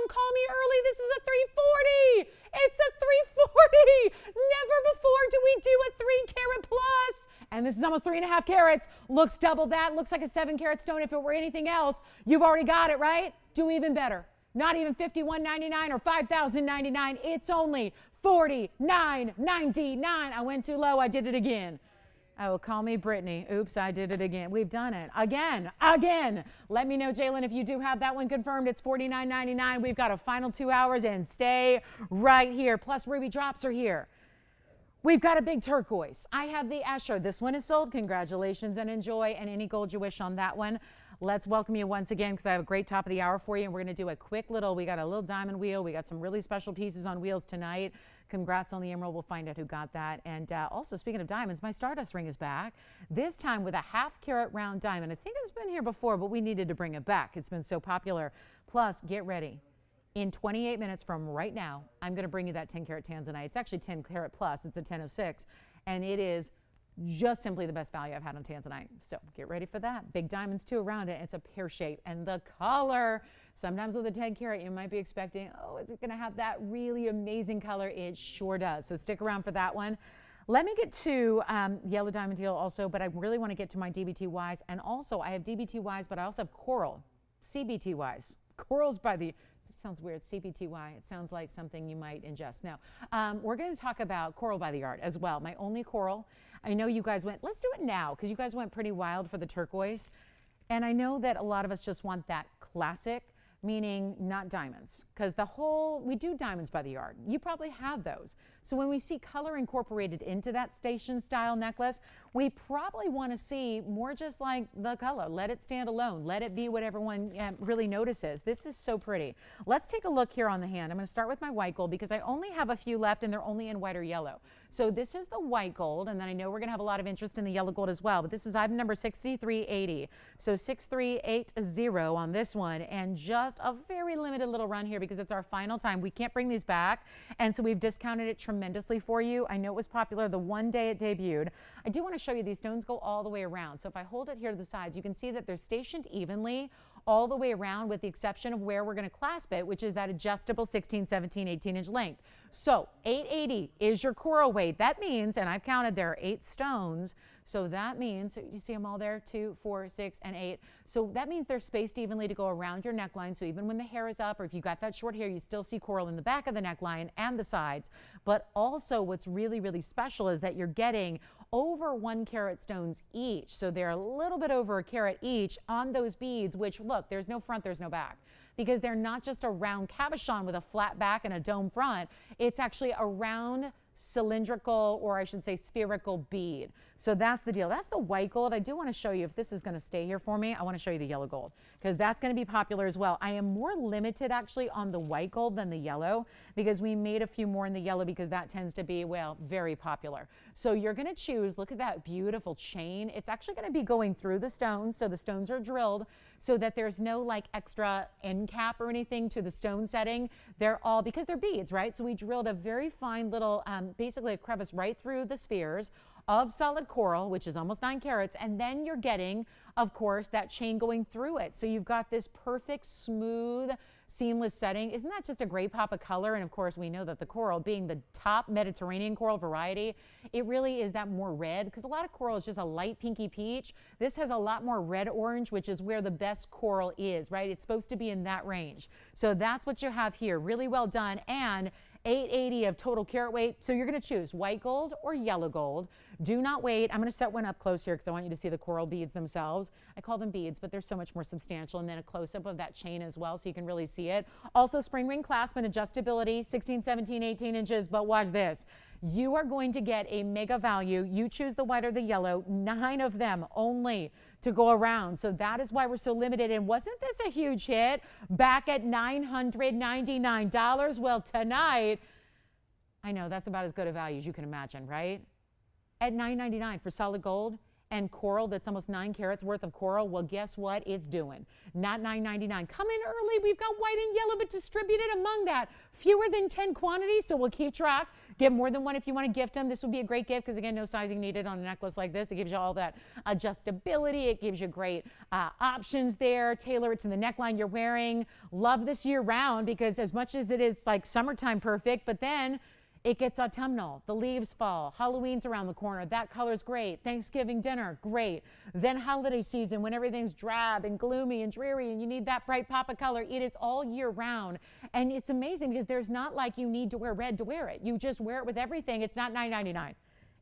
Call me early. This is a 340. It's a 340. Never before do we do a 3 carat plus. And this is almost 3.5 carats. Looks double that. Looks like a 7 carat stone. If it were anything else, you've already got it, right? Do even better. Not even $51.99 or $5,099. It's only $49.99. I went too low. I did it again. Oh, call me Brittany. Oops, I did it again. We've done it again. Let me know, Jalen, if you do have that one confirmed. It's $49.99. We've got a final 2 hours and stay right here. Plus, ruby drops are here. We've got a big turquoise. I have the Escher. This one is sold. Congratulations and enjoy. And any gold you wish on that one. Let's welcome you once again because I have a great top of the hour for you. And we're going to do a quick little, we got a little diamond wheel. We got some really special pieces on wheels tonight. Congrats on the emerald. We'll find out who got that. And also, speaking of diamonds, my Stardust ring is back. This time with a 1/2 carat round diamond. I think it's been here before, but we needed to bring it back. It's been so popular. Plus, get ready. In 28 minutes from right now, I'm going to bring you that 10 carat Tanzanite. It's actually 10 carat plus. It's a 1006. And it is just simply the best value I've had on Tanzanite. So get ready for that. Big diamonds too around it. It's a pear shape. And the color, sometimes with a 10 carat, you might be expecting, oh, is it going to have that really amazing color? It sure does. So stick around for that one. Let me get to yellow diamond deal also, but I really want to get to my DBTYs. And also I have DBTYs, but I also have coral, CBTYs. Corals by the sounds weird, CPTY. It sounds like something you might ingest. No, we're going to talk about coral by the yard as well. My only coral. I know you guys went, let's do it now, because you guys went pretty wild for the turquoise. And I know that a lot of us just want that classic, meaning not diamonds, because we do diamonds by the yard. You probably have those. So when we see color incorporated into that station style necklace, we probably want to see more just like the color. Let it stand alone. Let it be what everyone really notices. This is so pretty. Let's take a look here on the hand. I'm going to start with my white gold because I only have a few left and they're only in white or yellow. So this is the white gold, and then I know we're going to have a lot of interest in the yellow gold as well, but this is item number 6380. So 6380 on this one, and just a very limited little run here because it's our final time. We can't bring these back, and so we've discounted it tremendously for you. I know it was popular the one day it debuted. I do want to show you these stones go all the way around. So if I hold it here to the sides, you can see that they're stationed evenly all the way around with the exception of where we're going to clasp it, which is that adjustable 16, 17, 18-inch length. So 880 is your coral weight. That means, and I've counted, there are 8 stones. So that means, you see them all there, 2, 4, 6, and 8. So that means they're spaced evenly to go around your neckline. So even when the hair is up, or if you got that short hair, you still see coral in the back of the neckline and the sides. But also what's really, really special is that you're getting over 1 carat stones each. So they're a little bit over a carat each on those beads, which look, there's no front, there's no back, because they're not just a round cabochon with a flat back and a dome front. It's actually a round cylindrical, or I should say spherical bead. So that's the deal. That's the white gold. I do want to show you, if this is going to stay here for me, I want to show you the yellow gold because that's going to be popular as well. I am more limited actually on the white gold than the yellow because we made a few more in the yellow because that tends to be, well, very popular. So you're going to choose, look at that beautiful chain. It's actually going to be going through the stones. So the stones are drilled so that there's no like extra end cap or anything to the stone setting. They're all, because they're beads, right? So we drilled a very fine little, basically a crevice right through the spheres of solid coral, which is almost 9 carats, and then you're getting, of course, that chain going through it. So you've got this perfect, smooth, seamless setting. Isn't that just a great pop of color? And of course, we know that the coral, being the top Mediterranean coral variety, it really is that more red, because a lot of coral is just a light pinky peach. This has a lot more red orange, which is where the best coral is, right? It's supposed to be in that range. So that's what you have here. Really well done. And 880 of total carat weight. So you're going to choose white gold or yellow gold. Do not wait. I'm going to set one up close here because I want you to see the coral beads themselves. I call them beads, but they're so much more substantial. And then a close-up of that chain as well so you can really see it. Also spring ring clasp and adjustability, 16, 17, 18 inches. But watch this. You are going to get a mega value. You choose the white or the yellow, 9 of them only to go around. So that is why we're so limited. And wasn't this a huge hit back at $999? Well, tonight, I know that's about as good a value as you can imagine, right? At $999 for solid gold and coral that's almost 9 carats worth of coral, well, guess what it's doing? Not $999. Come in early. We've got white and yellow, but distributed among that. Fewer than 10 quantities, so we'll keep track. Get more than one if you want to gift them. This would be a great gift because, again, no sizing needed on a necklace like this. It gives you all that adjustability. It gives you great options there. Tailor it to the neckline you're wearing. Love this year round because as much as it is like summertime perfect, but then it gets autumnal. The leaves fall. Halloween's around the corner. That color's great. Thanksgiving dinner, great. Then holiday season when everything's drab and gloomy and dreary and you need that bright pop of color. It is all year round. And it's amazing because there's not like you need to wear red to wear it. You just wear it with everything. It's not $9.99,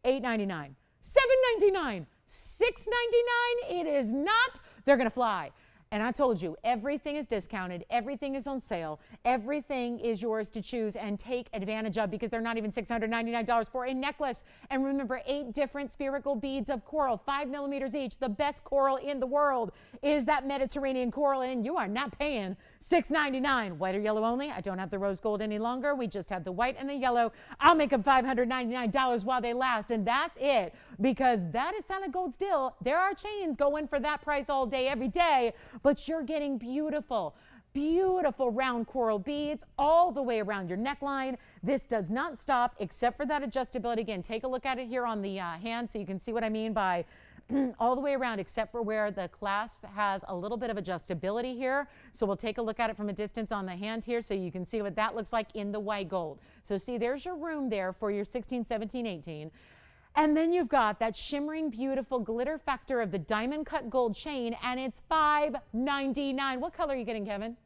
$8.99, $7.99, $6.99. It is not. They're going to fly. And I told you, everything is discounted. Everything is on sale. Everything is yours to choose and take advantage of because they're not even $699 for a necklace. And remember, 8 different spherical beads of coral, 5 millimeters each. The best coral in the world is that Mediterranean coral, and you are not paying $699. White or yellow only. I don't have the rose gold any longer. We just have the white and the yellow. I'll make them $599 while they last, and that's it because that is solid gold still. There are chains going for that price all day, every day. But you're getting beautiful, beautiful round coral beads all the way around your neckline. This does not stop except for that adjustability. Again, take a look at it here on the hand so you can see what I mean by all the way around except for where the clasp has a little bit of adjustability here. So we'll take a look at it from a distance on the hand here so you can see what that looks like in the white gold. So see, there's your room there for your 16, 17, 18. And then you've got that shimmering, beautiful glitter factor of the diamond cut gold chain, and it's $5.99. What color are you getting, Kevin?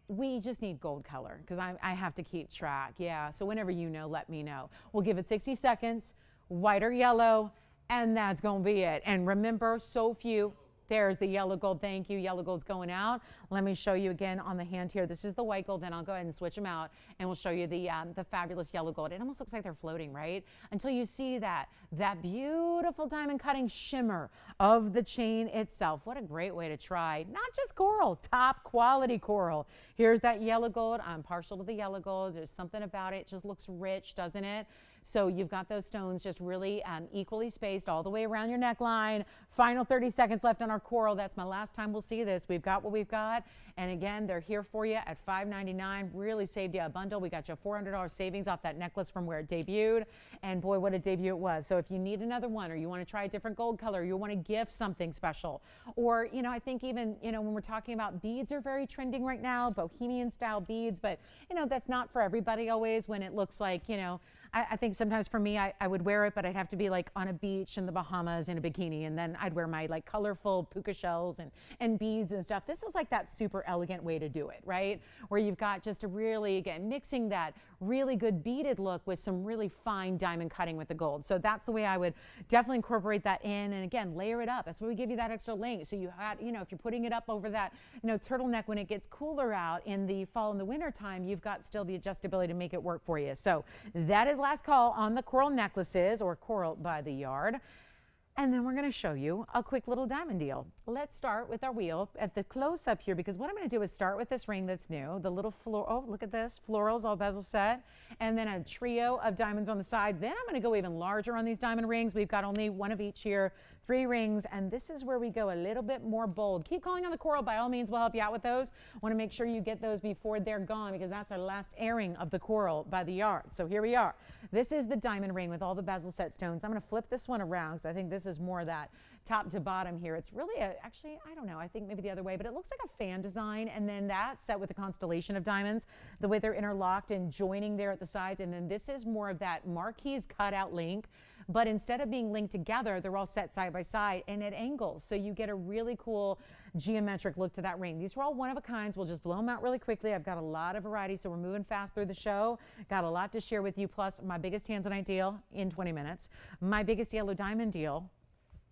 we just need gold color because I have to keep track. Yeah, so whenever you know, let me know. We'll give it 60 seconds, white or yellow, and that's going to be it. And remember, so few. There's the yellow gold. Thank you. Yellow gold's going out. Let me show you again on the hand here. This is the white gold. Then I'll go ahead and switch them out, and we'll show you the fabulous yellow gold. It almost looks like they're floating, right? Until you see that beautiful diamond cutting shimmer of the chain itself. What a great way to try. Not just coral, top quality coral. Here's that yellow gold. I'm partial to the yellow gold. There's something about it. It just looks rich, doesn't it? So you've got those stones just really equally spaced all the way around your neckline. Final 30 seconds left on our coral. That's my last time we'll see this. We've got what we've got. And again, they're here for you at $5.99. Really saved you a bundle. We got you a $400 savings off that necklace from where it debuted. And boy, what a debut it was. So if you need another one, or you want to try a different gold color, you want to gift something special, or, you know, I think even, you know, when we're talking about beads are very trending right now, bohemian style beads, but, you know, that's not for everybody always when it looks like, you know, I think sometimes for me, I would wear it, but I'd have to be like on a beach in the Bahamas in a bikini, and then I'd wear my like colorful puka shells and beads and stuff. This is like that super elegant way to do it, right? Where you've got just a really, again, mixing that really good beaded look with some really fine diamond cutting with the gold. So that's the way I would definitely incorporate that in. And again, layer it up. That's why we give you that extra length. So you had, you know, if you're putting it up over that, you know, turtleneck when it gets cooler out in the fall and the winter time, you've got still the adjustability to make it work for you. So that is last call on the coral necklaces, or coral by the yard. And then we're going to show you a quick little diamond deal. Let's start with our wheel at the close-up here, because what I'm going to do is start with this ring that's new, the little floral. Oh, look at this, florals, all bezel set, and then a trio of diamonds on the sides. Then I'm going to go even larger on these diamond rings. We've got only one of each here, 3 rings, and this is where we go a little bit more bold. Keep calling on the coral. By all means, we'll help you out with those. Want to make sure you get those before they're gone, because that's our last airing of the coral by the yard. So here we are. This is the diamond ring with all the bezel set stones. I'm going to flip this one around because I think this is more that top to bottom here. It's really actually, I don't know, I think maybe the other way, but it looks like a fan design, and then that's set with a constellation of diamonds, the way they're interlocked and joining there at the sides. And then this is more of that marquise cutout link, but instead of being linked together, they're all set side by side and at angles. So you get a really cool geometric look to that ring. These were all one of a kinds. We'll just blow them out really quickly. I've got a lot of variety, so we're moving fast through the show. Got a lot to share with you, plus my biggest Tanzanite deal in 20 minutes, my biggest yellow diamond deal.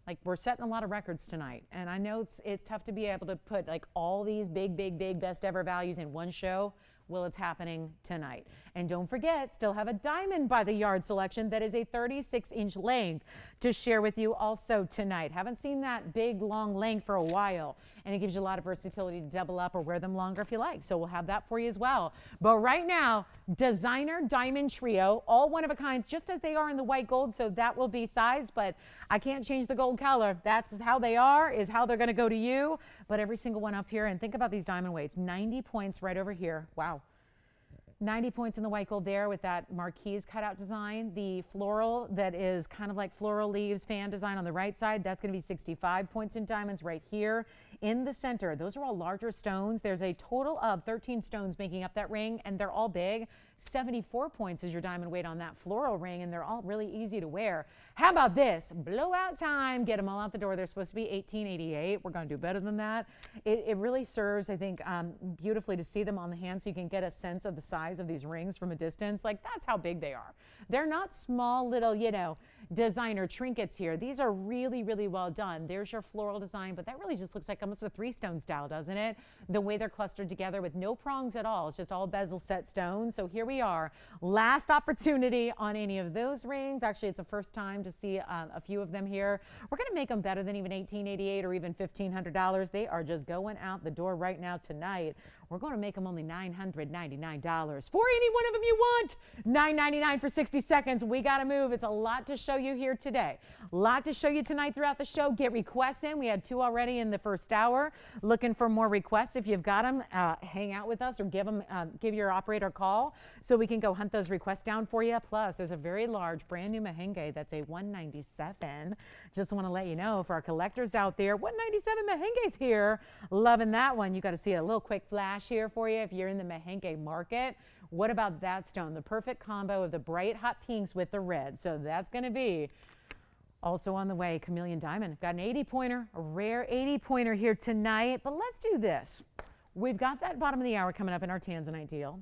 Like, we're setting a lot of records tonight, and I know it's tough to be able to put like all these big best ever values in one show. Well, it's happening tonight. And don't forget, still have a diamond by the yard selection that is a 36-inch length to share with you also tonight. Haven't seen that big, long length for a while, and it gives you a lot of versatility to double up or wear them longer if you like. So we'll have that for you as well. But right now, designer diamond trio, all one of a kinds, just as they are in the white gold. So that will be sized, but I can't change the gold color. That's how they are, is how they're going to go to you. But every single one up here, and think about these diamond weights, 90 points right over here. Wow. 90 points in the white gold there with that marquise cutout design. The floral that is kind of like floral leaves fan design on the right side, that's going to be 65 points in diamonds right here in the center. Those are all larger stones. There's a total of 13 stones making up that ring, and they're all big. 74 points is your diamond weight on that floral ring, and they're all really easy to wear. How about this? Blowout time. Get them all out the door. They're supposed to be $18.88. We're going to do better than that. It really serves, I think, beautifully to see them on the hand so you can get a sense of the size of these rings from a distance. Like, that's how big they are. They're not small little, you know, designer trinkets here. These are really well done. There's your floral design, but that really just looks like almost a 3-stone style, doesn't it? The way they're clustered together with no prongs at all. It's just all bezel set stones. So here we are. Last opportunity on any of those rings. Actually, it's the first time to see a few of them here. We're going to make them better than even $18.88 or even $1,500. They are just going out the door right now tonight. We're going to make them only $999 for any one of them you want. $9.99 for 60 seconds. We got to move. It's a lot to show you here today. A lot to show you tonight throughout the show. Get requests in. We had 2 already in the first hour. Looking for more requests. If you've got them, hang out with us or give your operator a call so we can go hunt those requests down for you. Plus, there's a very large brand new merengue that's a $197. Just want to let you know for our collectors out there, $197 merengue's here. Loving that one. You got to see a little quick flash here for you if you're in the merengue market. What about that stone? The perfect combo of the bright hot pinks with the red. So that's going to be also on the way. Chameleon diamond. Got an 80-pointer, a rare 80-pointer here tonight. But let's do this. We've got that bottom of the hour coming up in our Tanzanite deal.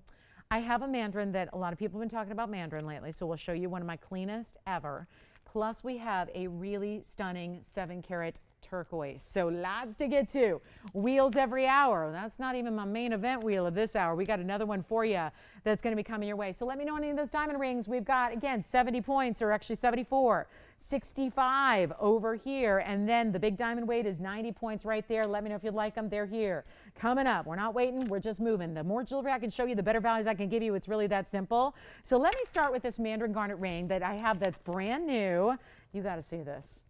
I have a Mandarin that a lot of people have been talking about Mandarin lately, so we'll show you one of my cleanest ever. Plus, we have a really stunning 7-carat turquoise. So lots to get to. Wheels every hour. That's not even my main event wheel of this hour. We got another one for you that's going to be coming your way. So let me know any of those diamond rings. We've got, again, 70 points, or actually 74, 65 over here. And then the big diamond weight is 90 points right there. Let me know if you'd like them. They're here. Coming up. We're not waiting. We're just moving. The more jewelry I can show you, the better values I can give you. It's really that simple. So let me start with this Mandarin garnet ring that I have that's brand new. You got to see this.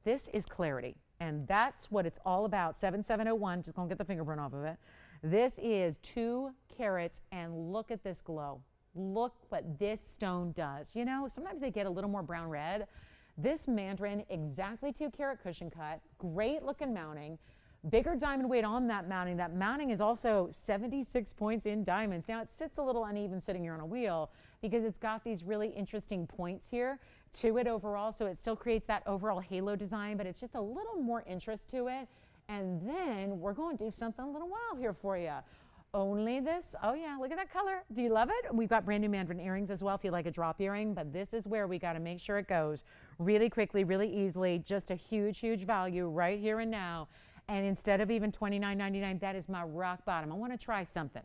This is clarity. And that's what it's all about. 7701, just gonna get the fingerprint off of it. This is 2 carats, and look at this glow. Look what this stone does. You know, sometimes they get a little more brown red. This Mandarin, exactly 2 carat cushion cut, great looking mounting, bigger diamond weight on that mounting. That mounting is also 76 points in diamonds. Now it sits a little uneven sitting here on a wheel because it's got these really interesting points here to it overall, so it still creates that overall halo design, but it's just a little more interest to it. And then we're going to do something a little wild here for you. Only this, oh yeah, look at that color. Do you love it? We've got brand new Mandarin earrings as well if you like a drop earring, but this is where we got to make sure it goes really quickly, really easily. Just a huge, huge value right here and now. And instead of even $29.99, that is my rock bottom. I want to try something.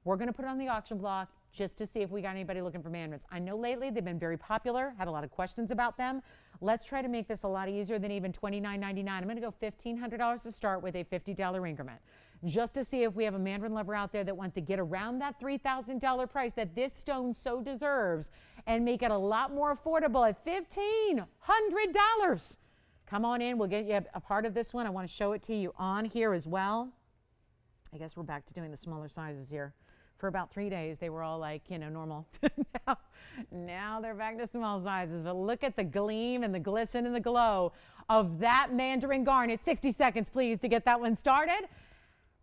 We're going to put it on the auction block just to see if we got anybody looking for Mandarins. I know lately they've been very popular, had a lot of questions about them. Let's try to make this a lot easier than even $29.99. I'm going to go $1,500 to start with a $50 increment, just to see if we have a Mandarin lover out there that wants to get around that $3,000 price that this stone so deserves and make it a lot more affordable at $1,500. Come on in. We'll get you a part of this one. I want to show it to you on here as well. I guess we're back to doing the smaller sizes here. For about 3 days, they were all like, you know, normal. now they're back to small sizes. But look at the gleam and the glisten and the glow of that Mandarin garnet. 60 seconds, please, to get that one started.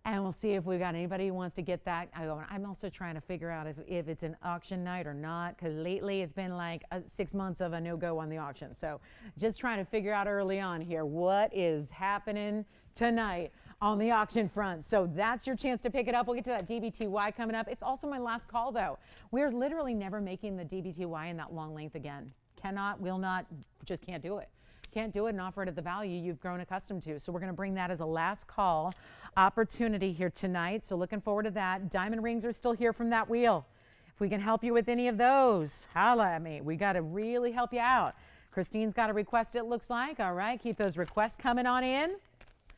And we'll see if we've got anybody who wants to get that. I'm also trying to figure out if it's an auction night or not, because lately it's been like 6 months of a no-go on the auction. So just trying to figure out early on here what is happening tonight on the auction front. So that's your chance to pick it up. We'll get to that DBTY coming up. It's also my last call, though. We're literally never making the DBTY in that long length again. Cannot, will not, just can't do it. Can't do it and offer it at the value you've grown accustomed to. So we're going to bring that as a last call opportunity here tonight. So looking forward to that. Diamond rings are still here from that wheel. If we can help you with any of those, holla at me. We got to really help you out. Christine's got a request, it looks like. All right, keep those requests coming on in.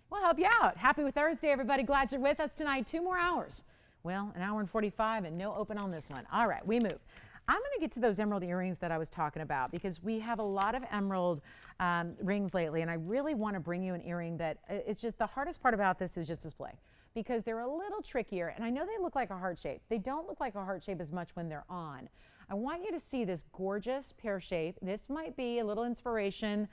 We'll help you out. Happy Thursday, everybody. Glad you're with us tonight. 2 more hours. Well, an hour and 45 and no open on this one. All right, we move. I'm going to get to those emerald earrings that I was talking about because we have a lot of emerald rings lately, and I really want to bring you an earring that it's just the hardest part about this is just display because they're a little trickier, and I know they look like a heart shape. They don't look like a heart shape as much when they're on. I want you to see this gorgeous pear shape. This might be a little inspiration.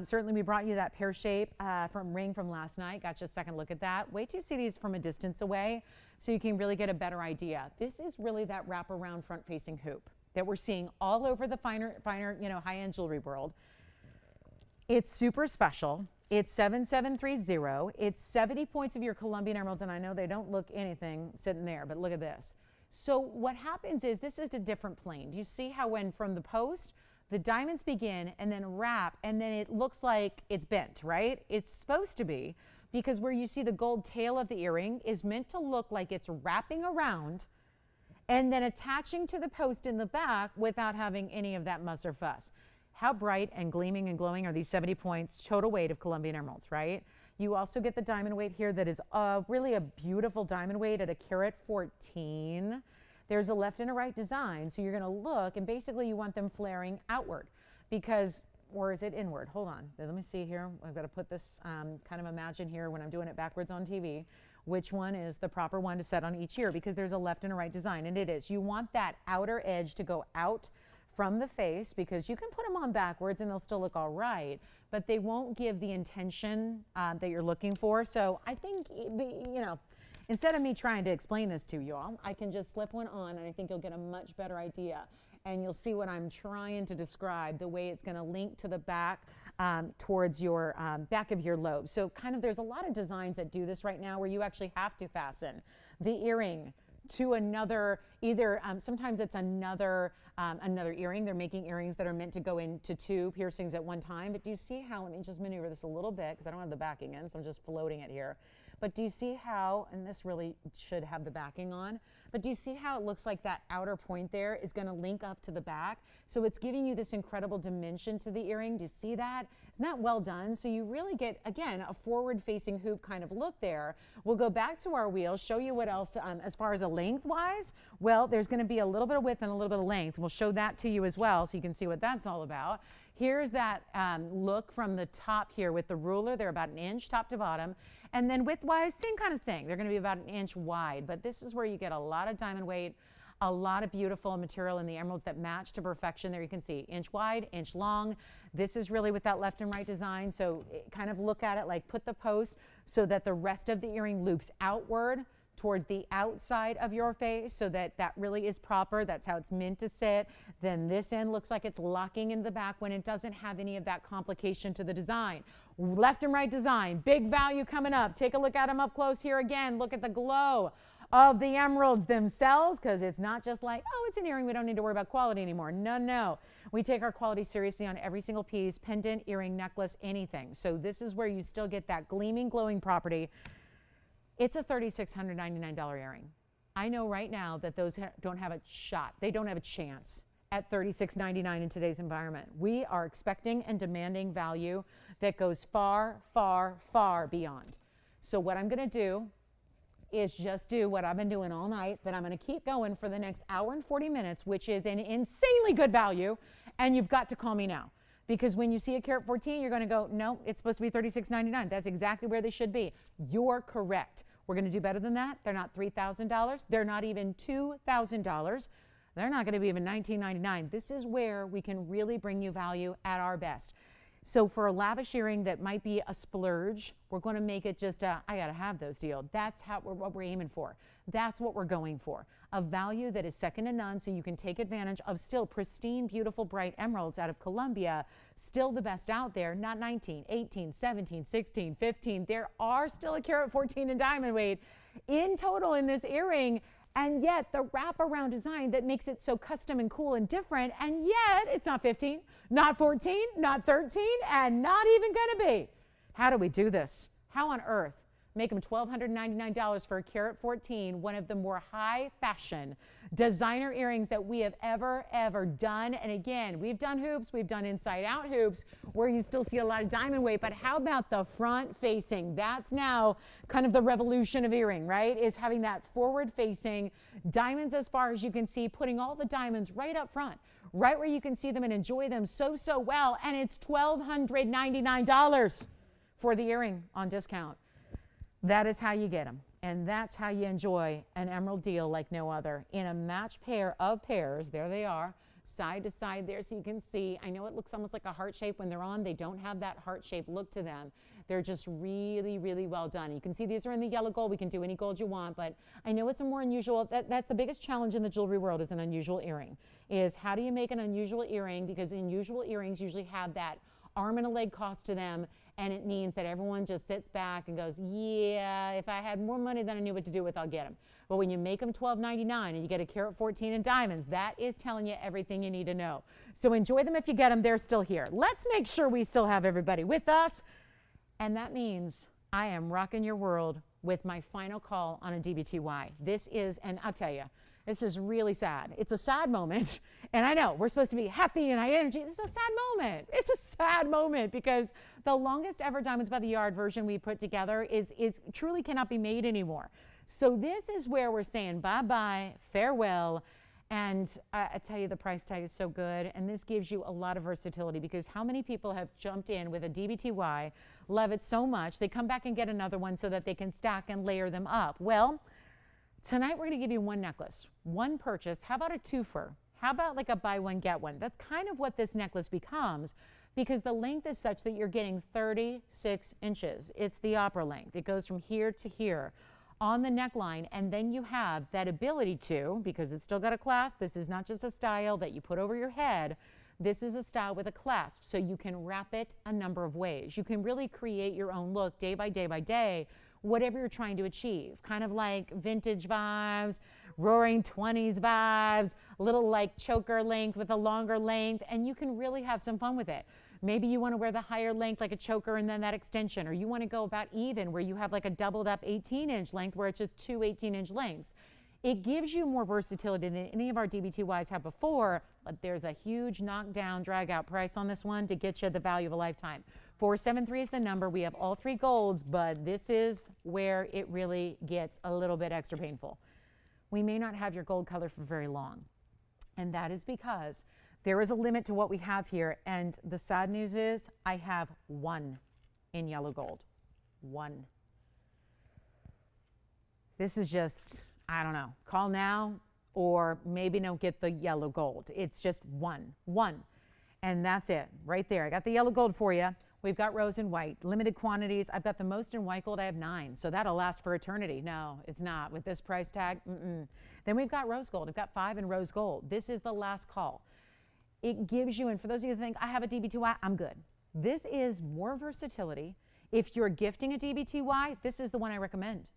Certainly we brought you that pear shape ring from last night. Got you a second look at that. Wait till you see these from a distance away so you can really get a better idea. This is really that wraparound front-facing hoop that we're seeing all over the finer, high-end jewelry world. It's super special. It's 7730. It's 70 points of your Colombian emeralds, and I know they don't look anything sitting there, but look at this. So what happens is this is a different plane. Do you see how when from the post, the diamonds begin and then wrap, and then it looks like it's bent, right? It's supposed to be, because where you see the gold tail of the earring is meant to look like it's wrapping around and then attaching to the post in the back without having any of that muss or fuss. How bright and gleaming and glowing are these 70 points total weight of Colombian emeralds, right? You also get the diamond weight here that is really a beautiful diamond weight at 1.14 carat. There's a left and a right design, so you're going to look, and basically you want them flaring outward because, or is it inward? Hold on. Let me see here. I've got to put this, kind of imagine here when I'm doing it backwards on TV, which one is the proper one to set on each ear because there's a left and a right design, and it is. You want that outer edge to go out from the face because you can put them on backwards and they'll still look all right, but they won't give the intention that you're looking for. So I think, instead of me trying to explain this to you all, I can just slip one on and I think you'll get a much better idea. and you'll see what I'm trying to describe, the way it's going to link to the back towards your back of your lobe. So kind of there's a lot of designs that do this right now where you actually have to fasten the earring to another, either sometimes it's another earring. They're making earrings that are meant to go into 2 piercings at one time. But do you see how, let me just maneuver this a little bit because I don't have the backing in, so I'm just floating it here. But do you see how, and this really should have the backing on, but do you see how it looks like that outer point there is going to link up to the back? So it's giving you this incredible dimension to the earring. Do you see that? Isn't that well done? So you really get, again, a forward-facing hoop kind of look there. We'll go back to our wheel, show you what else as far as a length-wise. Well, there's going to be a little bit of width and a little bit of length. We'll show that to you as well so you can see what that's all about. Here's that look from the top here with the ruler. They're about 1 inch top to bottom. And then width-wise, same kind of thing. They're going to be about 1 inch wide. But this is where you get a lot of diamond weight, a lot of beautiful material in the emeralds that match to perfection. There you can see inch wide, inch long. This is really with that left and right design. So kind of look at it like put the post so that the rest of the earring loops outward towards the outside of your face so that that really is proper. That's how it's meant to sit. Then this end looks like it's locking into the back when it doesn't have any of that complication to the design. Left and right design, big value coming up. Take a look at them up close here again. Look at the glow of the emeralds themselves, because it's not just like, oh, it's an earring, we don't need to worry about quality anymore. No, no. We take our quality seriously on every single piece, pendant, earring, necklace, anything. So this is where you still get that gleaming, glowing property. It's a $3,699 earring. I know right now that those don't have a shot. They don't have a chance at $36.99 in today's environment. We are expecting and demanding value that goes far, far, far beyond. So what I'm going to do is just do what I've been doing all night, that I'm going to keep going for the next hour and 40 minutes, which is an insanely good value, and you've got to call me now. Because when you see a carat 14, you're going to go, no, it's supposed to be $36.99. That's exactly where they should be. You're correct. We're going to do better than that. They're not $3,000. They're not even $2,000. They're not going to be even $19.99. This is where we can really bring you value at our best. So for a lavish earring that might be a splurge, we're going to make it just a, I got to have those deal. That's what we're aiming for. That's what we're going for. A value that is second to none, so you can take advantage of still pristine, beautiful, bright emeralds out of Colombia, still the best out there, not 19, 18, 17, 16, 15. There are still a carat 14 in diamond weight in total in this earring. And yet the wraparound design that makes it so custom and cool and different, and yet it's not 15, not 14, not 13, and not even gonna be. How do we do this? How on earth make them $1,299 for a carat 14, one of the more high fashion designer earrings that we have ever done? And again, we've done hoops, we've done inside out hoops where you still see a lot of diamond weight, but how about the front facing? That's now kind of the revolution of earring, right? Is having that forward facing diamonds as far as you can see, putting all the diamonds right up front, right where you can see them and enjoy them so well. And it's $1,299 for the earring on discount. That is how you get them. And that's how you enjoy an emerald deal like no other. In a match pair of pairs, there they are, side to side there so you can see. I know it looks almost like a heart shape when they're on. They don't have that heart shape look to them. They're just really, really well done. You can see these are in the yellow gold. We can do any gold you want, but I know it's a more unusual, that's the biggest challenge in the jewelry world, is an unusual earring. Is how do you make an unusual earring? Because unusual earrings usually have that arm and a leg cost to them, and it means that everyone just sits back and goes, yeah, if I had more money than I knew what to do with, I'll get them. But when you make them $12.99 and you get a carat 14 in diamonds, that is telling you everything you need to know. So enjoy them if you get them. They're still here. Let's make sure we still have everybody with us. And that means I am rocking your world with my final call on a DBTY. This is, and I'll tell you, this is really sad. It's a sad moment. And I know we're supposed to be happy and high energy. This is a sad moment. It's a sad moment because the longest ever Diamonds by the Yard version we put together is truly cannot be made anymore. So this is where we're saying bye-bye, farewell. And I tell you, the price tag is so good. And this gives you a lot of versatility, because how many people have jumped in with a DBTY, love it so much, they come back and get another one so that they can stack and layer them up. Well, tonight we're going to give you one necklace, one purchase. How about a twofer? How about like a buy one, get one? That's kind of what this necklace becomes, because the length is such that you're getting 36 inches. It's the opera length. It goes from here to here. on the neckline, and then you have that ability to, because it's still got a clasp, this is not just a style that you put over your head, this is a style with a clasp, so you can wrap it a number of ways. You can really create your own look day by day by day, whatever you're trying to achieve. Kind of like vintage vibes, roaring 20s vibes, a little like choker length with a longer length, and you can really have some fun with it. Maybe you want to wear the higher length like a choker and then that extension, or you want to go about even where you have like a doubled up 18-inch length where it's just two 18-inch lengths. It gives you more versatility than any of our DBTYs have before, but there's a huge knockdown, drag out price on this one to get you the value of a lifetime. 473 is the number. We have all three golds, but this is where it really gets a little bit extra painful. We may not have your gold color for very long, and that is because there is a limit to what we have here, and the sad news is I have one in yellow gold. One. This is just, I don't know, call now or maybe don't get the yellow gold. It's just one. And that's it right there. I got the yellow gold for you. We've got rose and white, limited quantities. I've got the most in white gold. I have 9, so that'll last for eternity. No, it's not with this price tag. Then we've got rose gold. I've got 5 in rose gold. This is the last call. It gives you, and for those of you who think, I have a DBTY, I'm good. This is more versatility. If you're gifting a DBTY, this is the one I recommend.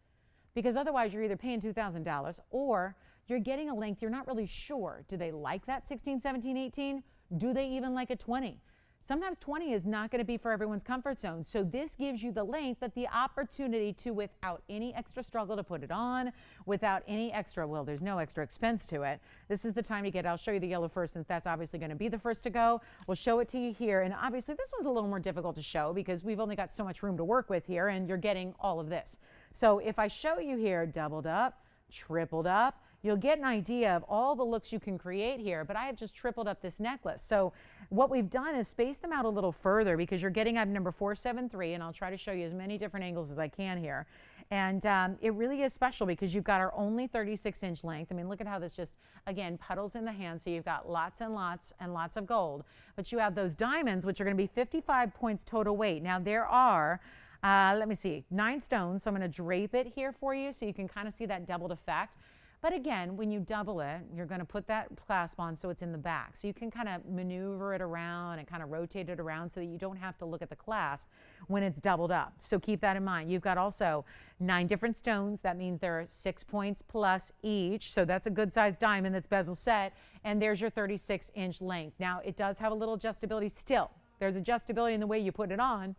Because otherwise you're either paying $2,000 or you're getting a length you're not really sure. Do they like that 16, 17, 18? Do they even like a 20? Sometimes 20 is not going to be for everyone's comfort zone. So this gives you the length, but the opportunity to, without any extra struggle to put it on, without any extra, well, there's no extra expense to it. This is the time to get it. I'll show you the yellow first, since that's obviously going to be the first to go. We'll show it to you here. And obviously this one's a little more difficult to show because we've only got so much room to work with here, and you're getting all of this. So if I show you here, doubled up, tripled up, you'll get an idea of all the looks you can create here, but I have just tripled up this necklace. So what we've done is space them out a little further because you're getting at number 473, and I'll try to show you as many different angles as I can here. And it really is special because you've got our only 36-inch length. I mean, look at how this just, again, puddles in the hand. So you've got lots and lots and lots of gold, but you have those diamonds, which are going to be 55 points total weight. Now there are, let me see, 9 stones. So I'm going to drape it here for you so you can kind of see that doubled effect. But again, when you double it, you're going to put that clasp on so it's in the back. So you can kind of maneuver it around and kind of rotate it around so that you don't have to look at the clasp when it's doubled up. So keep that in mind. You've got also 9 different stones. That means there are 6 points plus each. So that's a good sized diamond that's bezel set. And there's your 36-inch length. Now it does have a little adjustability still. There's adjustability in the way you put it on,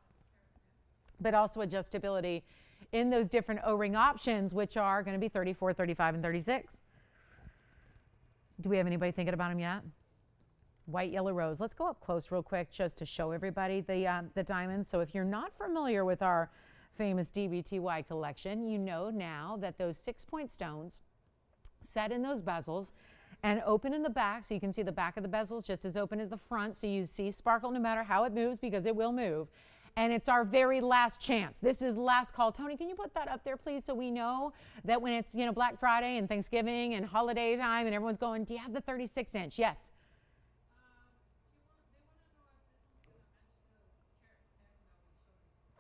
but also adjustability in those different O-ring options, which are going to be 34, 35, and 36. Do we have anybody thinking about them yet? White, yellow, rose. Let's go up close real quick just to show everybody the diamonds. So if you're not familiar with our famous DBTY collection, you know now that those 6-point stones set in those bezels and open in the back, so you can see the back of the bezels just as open as the front, so you see sparkle no matter how it moves, because it will move. And it's our very last chance. This is last call. Tony, can you put that up there, please, so we know that when it's, you know, Black Friday and Thanksgiving and holiday time and everyone's going, do you have the 36-inch? Yes.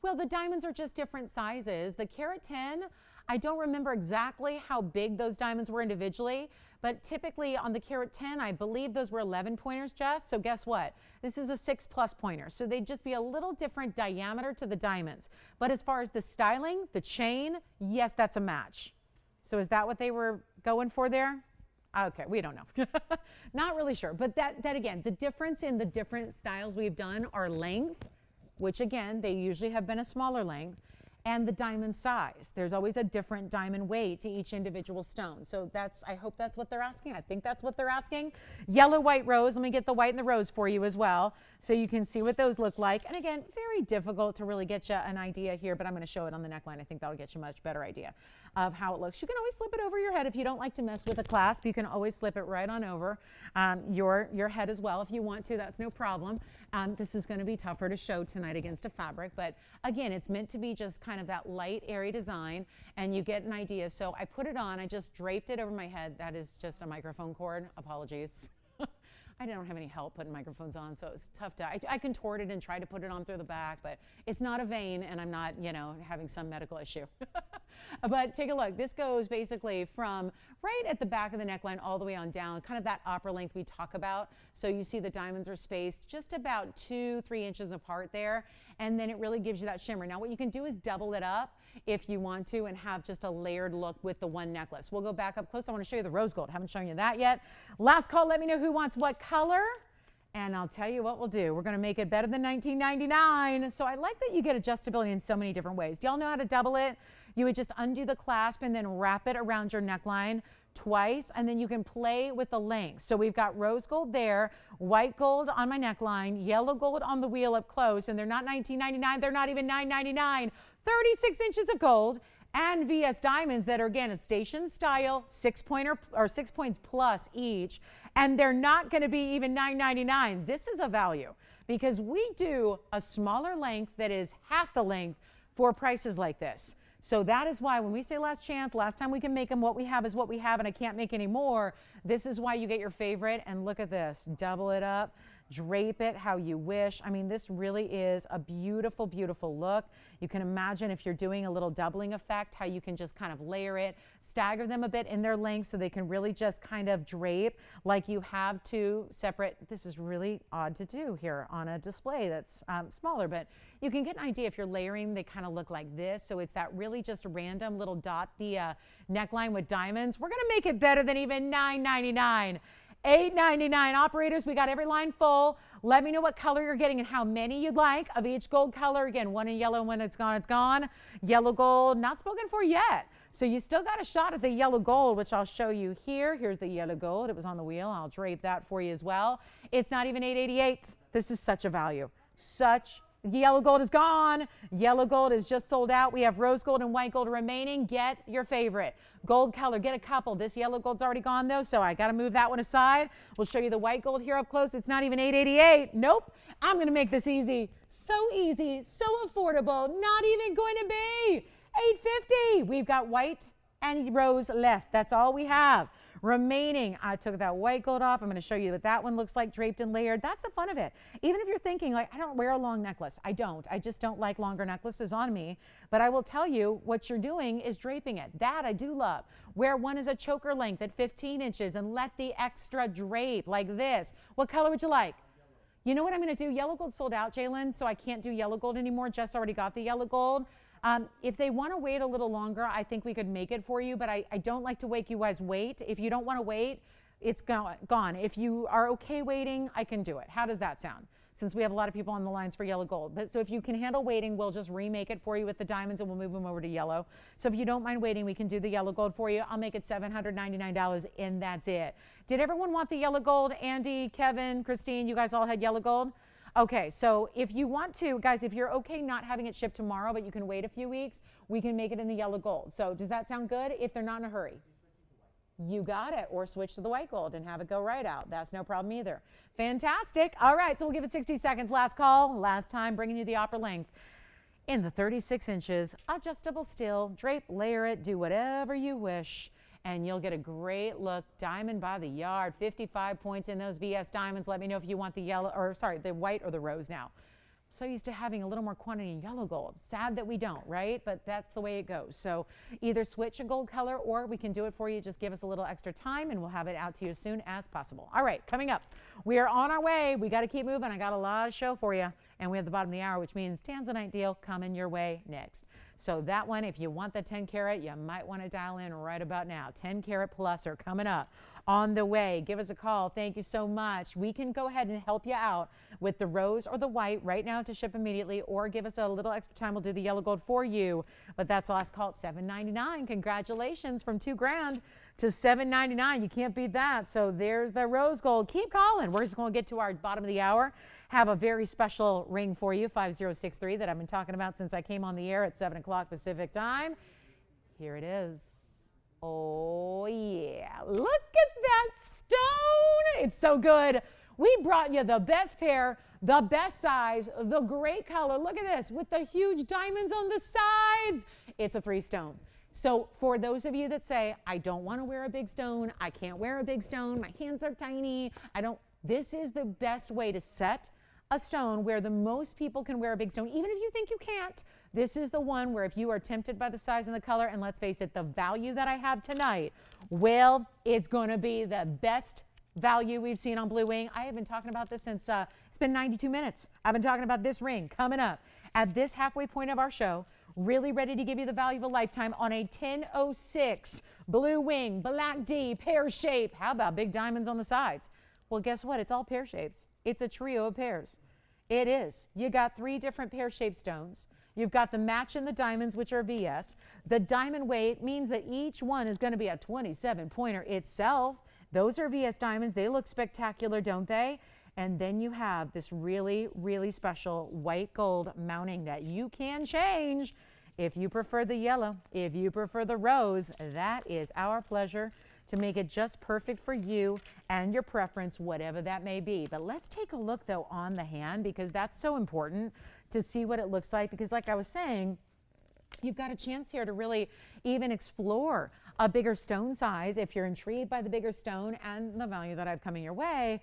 Well, the diamonds are just different sizes. The carat 10, I don't remember exactly how big those diamonds were individually, but typically on the carat 10, I believe those were 11 pointers, Jess. So guess what? This is a 6+ pointer. So they'd just be a little different diameter to the diamonds. But as far as the styling, the chain, yes, that's a match. So is that what they were going for there? Okay, we don't know. Not really sure. But that again, the difference in the different styles we've done are length, which again, they usually have been a smaller length, and the diamond size. There's always a different diamond weight to each individual stone. So that's, I hope that's what they're asking. I think that's what they're asking. Yellow, white, rose. Let me get the white and the rose for you as well, so you can see what those look like. And again, very difficult to really get you an idea here, but I'm going to show it on the neckline. I think that'll get you a much better idea of how it looks. You can always slip it over your head if you don't like to mess with a clasp. You can always slip it right on over your head as well if you want to. That's no problem. This is going to be tougher to show tonight against a fabric, but again, it's meant to be just kind of that light, airy design, and you get an idea. So I put it on. I just draped it over my head. That is just a microphone cord. Apologies. I don't have any help putting microphones on, so it's tough to, I contort it and try to put it on through the back, but it's not a vein, and I'm not, you know, having some medical issue. But take a look. This goes basically from right at the back of the neckline all the way on down, kind of that opera length we talk about. So you see the diamonds are spaced just about 2-3 inches apart there, and then it really gives you that shimmer. Now what you can do is double it up if you want to and have just a layered look with the one necklace. We'll go back up close. I want to show you the rose gold. Haven't shown you that yet. Last call, let me know who wants what color, and I'll tell you what we'll do. We're going to make it better than $19.99. So I like that you get adjustability in so many different ways. Do y'all know how to double it? You would just undo the clasp and then wrap it around your neckline twice, and then you can play with the length. So we've got rose gold there, white gold on my neckline, yellow gold on the wheel up close, and they're not $19.99, they're not even $9.99. 36 inches of gold, and VS diamonds that are, again, a station style, 6 points plus each, and they're not going to be even $9.99. This is a value because we do a smaller length that is half the length for prices like this. So that is why when we say last chance, last time we can make them, what we have is what we have, and I can't make any more. This is why you get your favorite. And look at this, double it up, drape it how you wish. I mean, this really is a beautiful, beautiful look. You can imagine if you're doing a little doubling effect, how you can just kind of layer it, stagger them a bit in their length so they can really just kind of drape like you have two separate. This is really odd to do here on a display that's smaller, but you can get an idea if you're layering, they kind of look like this. So it's that really just random little dot, the neckline with diamonds. We're going to make it better than even $9.99. $8.99. Operators, we got every line full. Let me know what color you're getting and how many you'd like of each gold color. Again, one in yellow, when it's gone, it's gone. Yellow gold, not spoken for yet. So you still got a shot at the yellow gold, which I'll show you here. Here's the yellow gold. It was on the wheel. I'll drape that for you as well. It's not even $8.88. This is such a value. Such. Yellow gold is gone. Yellow gold is just sold out. We have rose gold and white gold remaining. Get your favorite. Gold color, get a couple. This yellow gold's already gone though, so I got to move that one aside. We'll show you the white gold here up close. It's not even $8.88. Nope. I'm going to make this easy. So easy, so affordable. Not even going to be $8.50. We've got white and rose left. That's all we have remaining. I took that white gold off. I'm going to show you what that one looks like, draped and layered. That's the fun of it. Even if you're thinking like, I don't wear a long necklace. I don't. I just don't like longer necklaces on me. But I will tell you what you're doing is draping it. That I do love. Where one is a choker length at 15 inches and let the extra drape like this. What color would you like? You know what I'm going to do? Yellow gold sold out, Jalen, so I can't do yellow gold anymore. Jess already got the yellow gold. If they want to wait a little longer, I think we could make it for you, but I don't like to make you guys wait. If you don't want to wait, it's gone. If you are okay waiting, I can do it. How does that sound? Since we have a lot of people on the lines for yellow gold. But so if you can handle waiting, we'll just remake it for you with the diamonds and we'll move them over to yellow. So if you don't mind waiting, we can do the yellow gold for you. I'll make it $799 and that's it. Did everyone want the yellow gold? Andy, Kevin, Christine, you guys all had yellow gold? Okay, so if you want to, guys, if you're okay not having it shipped tomorrow, but you can wait a few weeks, we can make it in the yellow gold. So does that sound good if they're not in a hurry? You got it. Or switch to the white gold and have it go right out. That's no problem either. Fantastic. All right, so we'll give it 60 seconds. Last call, last time, bringing you the opera length. In the 36 inches, adjustable still, drape, layer it, do whatever you wish. And you'll get a great look, diamond by the yard, 55 points in those VS diamonds. Let me know if you want the yellow, or sorry, the white or the rose now. So used to having a little more quantity in yellow gold. Sad that we don't, right? But that's the way it goes. So either switch a gold color or we can do it for you. Just give us a little extra time and we'll have it out to you as soon as possible. All right, coming up, we are on our way. We got to keep moving. I got a lot of show for you. And we have the bottom of the hour, which means Tanzanite deal coming your way next. So that one, if you want the 10 karat, you might want to dial in right about now. 10 karat plus are coming up on the way. Give us a call. Thank you so much. We can go ahead and help you out with the rose or the white right now to ship immediately, or give us a little extra time. We'll do the yellow gold for you. But that's the last call at $7.99. Congratulations, from $2,000 to $7.99. You can't beat that. So there's the rose gold. Keep calling. We're just going to get to our bottom of the hour. Have a very special ring for you, 5063, that I've been talking about since I came on the air at 7 o'clock Pacific time. Here it is. Oh, yeah. Look at that stone. It's so good. We brought you the best pair, the best size, the great color. Look at this with the huge diamonds on the sides. It's a 3-stone. So for those of you that say, I don't want to wear a big stone, I can't wear a big stone, my hands are tiny, This is the best way to set a stone where the most people can wear a big stone. Even if you think you can't, this is the one where if you are tempted by the size and the color, and let's face it, the value that I have tonight, well, it's going to be the best value we've seen on Blue Wing. I have been talking about this since it's been 92 minutes. I've been talking about this ring coming up at this halfway point of our show. Really ready to give you the value of a lifetime on a 1006 Blue Wing, Black D, pear shape. How about big diamonds on the sides? Well, guess what? It's all pear shapes. It's a trio of pairs. It is. You got 3 different pear-shaped stones. You've got the match in the diamonds, which are VS. The diamond weight means that each one is going to be a 27-pointer itself. Those are VS diamonds. They look spectacular, don't they? And then you have this really, really special white gold mounting that you can change if you prefer the yellow, if you prefer the rose. That is our pleasure to make it just perfect for you and your preference, whatever that may be. But let's take a look, though, on the hand, because that's so important to see what it looks like. Because like I was saying, you've got a chance here to really even explore a bigger stone size if you're intrigued by the bigger stone and the value that I've coming your way,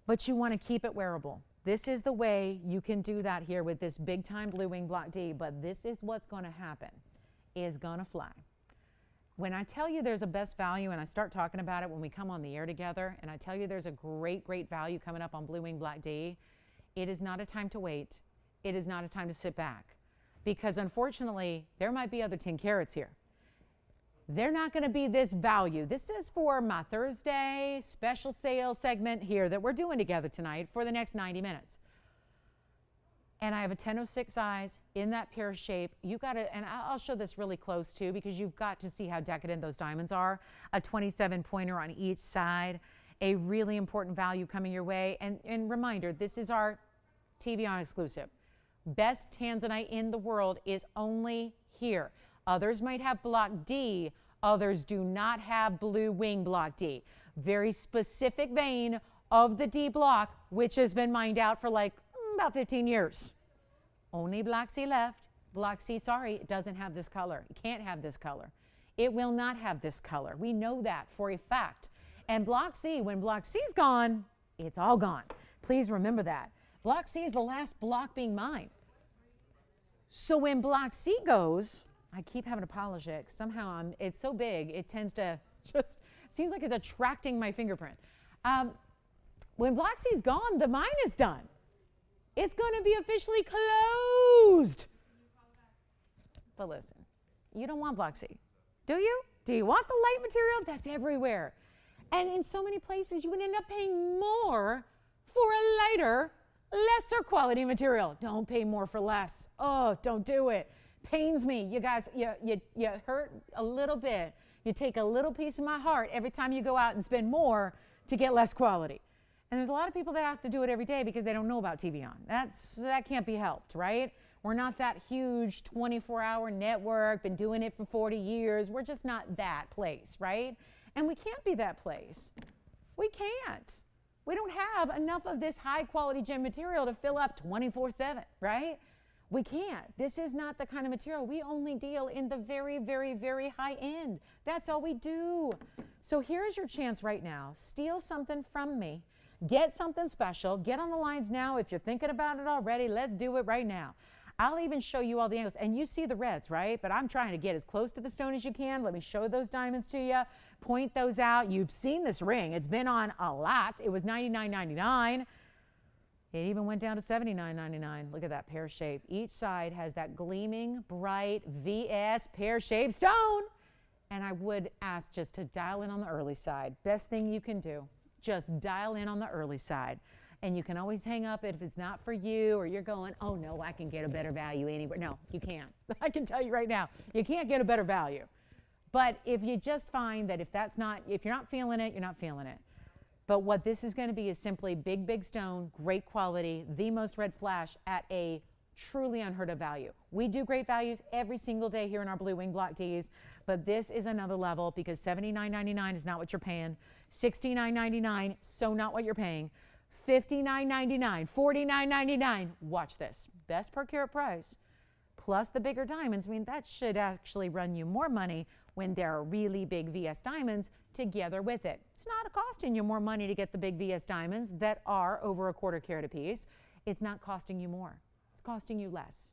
but you want to keep it wearable. This is the way you can do that here with this big time Blue Wing Block D, but this is what's going to happen. It's going to fly. When I tell you there's a best value, and I start talking about it when we come on the air together, and I tell you there's a great, great value coming up on Blue Wing Black D, it is not a time to wait. It is not a time to sit back, because unfortunately, there might be other 10 carats here. They're not going to be this value. This is for my Thursday special sale segment here that we're doing together tonight for the next 90 minutes. And I have a 1006 size in that pear shape. You got to, and I'll show this really close too, because you've got to see how decadent those diamonds are. A 27-pointer on each side, a really important value coming your way. And reminder, this is our TVON exclusive. Best Tanzanite in the world is only here. Others might have Block D. Others do not have Blue Wing Block D. Very specific vein of the D block, which has been mined out for like about 15 years. Only Block C left. Block C, sorry, it doesn't have this color. It can't have this color. It will not have this color. We know that for a fact. And Block C, when Block C is gone, it's all gone. Please remember that. Block C is the last block being mined. So when Block C goes, I keep having to polish it. Somehow it's so big, it tends to just, seems like it's attracting my fingerprint. When Block C is gone, the mine is done. It's going to be officially closed. But listen, you don't want Block C, do you? Do you want the light material? That's everywhere. And in so many places, you would end up paying more for a lighter, lesser quality material. Don't pay more for less. Oh, don't do it. Pains me. You guys, you hurt a little bit. You take a little piece of my heart every time you go out and spend more to get less quality. And there's a lot of people that have to do it every day because they don't know about TVON. That can't be helped, right? We're not that huge 24-hour network, been doing it for 40 years. We're just not that place, right? And we can't be that place. We can't. We don't have enough of this high-quality gem material to fill up 24/7, right? We can't. This is not the kind of material. We only deal in the very, very, very high end. That's all we do. So here's your chance right now. Steal something from me. Get something special. Get on the lines now. If you're thinking about it already, let's do it right now. I'll even show you all the angles. And you see the reds, right? But I'm trying to get as close to the stone as you can. Let me show those diamonds to you. Point those out. You've seen this ring. It's been on a lot. It was $99.99. It even went down to $79.99. Look at that pear shape. Each side has that gleaming, bright VS pear-shaped stone. And I would ask just to dial in on the early side. Best thing you can do. Just dial in on the early side. And you can always hang up if it's not for you or you're going, oh no, I can get a better value anywhere. No, you can't. I can tell you right now, you can't get a better value. But if you just find that if you're not feeling it, you're not feeling it. But what this is going to be is simply big, big stone, great quality, the most red flash at a truly unheard of value. We do great values every single day here in our Blue Wing Block Ds, but this is another level because $79.99 is not what you're paying. $69.99, so not what you're paying. $59.99, $49.99. Watch this. Best per carat price. plus the bigger diamonds. I mean, that should actually run you more money when there are really big VS diamonds together with it. It's not costing you more money to get the big VS diamonds that are over 1/4 carat a piece. It's not costing you more. It's costing you less.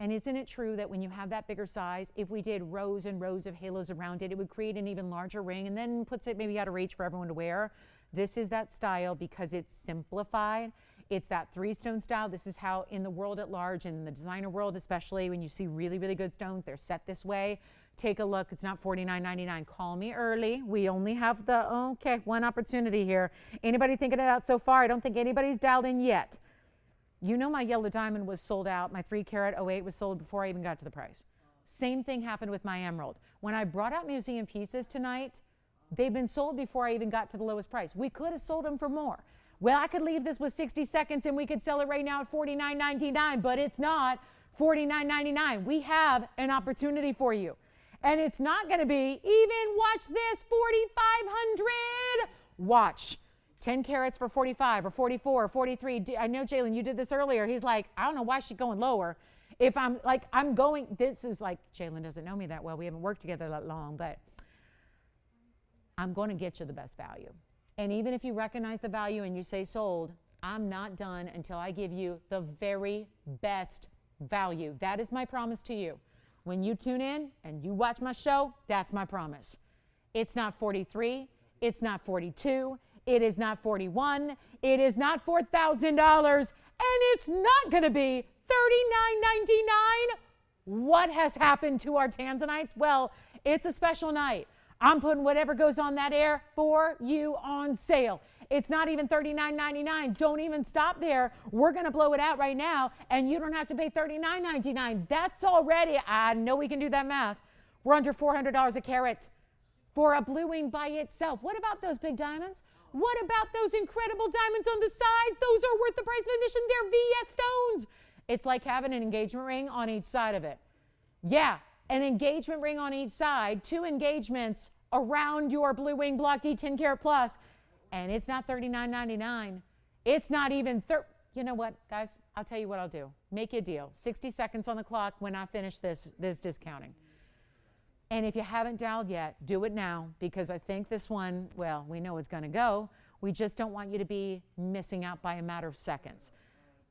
And isn't it true that when you have that bigger size, if we did rows and rows of halos around it, it would create an even larger ring and then puts it maybe out of reach for everyone to wear? This is that style because it's simplified. It's that 3-stone style. This is how in the world at large, in the designer world especially, when you see really, really good stones, they're set this way. Take a look. It's not $49.99. Call me early. We only have one opportunity here. Anybody thinking it out so far? I don't think anybody's dialed in yet. You know my yellow diamond was sold out. My 3-carat 08 was sold before I even got to the price. Same thing happened with my emerald. When I brought out museum pieces tonight, they've been sold before I even got to the lowest price. We could have sold them for more. Well, I could leave this with 60 seconds and we could sell it right now at $49.99, but it's not $49.99. We have an opportunity for you. And it's not going to be even, watch this, $4,500. Watch. 10 carats for 45 or 44 or 43. I know, Jalen, you did this earlier. He's like, I don't know why she's going lower. If I'm like, this is like, Jalen doesn't know me that well. We haven't worked together that long, but I'm going to get you the best value. And even if you recognize the value and you say sold, I'm not done until I give you the very best value. That is my promise to you. When you tune in and you watch my show, that's my promise. It's not 43. It's not 42. It is not 41. It is not $4,000. And it's not going to be $39.99. What has happened to our Tanzanites? Well, it's a special night. I'm putting whatever goes on that air for you on sale. It's not even $39.99. Don't even stop there. We're going to blow it out right now, and you don't have to pay $39.99. That's already, I know we can do that math. We're under $400 a carat for a blue wing by itself. What about those big diamonds? What about those incredible diamonds on the sides? Those are worth the price of admission. They're VS stones. It's like having an engagement ring on each side of it. Yeah, an engagement ring on each side, 2 engagements around your blue wing block D 10 karat plus, and it's not $39.99. It's not even you know what, guys? I'll tell you what I'll do. Make you a deal. 60 seconds on the clock when I finish this discounting. And if you haven't dialed yet, do it now, because I think this one, well, we know it's going to go. We just don't want you to be missing out by a matter of seconds.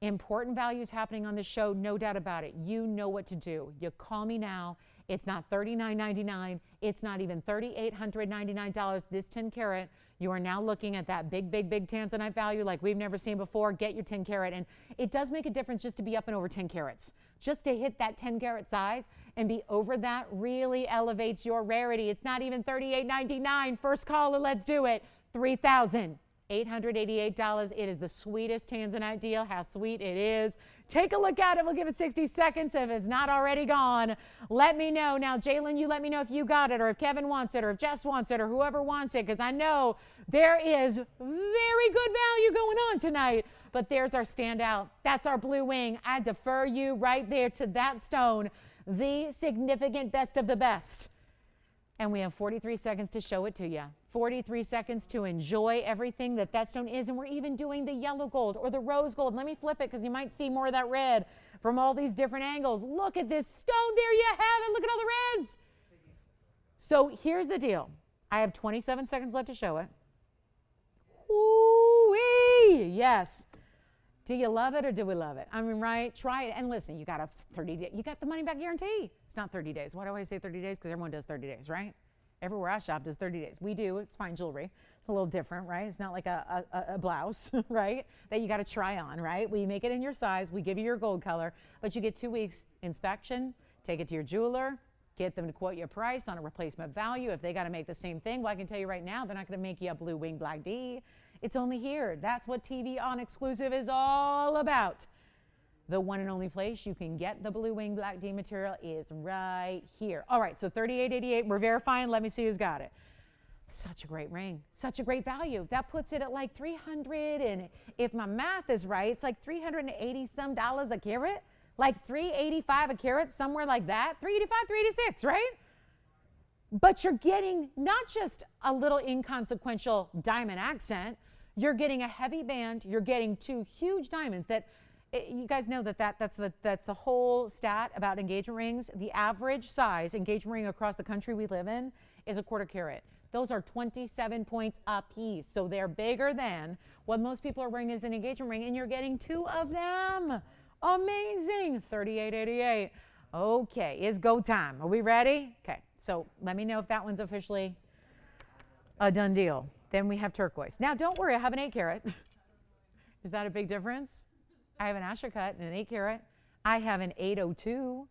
Important values happening on this show, no doubt about it. You know what to do. You call me now. It's not $39.99. It's not even $3,899. This 10 karat, you are now looking at that big, big, big Tanzanite value like we've never seen before. Get your 10 karat. And it does make a difference just to be up and over 10 carats. Just to hit that 10 karat size and be over that really elevates your rarity. It's not even $38.99. First caller, let's do it. $3,888. It is the sweetest Tanzanite deal. How sweet it is. Take a look at it. We'll give it 60 seconds. If it's not already gone, let me know. Now, Jalen, you let me know if you got it, or if Kevin wants it, or if Jess wants it, or whoever wants it, because I know there is very good value going on tonight. But there's our standout. That's our blue wing. I defer you right there to that stone, the significant best of the best. And we have 43 seconds to show it to you. 43 seconds to enjoy everything that stone is. And we're even doing the yellow gold or the rose gold. Let me flip it because you might see more of that red from all these different angles. Look at this stone. There you have it. Look at all the reds. So here's the deal. I have 27 seconds left to show it. Ooh-wee. Yes. Do you love it or do we love it? I mean, right? Try it. And listen, you got a 30 day, you got the money back guarantee. It's not 30 days. Why do I say 30 days? Because everyone does 30 days, right? Everywhere I shop does 30 days. We do. It's fine jewelry. It's a little different, right? It's not like a blouse, right? That you got to try on, right? We make it in your size. We give you your gold color, but you get 2 weeks inspection. Take it to your jeweler. Get them to quote you a price on a replacement value. If they got to make the same thing, well, I can tell you right now, they're not going to make you a blue wing black D. It's only here. That's what TVON exclusive is all about. The one and only place you can get the blue wing black D material is right here. All right, so $38.88. We're verifying. Let me see who's got it. Such a great ring. Such a great value. That puts it at like $300, and if my math is right, it's like $380 some a carat. Like $385 a carat, somewhere like that. $385, $386, right? But you're getting not just a little inconsequential diamond accent, you're getting a heavy band, you're getting 2 huge diamonds that you guys know that's the whole stat about engagement rings. The average size engagement ring across the country we live in is a 1/4 carat. Those are 27 points a piece. So they're bigger than what most people are wearing as an engagement ring, and you're getting 2 of them. Amazing. $38.88. Okay, it's go time. Are we ready? Okay, so let me know if that one's officially a done deal. Then we have turquoise. Now, don't worry, I have an 8 carat. Is that a big difference? I have an Asher cut and an 8 carat. I have an 802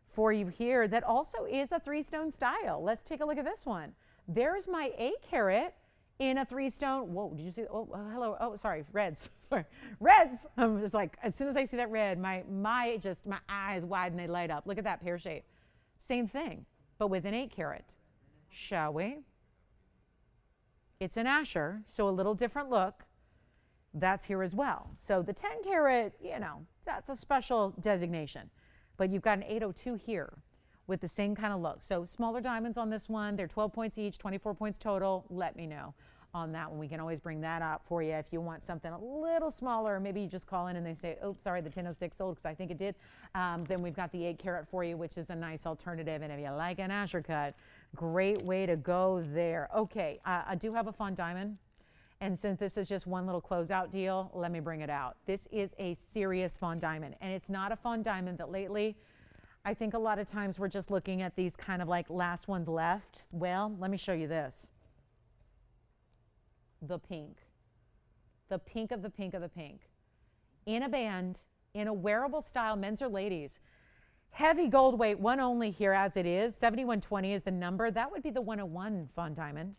for you here that also is a 3-stone style. Let's take a look at this one. There's my 8 carat in a 3-stone. Whoa, did you see? Oh, hello. Oh, sorry, reds. Sorry, reds. I'm just like, as soon as I see that red, my eyes widen, they light up. Look at that pear shape. Same thing, but with an 8 carat. Shall we? It's an Asher, so a little different look. That's here as well. So the 10 carat, you know, that's a special designation. But you've got an 802 here with the same kind of look. So smaller diamonds on this one. They're 12 points each, 24 points total. Let me know on that one. We can always bring that up for you if you want something a little smaller. Maybe you just call in and they say, oops, sorry, the 1006 sold because I think it did. Then we've got the 8 carat for you, which is a nice alternative. And if you like an Asher cut, great way to go there. Okay, I do have a fun diamond. And since this is just one little closeout deal, let me bring it out. This is a serious fawn diamond. And it's not a fawn diamond that lately, I think a lot of times we're just looking at these kind of like last ones left. Well, let me show you this. The pink. The pink of the pink of the pink. In a band, in a wearable style, men's or ladies. Heavy gold weight, one only here as it is. 7120 is the number. That would be the 101 fawn diamond.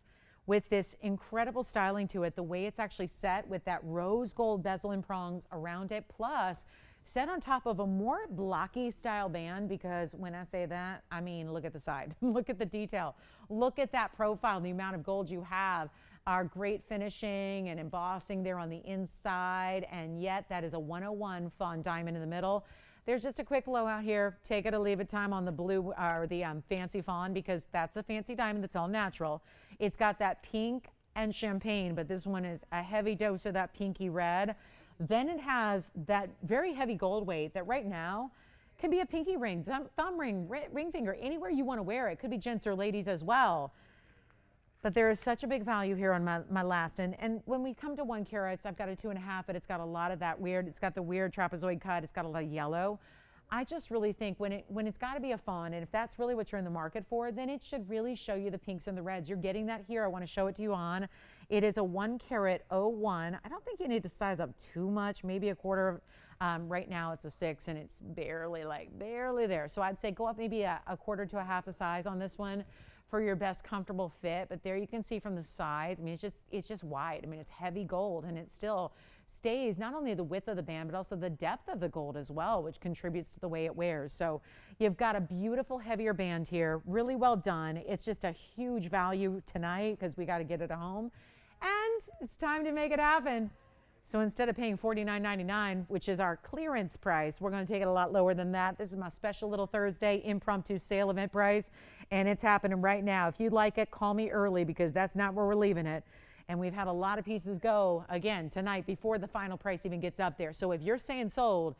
With this incredible styling to it, the way it's actually set with that rose gold bezel and prongs around it, plus set on top of a more blocky style band, because when I say that, I mean, look at the side, look at the detail, look at that profile, the amount of gold you have, our great finishing and embossing there on the inside, and yet that is a 101 fawn diamond in the middle. There's just a quick blowout here. Take it or leave it time on the blue or the fancy fawn, because that's a fancy diamond that's all natural. It's got that pink and champagne, but this one is a heavy dose of that pinky red. Then it has that very heavy gold weight that right now can be a pinky ring, thumb ring, ring finger, anywhere you want to wear it. Could be gents or ladies as well. But there is such a big value here on my last. And when we come to 1 carats, I've got a 2.5, but it's got a lot of that weird, it's got the weird trapezoid cut. It's got a lot of yellow. I just really think when it's got to be a fawn, and if that's really what you're in the market for, then it should really show you the pinks and the reds. You're getting that here. I want to show it to you on. It is a 1 carat 01. I don't think you need to size up too much, maybe a quarter. Right now it's a 6 and it's barely there. So I'd say go up maybe a quarter to a half a size on this one for your best comfortable fit. But there you can see from the sides, I mean, it's just wide. I mean, it's heavy gold, and it still stays not only the width of the band, but also the depth of the gold as well, which contributes to the way it wears. So you've got a beautiful heavier band here, really well done. It's just a huge value tonight because we got to get it home, and it's time to make it happen. So instead of paying $49.99, which is our clearance price, we're going to take it a lot lower than that. This is my special little Thursday impromptu sale event price, and it's happening right now. If you'd like it, call me early, because that's not where we're leaving it. And we've had a lot of pieces go, again, tonight before the final price even gets up there. So if you're saying sold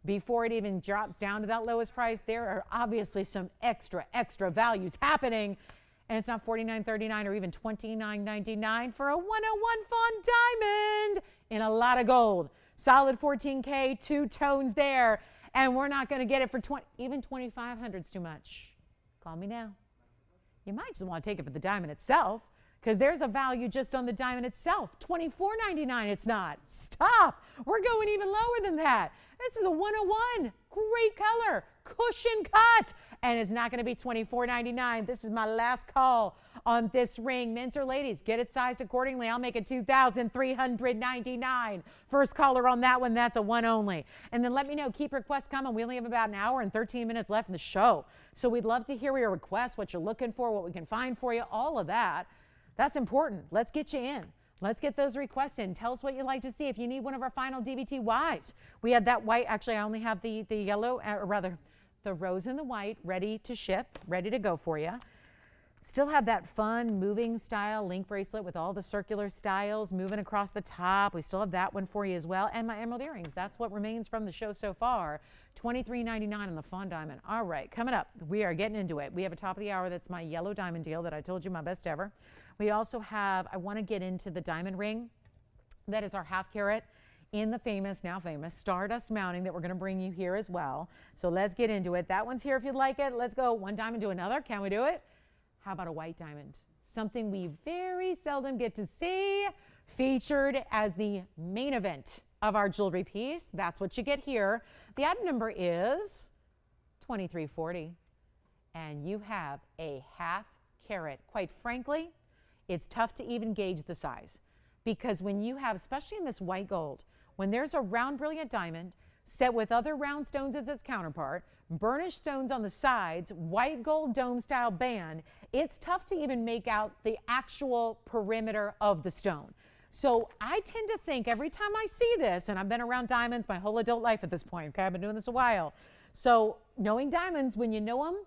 before it even drops down to that lowest price, there are obviously some extra values happening. And it's not $49.39 or even $29.99 for a 101 fawn diamond in a lot of gold. Solid 14K, 2 tones there. And we're not going to get it for even $2,500's too much. Call me now. You might just want to take it for the diamond itself, because there's a value just on the diamond itself. $24.99 it's not. Stop. We're going even lower than that. This is a 101. Great color. Cushion cut. And it's not going to be $24.99. This is my last call on this ring. Men's or ladies, get it sized accordingly. I'll make it $2,399. First caller on that one, that's a one only. And then let me know. Keep requests coming. We only have about an hour and 13 minutes left in the show. So we'd love to hear your requests, what you're looking for, what we can find for you, all of that. That's important. Let's get you in. Let's get those requests in. Tell us what you'd like to see. If you need one of our final DBTYs, we had that white. Actually, I only have the yellow, or rather, the rose and the white ready to ship, ready to go for you. Still have that fun moving style link bracelet with all the circular styles moving across the top. We still have that one for you as well. And my emerald earrings. That's what remains from the show so far. $23.99 on the fawn diamond. All right, coming up, we are getting into it. We have a top of the hour. That's my yellow diamond deal that I told you, my best ever. We also have, I want to get into the diamond ring. That is our half carat in the famous, now famous, Stardust mounting that we're going to bring you here as well. So let's get into it. That one's here if you'd like it. Let's go one diamond to another. Can we do it? How about a white diamond? Something we very seldom get to see, featured as the main event of our jewelry piece. That's what you get here. The item number is 2340. And you have a half carat. Quite frankly, it's tough to even gauge the size. Because when you have, especially in this white gold, when there's a round brilliant diamond set with other round stones as its counterpart, burnished stones on the sides, white gold dome style band, it's tough to even make out the actual perimeter of the stone. So I tend to think every time I see this, and I've been around diamonds my whole adult life at this point, okay, I've been doing this a while. So knowing diamonds, when you know them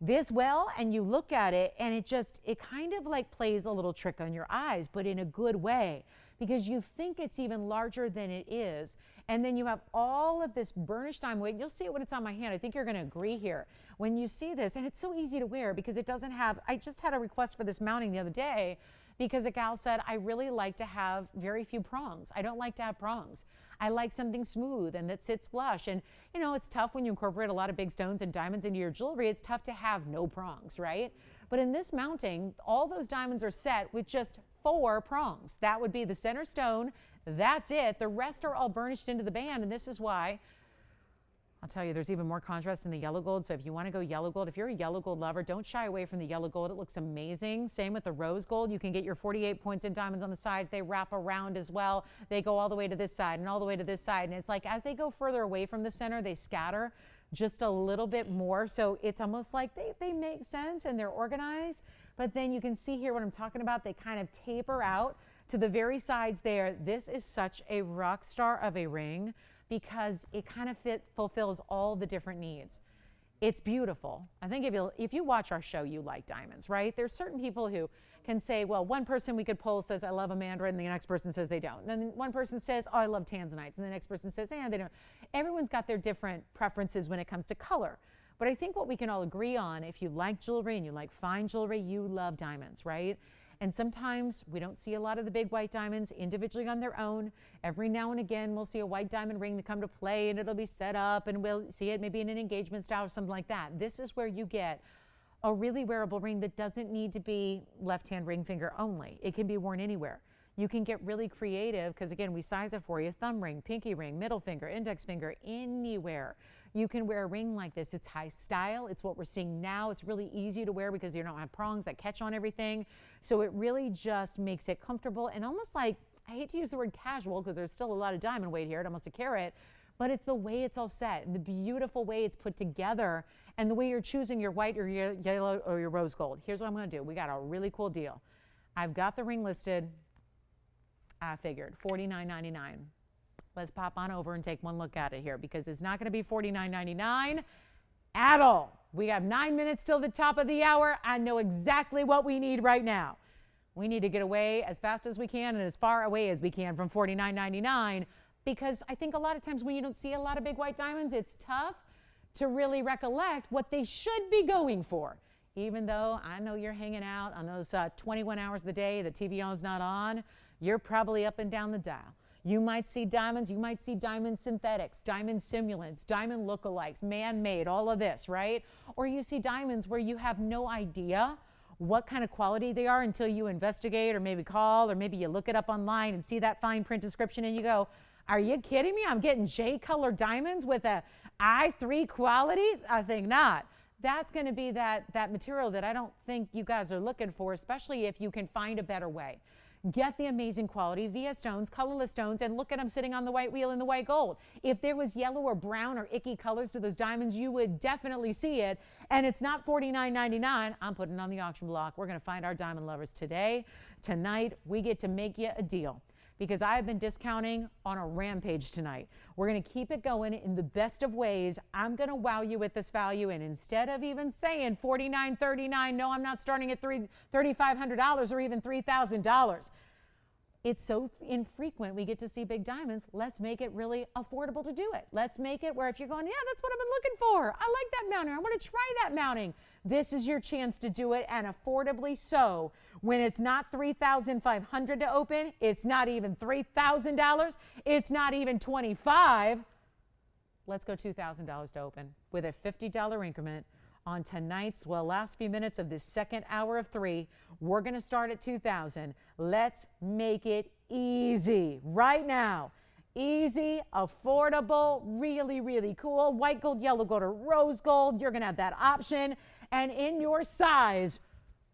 this well and you look at it, and it kind of like plays a little trick on your eyes, but in a good way, because you think it's even larger than it is. And then you have all of this burnished diamond weight. You'll see it when it's on my hand. I think you're going to agree here. When you see this, and it's so easy to wear because it doesn't have, I just had a request for this mounting the other day because a gal said, I really like to have very few prongs. I don't like to have prongs. I like something smooth and that sits flush. And you know, it's tough when you incorporate a lot of big stones and diamonds into your jewelry. It's tough to have no prongs, right? But in this mounting, all those diamonds are set with just 4 prongs. That would be the center stone. That's it. The rest are all burnished into the band. And this is why, I'll tell you, there's even more contrast in the yellow gold. So if you want to go yellow gold, if you're a yellow gold lover, don't shy away from the yellow gold. It looks amazing. Same with the rose gold. You can get your 48 points in diamonds on the sides. They wrap around as well. They go all the way to this side and all the way to this side. And it's like as they go further away from the center, they scatter just a little bit more. So it's almost like they make sense and they're organized. But then you can see here what I'm talking about. They kind of taper out to the very sides there. This is such a rock star of a ring because it kind of fulfills all the different needs. It's beautiful. I think if you watch our show, you like diamonds, right? There's certain people who can say, well, one person we could poll says, I love a Mandarin, and the next person says they don't. And then one person says, oh, I love Tanzanites, and the next person says, they don't. Everyone's got their different preferences when it comes to color. But I think what we can all agree on, if you like jewelry and you like fine jewelry, you love diamonds, right? And sometimes we don't see a lot of the big white diamonds individually on their own. Every now and again, we'll see a white diamond ring to come to play and it'll be set up and we'll see it maybe in an engagement style or something like that. This is where you get a really wearable ring that doesn't need to be left-hand ring finger only. It can be worn anywhere. You can get really creative because again, we size it for you. Thumb ring, pinky ring, middle finger, index finger, anywhere. You can wear a ring like this. It's high style. It's what we're seeing now. It's really easy to wear because you don't have prongs that catch on everything. So it really just makes it comfortable and almost like, I hate to use the word casual because there's still a lot of diamond weight here at almost a carat, but it's the way it's all set and the beautiful way it's put together and the way you're choosing your white or your yellow or your rose gold. Here's what I'm going to do. We got a really cool deal. I've got the ring listed. I figured $49.99. Let's pop on over and take one look at it here because it's not going to be $49.99 at all. We have 9 minutes till the top of the hour. I know exactly what we need right now. We need to get away as fast as we can and as far away as we can from $49.99 because I think a lot of times when you don't see a lot of big white diamonds, it's tough to really recollect what they should be going for. Even though I know you're hanging out on those 21 hours of the day the TVON's not on, you're probably up and down the dial. You might see diamonds, you might see diamond synthetics, diamond simulants, diamond lookalikes, man-made, all of this, right? Or you see diamonds where you have no idea what kind of quality they are until you investigate or maybe call or maybe you look it up online and see that fine print description and you go, are you kidding me? I'm getting J-color diamonds with a I3 quality? I think not. That's going to be that material that I don't think you guys are looking for, especially if you can find a better way. Get the amazing quality via stones, colorless stones, and look at them sitting on the white wheel in the white gold. If there was yellow or brown or icky colors to those diamonds, you would definitely see it. And it's not $49.99. I'm putting it on the auction block. We're going to find our diamond lovers today. Tonight, we get to make you a deal. because I've been discounting on a rampage tonight. We're going to keep it going in the best of ways. I'm going to wow you with this value, and instead of even saying $49.39, no, I'm not starting at $3,500 or even $3,000. It's so infrequent we get to see big diamonds. Let's make it really affordable to do it. Let's make it where if you're going, yeah, that's what I've been looking for. I like that mounting. I want to try that mounting. This is your chance to do it, and affordably so. When it's not $3,500 to open, it's not even $3,000. It's not even $25,000. Let's go $2,000 to open with a $50 increment. On tonight's, last few minutes of this second hour of 3, we're going to start at $2,000. Let's make it easy right now. Easy, affordable, really, really cool. White gold, yellow gold, or rose gold. You're going to have that option. And in your size,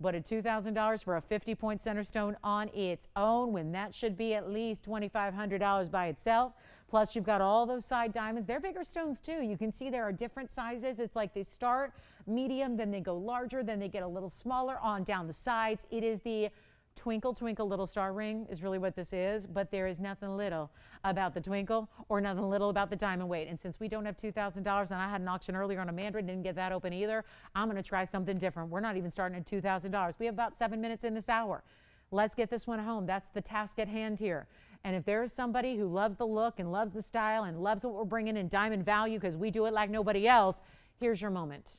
but at $2,000 for a 50-point center stone on its own, when that should be at least $2,500 by itself. Plus, you've got all those side diamonds. They're bigger stones, too. You can see there are different sizes. It's like they start medium, then they go larger, then they get a little smaller on down the sides. It is the twinkle, twinkle, little star ring is really what this is, but there is nothing little about the twinkle or nothing little about the diamond weight. And since we don't have $2,000, and I had an auction earlier on a Mandarin, didn't get that open either, I'm going to try something different. We're not even starting at $2,000. We have about 7 minutes in this hour. Let's get this one home. That's the task at hand here. And if there is somebody who loves the look and loves the style and loves what we're bringing in diamond value because we do it like nobody else, here's your moment.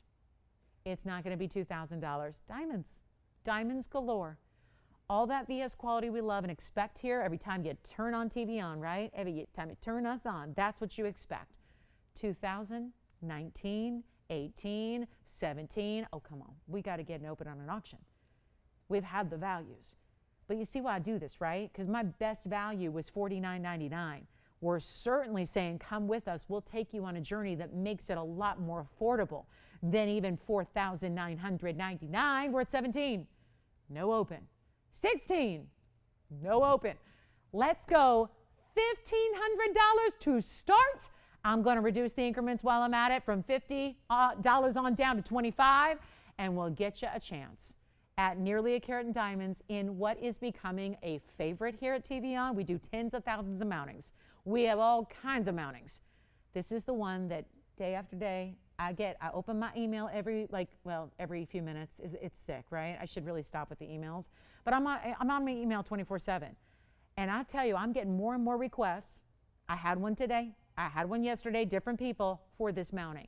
It's not going to be $2,000. Diamonds. Diamonds galore. All that VS quality we love and expect here every time you turn on TVON, right? Every time you turn us on, that's what you expect. 2019, 18, 17. Oh, come on. We got to get an open on an auction. We've had the values. But you see why I do this, right? Because my best value was $49.99. We're certainly saying, come with us. We'll take you on a journey that makes it a lot more affordable than even $4,999. We're at 17. No open. 16. No open. Let's go $1,500 to start. I'm going to reduce the increments while I'm at it from $50 on down to $25, and we'll get you a chance at nearly a carat in diamonds in what is becoming a favorite here at TVON. We do tens of thousands of mountings. We have all kinds of mountings. This is the one that day after day I open my email every few minutes. It's sick, right? I should really stop with the emails. But I'm on my email 24/7. And I tell you, I'm getting more and more requests. I had one today. I had one yesterday, different people for this mounting.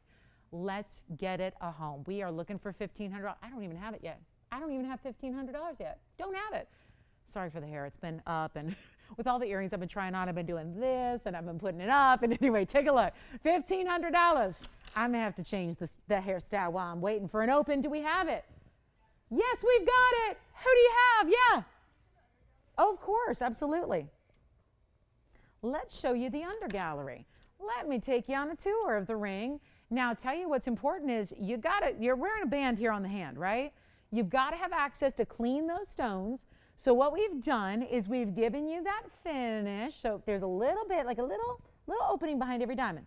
Let's get it a home. We are looking for $1,500. I don't even have it yet. I don't even have $1,500 yet. Don't have it. Sorry for the hair. It's been up, and with all the earrings I've been trying on, I've been doing this, and I've been putting it up. And anyway, take a look. $1,500. I'm going to have to change the hairstyle while I'm waiting for an open. Do we have it? Yes, we've got it. Who do you have? Yeah. Oh, of course. Absolutely. Let's show you the under gallery. Let me take you on a tour of the ring. Now, I'll tell you what's important is you're wearing a band here on the hand, right? You've got to have access to clean those stones. So what we've done is we've given you that finish. So there's a little bit, like a little opening behind every diamond.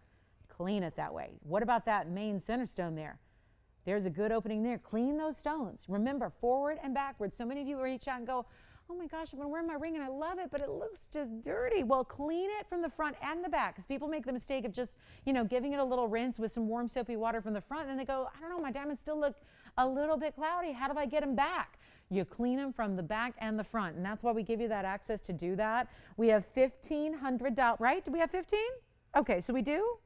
Clean it that way. What about that main center stone there? There's a good opening there. Clean those stones. Remember, forward and backwards. So many of you reach out and go, oh my gosh, I've been wearing my ring and I love it, but it looks just dirty. Well, clean it from the front and the back, because people make the mistake of just, giving it a little rinse with some warm soapy water from the front, and then they go, I don't know, my diamonds still look a little bit cloudy. How do I get them back? You clean them from the back and the front, and that's why we give you that access to do that. We have $1,500, right? Do we have 15? Okay, so we do.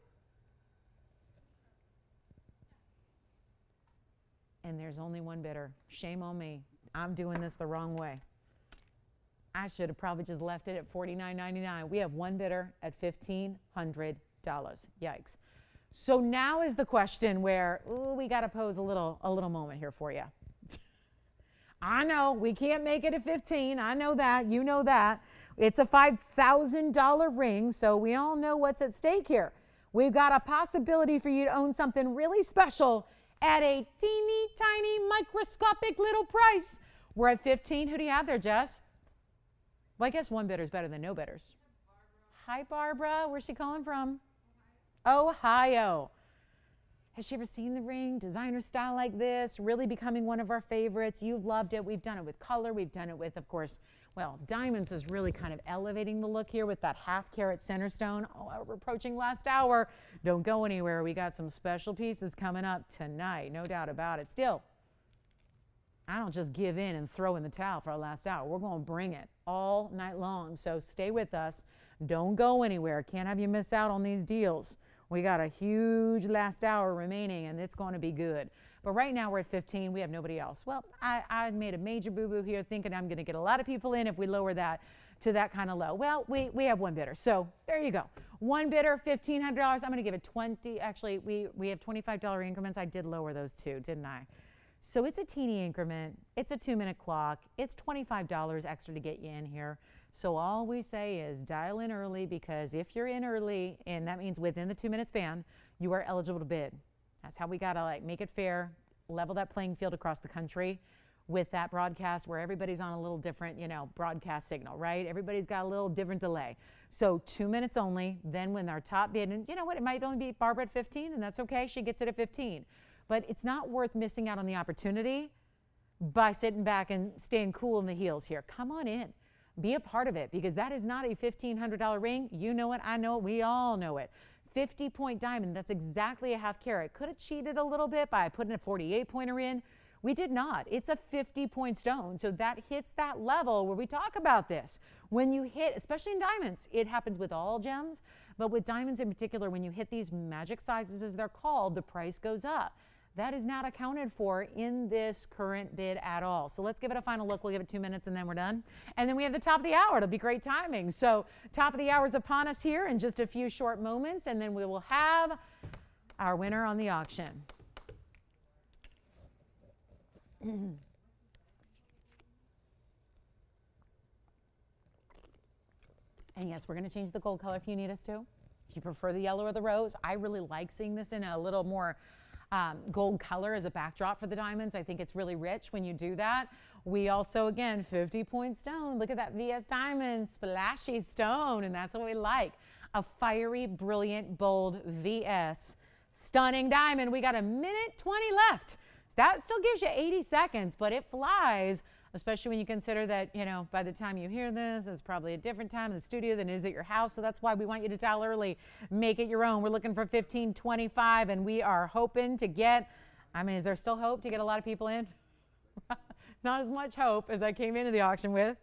And there's only one bidder. Shame on me. I'm doing this the wrong way. I should have probably just left it at $49.99. We have one bidder at $1,500. Yikes. So now is the question where we got to pose a little moment here for you. I know we can't make it at 15. I know that. You know that. It's a $5,000 ring, so we all know what's at stake here. We've got a possibility for you to own something really special at a teeny tiny microscopic little price. We're at 15. Who do you have there, Jess? Well, I guess one bidder is better than no bidders. Hi, Barbara. Where's she calling from? Ohio. Has she ever seen the ring? Designer style like this, really becoming one of our favorites. You've loved it. We've done it with color. We've done it with, of course, well, diamonds is really kind of elevating the look here with that 1/2 carat center stone. Oh, we're approaching last hour. Don't go anywhere. We got some special pieces coming up tonight, no doubt about it. Still, I don't just give in and throw in the towel for our last hour. We're going to bring it all night long. So stay with us. Don't go anywhere. Can't have you miss out on these deals. We got a huge last hour remaining, and it's going to be good. But right now we're at 15. We have nobody else. Well, I made a major boo-boo here thinking I'm going to get a lot of people in if we lower that to that kind of low. Well, we have one bidder. So there you go. One bidder, $1,500. I'm going to give it 20. Actually, we have $25 increments. I did lower those too, didn't I? So it's a teeny increment. It's a 2-minute clock. It's $25 extra to get you in here. So all we say is dial in early, because if you're in early, and that means within the 2-minute span, you are eligible to bid. That's how we got to like make it fair, level that playing field across the country with that broadcast where everybody's on a little different, broadcast signal, right? Everybody's got a little different delay. So 2 minutes only. Then when our top bid, and you know what, it might only be Barbara at 15, and that's okay. She gets it at 15. But it's not worth missing out on the opportunity by sitting back and staying cool in the heels here. Come on in. Be a part of it, because that is not a $1,500 ring. You know it. I know it. We all know it. 50-point diamond. That's exactly a 1/2 carat. Could have cheated a little bit by putting a 48-pointer in. We did not. It's a 50-point stone. So that hits that level where we talk about this. When you hit, especially in diamonds, it happens with all gems, but with diamonds in particular, when you hit these magic sizes, as they're called, the price goes up. That is not accounted for in this current bid at all. So let's give it a final look. We'll give it 2 minutes and then we're done. And then we have the top of the hour. It'll be great timing. So top of the hour is upon us here in just a few short moments, and then we will have our winner on the auction. And yes, we're going to change the gold color if you need us to. If you prefer the yellow or the rose, I really like seeing this in a little more gold color as a backdrop for the diamonds. I think it's really rich when you do that. We also, again, 50-point stone. Look at that VS diamond, splashy stone, and that's what we like. A fiery, brilliant, bold VS stunning diamond. We got 1:20 left. That still gives you 80 seconds, but it flies, especially when you consider that, by the time you hear this, it's probably a different time in the studio than it is at your house. So that's why we want you to dial early. Make it your own. We're looking for 1525, and we are hoping to get, is there still hope to get a lot of people in? Not as much hope as I came into the auction with.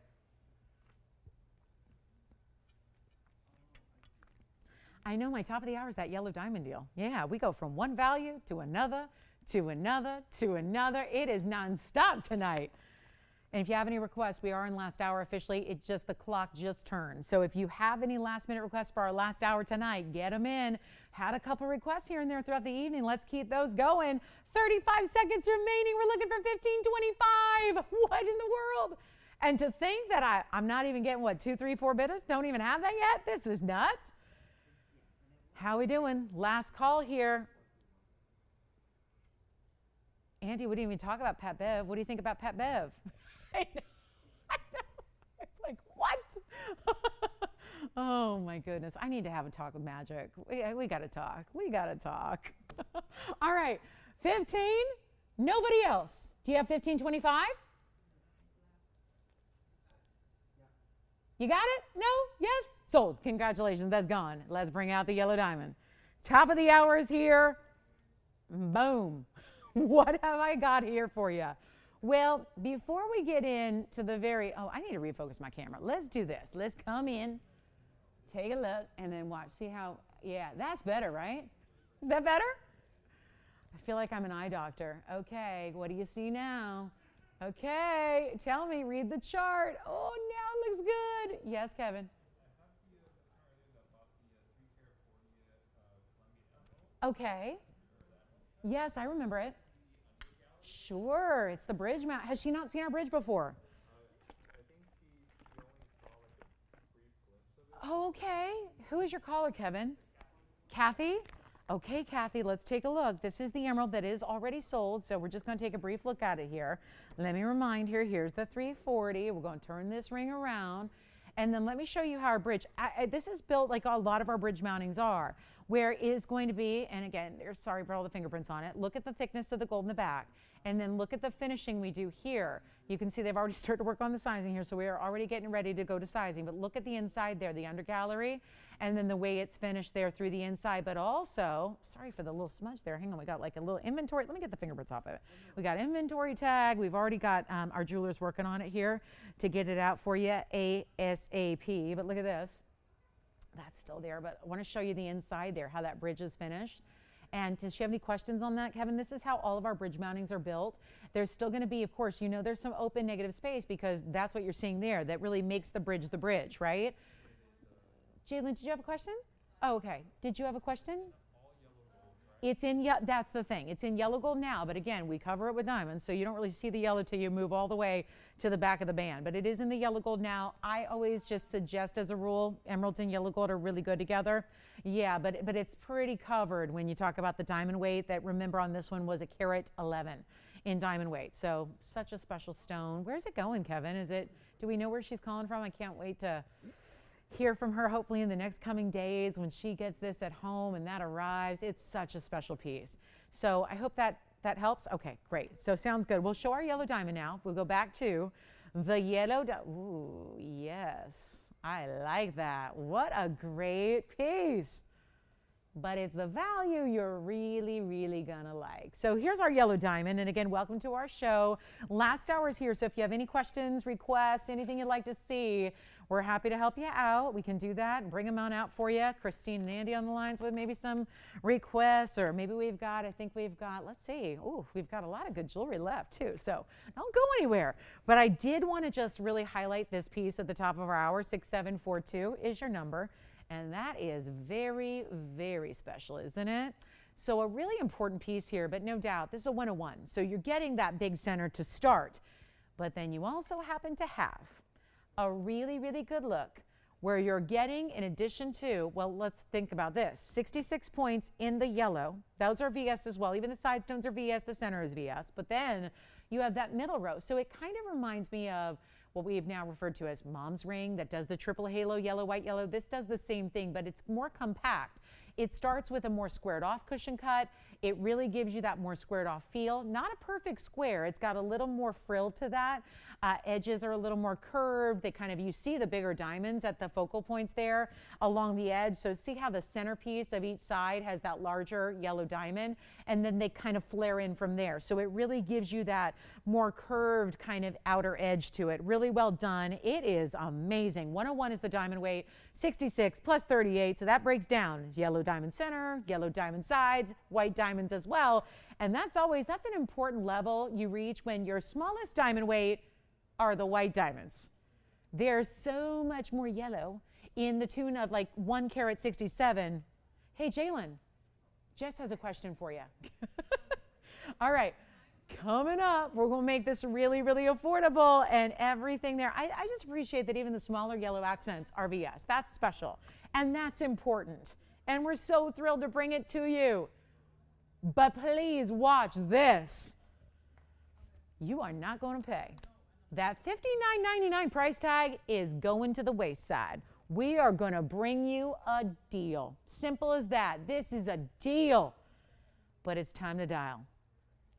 I know my top of the hour is that yellow diamond deal. Yeah, we go from one value to another, to another, to another. It is nonstop tonight. And if you have any requests, we are in last hour officially. The clock just turned. So if you have any last minute requests for our last hour tonight, get them in. Had a couple requests here and there throughout the evening. Let's keep those going. 35 seconds remaining. We're looking for 1525. What in the world? And to think that I'm not even getting, 2, 3, 4 bidders? Don't even have that yet? This is nuts. How we doing? Last call here. Andy, we didn't even talk about Pat Bev. What do you think about Pat Bev? I know. It's like, what? Oh, my goodness. I need to have a talk with Magic. We got to talk. We got to talk. All right. 15. Nobody else. Do you have 1525? You got it? No? Yes? Sold. Congratulations. That's gone. Let's bring out the yellow diamond. Top of the hour is here. Boom. What have I got here for you? Well, before we get into the I need to refocus my camera. Let's do this. Let's come in, take a look, and then watch. See how, that's better, right? Is that better? I feel like I'm an eye doctor. Okay, what do you see now? Okay, tell me, read the chart. Oh, now it looks good. Yes, Kevin. Okay. Yes, I remember it. Sure, it's the bridge mount. Has she not seen our bridge before? I think she only saw like a brief glimpse of it. Okay. Who is your caller, Kevin? Kathy? Okay, Kathy, let's take a look. This is the emerald that is already sold, so we're just going to take a brief look at it here. Let me remind her, here's the 340. We're going to turn this ring around. And then let me show you how our bridge, this is built like a lot of our bridge mountings are, where it is going to be, and again, sorry for all the fingerprints on it. Look at the thickness of the gold in the back, and then look at the finishing we do here. You can see they've already started to work on the sizing here, so we are already getting ready to go to sizing. But look at the inside there, the under gallery, and then the way it's finished there through the inside. But also, sorry for the little smudge there. Hang on, we got like a little inventory. Let me get the fingerprints off of it. We got inventory tag. We've already got our jewelers working on it here to get it out for you ASAP. But look at this. That's still there, but I want to show you the inside there, how that bridge is finished. And does she have any questions on that, Kevin? This is how all of our bridge mountings are built. There's still going to be, of course, you know, there's some open negative space because that's what you're seeing there. That really makes the bridge, right? Jalen, did you have a question? Oh, okay. Did you have a question? It's in, that's the thing. It's in yellow gold now, but again, we cover it with diamonds, so you don't really see the yellow till you move all the way to the back of the band. But it is in the yellow gold now. I always just suggest as a rule, emeralds and yellow gold are really good together. Yeah, but it's pretty covered when you talk about the diamond weight. That, remember, on this one was a carat 11 in diamond weight. So such a special stone. Where's it going, Kevin? Do we know where she's calling from? I can't wait to hear from her hopefully in the next coming days when she gets this at home and that arrives. It's such a special piece. So I hope that helps. Okay, great. So sounds good. We'll show our yellow diamond now. We'll go back to the yellow ooh, yes. I like that. What a great piece. But it's the value you're really, really gonna like. So here's our yellow diamond. And again, welcome to our show. Last hour is here. So if you have any questions, requests, anything you'd like to see, we're happy to help you out. We can do that and bring them on out for you. Christine and Andy on the lines with maybe some requests, or maybe I think we've got, let's see. Ooh, we've got a lot of good jewelry left too. So don't go anywhere. But I did want to just really highlight this piece at the top of our hour. 6742 is your number. And that is very, very special, isn't it? So a really important piece here, but no doubt, this is a 101. So you're getting that big center to start, but then you also happen to have a really, really good look where you're getting, in addition to, well, let's think about this, 66 points in the yellow. Those are VS as well. Even the side stones are VS, the center is VS, but then you have that middle row. So it kind of reminds me of what we have now referred to as mom's ring that does the triple halo, yellow, white, yellow. This does the same thing, but it's more compact. It starts with a more squared off cushion cut. It really gives you that more squared off feel. Not a perfect square. It's got a little more frill to that. Edges are a little more curved. They kind of, you see the bigger diamonds at the focal points there along the edge. So see how the centerpiece of each side has that larger yellow diamond, and then they kind of flare in from there. So it really gives you that more curved kind of outer edge to it. Really well done. It is amazing. 101 is the diamond weight, 66 plus 38. So that breaks down yellow diamond center, yellow diamond sides, white diamonds as well. And that's an important level you reach when your smallest diamond weight are the white diamonds. There's so much more yellow in the tune of like 1 carat 67. Hey, Jalen, Jess has a question for you. All right, coming up, we're gonna make this really, really affordable and everything there. I just appreciate that even the smaller yellow accents are VS. That's special and that's important. And we're so thrilled to bring it to you. But please watch this. You are not going to pay. That $59.99 price tag is going to the wayside. We are going to bring you a deal. Simple as that. This is a deal. But it's time to dial.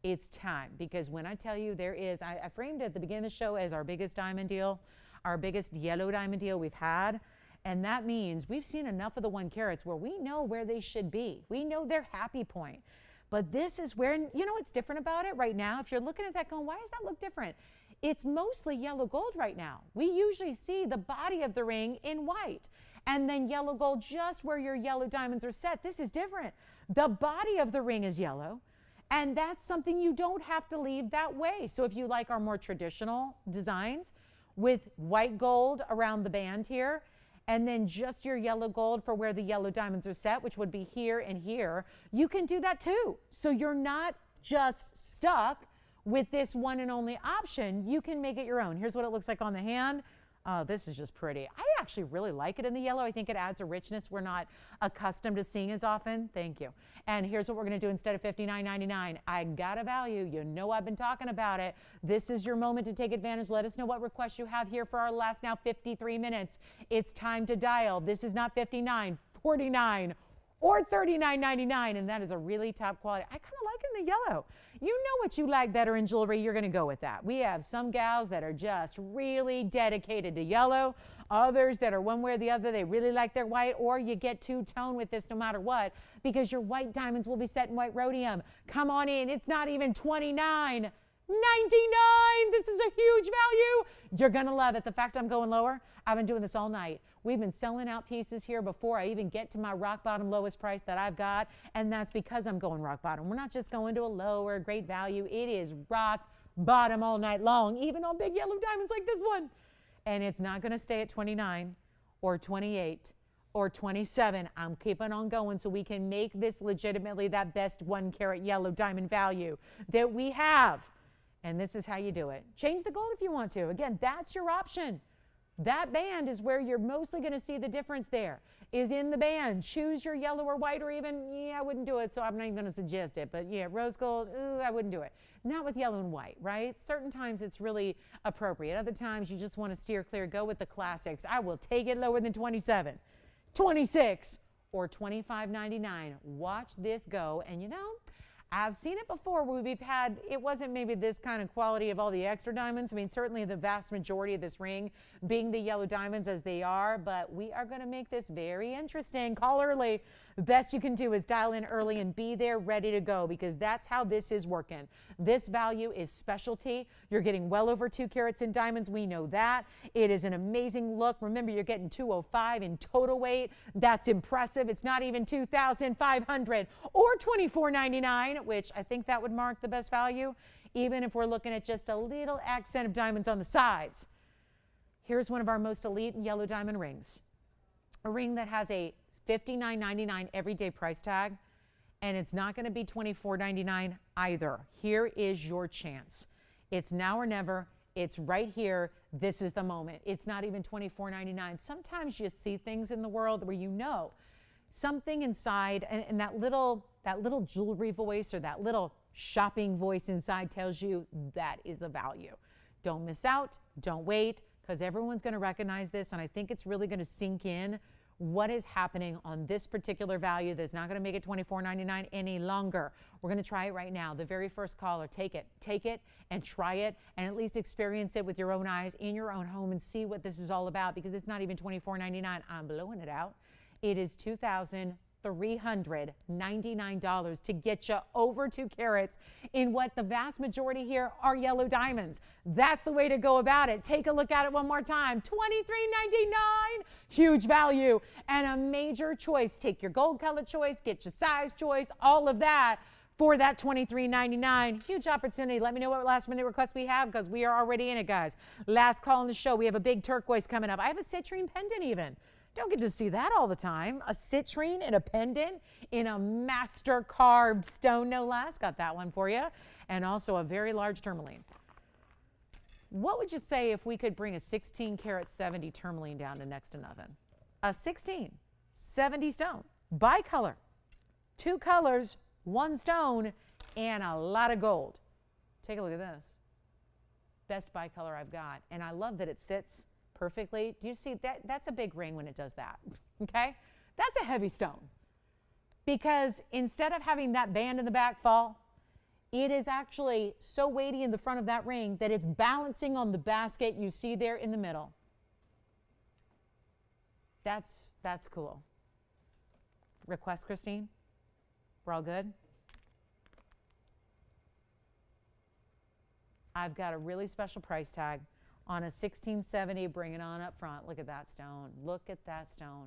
It's time, because when I tell you there is, I framed it at the beginning of the show as our biggest diamond deal, our biggest yellow diamond deal we've had. And that means we've seen enough of the 1 carats where we know where they should be. We know their happy point. But this is where, you know what's different about it right now? If you're looking at that going, why does that look different? It's mostly yellow gold right now. We usually see the body of the ring in white and then yellow gold just where your yellow diamonds are set. This is different. The body of the ring is yellow, and that's something you don't have to leave that way. So if you like our more traditional designs with white gold around the band here, and then just your yellow gold for where the yellow diamonds are set, which would be here and here, you can do that too. So you're not just stuck with this one and only option. You can make it your own. Here's what it looks like on the hand. Oh, this is just pretty. I actually really like it in the yellow. I think it adds a richness we're not accustomed to seeing as often. Thank you. And here's what we're going to do instead of $59.99. I got a value. You know I've been talking about it. This is your moment to take advantage. Let us know what requests you have here for our last now 53 minutes. It's time to dial. This is not $59, $49, or $39.99, and that is a really top quality. I kind of like it in the yellow. You know what you like better in jewelry, you're going to go with that. We have some gals that are just really dedicated to yellow, others that are one way or the other, they really like their white, or you get two-tone with this no matter what, because your white diamonds will be set in white rhodium. Come on in, it's not even $29.99. This is a huge value. You're going to love it. The fact I'm going lower, I've been doing this all night. We've been selling out pieces here before I even get to my rock bottom lowest price that I've got, and that's because I'm going rock bottom. We're not just going to a lower great value. It is rock bottom all night long, even on big yellow diamonds like this one. And it's not going to stay at 29 or 28 or 27. I'm keeping on going so we can make this legitimately that best 1 carat yellow diamond value that we have. And this is how you do it. Change the gold if you want to. Again, that's your option. That band is where you're mostly going to see the difference there, is in the band. Choose your yellow or white, or even, I wouldn't do it, so I'm not even going to suggest it. But yeah, rose gold, I wouldn't do it. Not with yellow and white, right? Certain times it's really appropriate. Other times you just want to steer clear. Go with the classics. I will take it lower than 27, 26, or $25.99. Watch this go. And you know, I've seen it before where we've had, it wasn't maybe this kind of quality of all the extra diamonds. I mean, certainly the vast majority of this ring being the yellow diamonds as they are, but we are going to make this very interesting. Call early. The best you can do is dial in early and be there ready to go, because that's how this is working. This value is specialty. You're getting well over 2 carats in diamonds. We know that. It is an amazing look. Remember, you're getting 205 in total weight. That's impressive. It's not even 2,500 or $24.99, which I think that would mark the best value, even if we're looking at just a little accent of diamonds on the sides. Here's one of our most elite yellow diamond rings. A ring that has a $59.99 everyday price tag, and it's not going to be $24.99 either. Here is your chance. It's now or never. It's right here. This is the moment. It's not even $24.99. Sometimes you see things in the world where you know something inside, and that little jewelry voice or that little shopping voice inside tells you that is a value. Don't miss out. Don't wait, because everyone's going to recognize this, and I think it's really going to sink in what is happening on this particular value that's not going to make it $24.99 any longer. We're going to try it right now. The very first caller, take it and try it, and at least experience it with your own eyes in your own home and see what this is all about, because it's not even $24.99. I'm blowing it out. It is $2,399 to get you over 2 carats in what the vast majority here are yellow diamonds. That's the way to go about it. Take a look at it one more time. $23.99, huge value and a major choice. Take your gold color choice, get your size choice, all of that for that $23.99. Huge opportunity. Let me know what last minute requests we have, because we are already in it, guys. Last call on the show. We have a big turquoise coming up. I have a citrine pendant even. Don't get to see that all the time. A citrine and a pendant in a master carved stone, no less. Got that one for you. And also a very large tourmaline. What would you say if we could bring a 16 karat 70 tourmaline down to next to nothing? A 16, 70 stone, bicolor, 2 colors, 1 stone, and a lot of gold. Take a look at this. Best bicolor I've got. And I love that it sits perfectly. Do you see that? That's a big ring when it does that. Okay? That's a heavy stone. Because instead of having that band in the back fall, it is actually so weighty in the front of that ring that it's balancing on the basket you see there in the middle. That's cool. Request, Christine? We're all good? I've got a really special price tag on a 1670. Bring it on up front. Look at that stone. Look at that stone.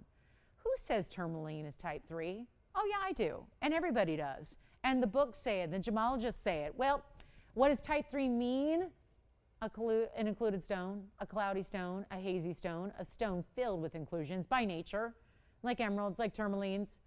Who says tourmaline is type 3? Oh, yeah, I do. And everybody does. And the books say it. The gemologists say it. Well, what does type 3 mean? An included stone, a cloudy stone, a hazy stone, a stone filled with inclusions by nature, like emeralds, like tourmalines.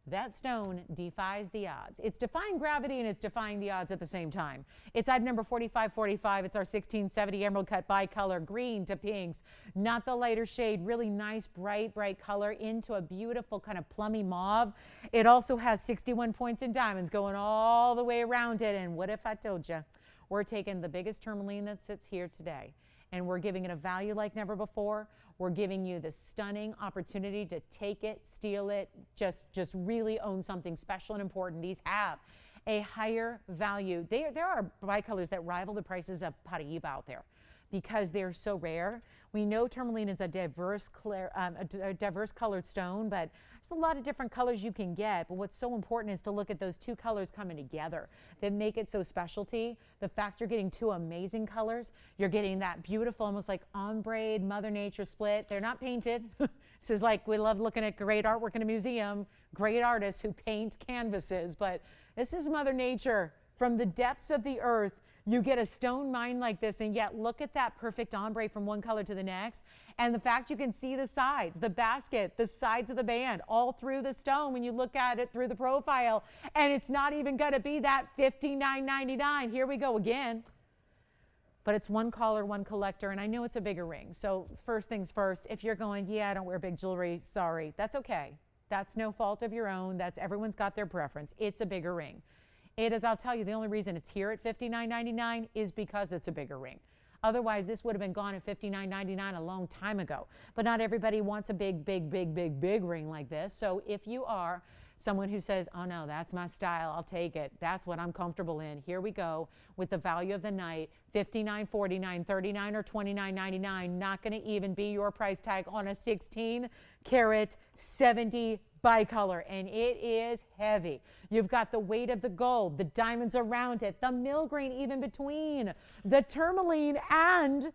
That stone defies the odds. It's defying gravity and it's defying the odds at the same time. It's item number 4545. It's our 1670 emerald cut bicolor, green to pinks, not the lighter shade, really nice, bright color into a beautiful kind of plummy mauve. It also has 61 points in diamonds going all the way around it. And what if I told you? We're taking the biggest tourmaline that sits here today, and we're giving it a value like never before. We're giving you the stunning opportunity to take it, steal it, just really own something special and important. These have a higher value. There are bicolors that rival the prices of Paraiba out there because they're so rare. We know tourmaline is a diverse colored stone, but there's a lot of different colors you can get. But what's so important is to look at those two colors coming together that make it so specialty. The fact you're getting two amazing colors, you're getting that beautiful, almost like ombre, Mother Nature split. They're not painted. This is like, we love looking at great artwork in a museum, great artists who paint canvases, but this is Mother Nature from the depths of the earth. You get a stone mine like this, and yet look at that perfect ombre from one color to the next. And the fact you can see the sides, the basket, the sides of the band, all through the stone when you look at it through the profile. And it's not even going to be that $59.99. Here we go again. But it's one caller, one collector, and I know it's a bigger ring. So first things first, if you're going, yeah, I don't wear big jewelry, sorry, that's okay. That's no fault of your own. That's everyone's got their preference. It's a bigger ring. It is, I'll tell you, the only reason it's here at $59.99 is because it's a bigger ring. Otherwise, this would have been gone at $59.99 a long time ago. But not everybody wants a big ring like this. So if you are someone who says, oh no, that's my style, I'll take it, that's what I'm comfortable in, here we go with the value of the night, $59, $49, $39, or $29.99, not going to even be your price tag on a 16 karat 70 bicolor, and it is heavy. You've got the weight of the gold, the diamonds around it, the millgrain even between the tourmaline and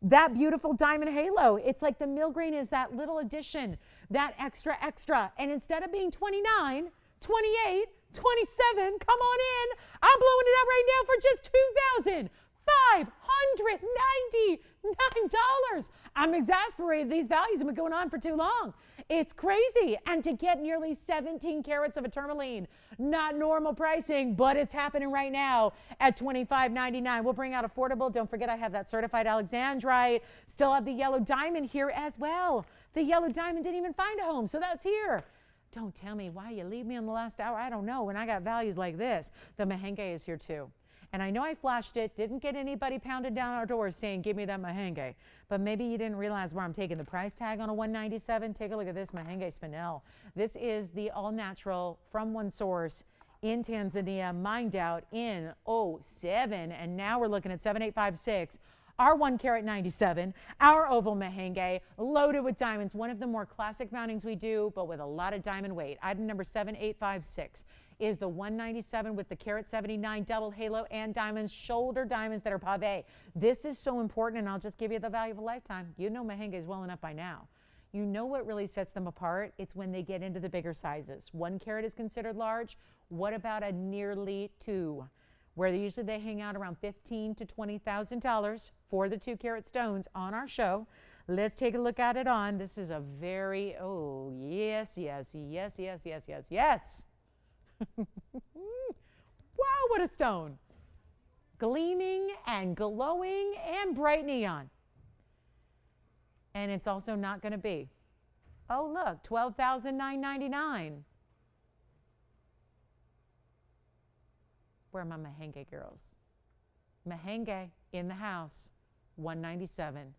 that beautiful diamond halo. It's like the millgrain is that little addition, that extra, and instead of being 29, 28, 27, come on in, I'm blowing it out right now for just $2,599. I'm exasperated. These values have been going on for too long. It's crazy. And to get nearly 17 carats of a tourmaline, not normal pricing, but it's happening right now at $25.99. We'll bring out affordable. Don't forget I have that certified Alexandrite. Still have the yellow diamond here as well. The yellow diamond didn't even find a home, so that's here. Don't tell me why you leave me on the last hour. I don't know when I got values like this. The merengue is here too. And I know I flashed it, didn't get anybody pounded down our doors saying, give me that merengue. But maybe you didn't realize where I'm taking the price tag on a $197. Take a look at this merengue spinel. This is the all-natural from one source in Tanzania, mined out in '07. And now we're looking at 7856. Our 1 carat 97, our oval merengue, loaded with diamonds. One of the more classic mountings we do, but with a lot of diamond weight. Item number 7856 is the 197 with the carat 79 double halo and diamonds, shoulder diamonds that are pave. This is so important, and I'll just give you the value of a lifetime. You know merengues well enough by now. You know what really sets them apart? It's when they get into the bigger sizes. 1 carat is considered large. What about a nearly 2? Where usually they hang out around $15,000 to $20,000 for the 2 carat stones on our show. Let's take a look at it on. This is a very, oh, yes. Wow, what a stone. Gleaming and glowing and bright neon. And it's also not going to be. Oh, look, $12,999. Where are my merengue girls? Merengue in the house, 197.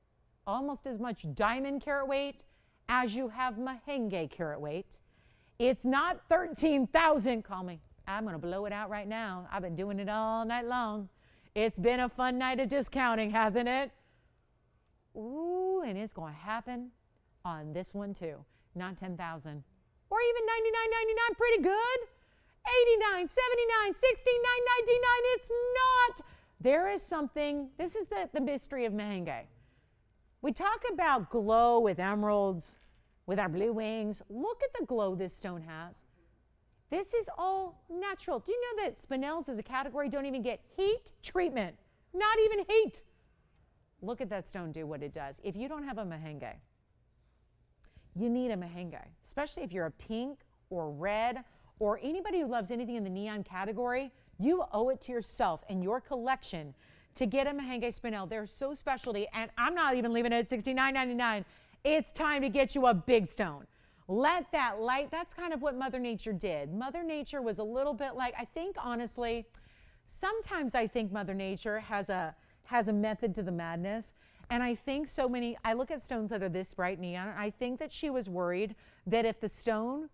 Almost as much diamond carat weight as you have merengue carat weight. It's not 13,000. Call me. I'm going to blow it out right now. I've been doing it all night long. It's been a fun night of discounting, hasn't it? Ooh, and it's going to happen on this one too. Not 10,000. Or even $99.99, pretty good. 89, 79, 16, 999. It's not. There is something. This is the mystery of merengue. We talk about glow with emeralds, with our blue wings. Look at the glow this stone has. This is all natural. Do you know that spinels as a category don't even get heat treatment? Not even heat. Look at that stone do what it does. If you don't have a merengue, you need a merengue, especially if you're a pink or red, or anybody who loves anything in the neon category, you owe it to yourself and your collection to get a Mahenge spinel. They're so specialty, and I'm not even leaving it at $69.99. It's time to get you a big stone. Let that light, that's kind of what Mother Nature did. Mother Nature was a little bit like, I think honestly, sometimes I think Mother Nature has a method to the madness. And I think I look at stones that are this bright neon, and I think that she was worried that if the stone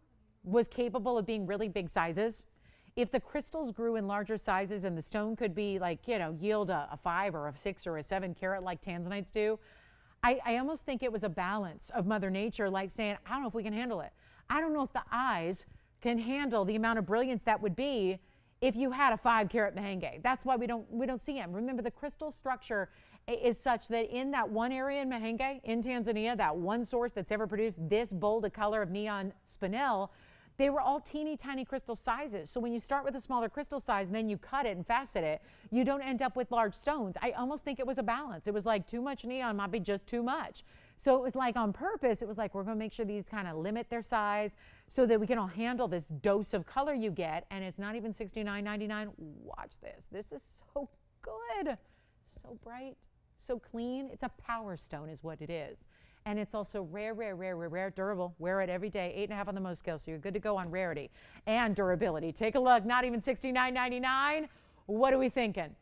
was capable of being really big sizes, if the crystals grew in larger sizes and the stone could be like, yield a 5 or a 6 or a 7 carat like Tanzanites do, I almost think it was a balance of Mother Nature, like saying, I don't know if we can handle it. I don't know if the eyes can handle the amount of brilliance that would be if you had a 5 carat Mahenge. That's why we don't see them. Remember, the crystal structure is such that in that one area in Mahenge, in Tanzania, that one source that's ever produced this bold a color of neon spinel, they were all teeny tiny crystal sizes. So when you start with a smaller crystal size and then you cut it and facet it, you don't end up with large stones. I almost think it was a balance. It was like too much neon might be just too much. So it was like on purpose, it was like, we're gonna make sure these kind of limit their size so that we can all handle this dose of color you get. And it's not even $69.99. Watch this. This is so good. So bright, so clean. It's a power stone is what it is. And it's also rare, durable. Wear it every day, 8.5 on the Mohs scale, so you're good to go on rarity and durability. Take a look, not even $69.99. What are we thinking?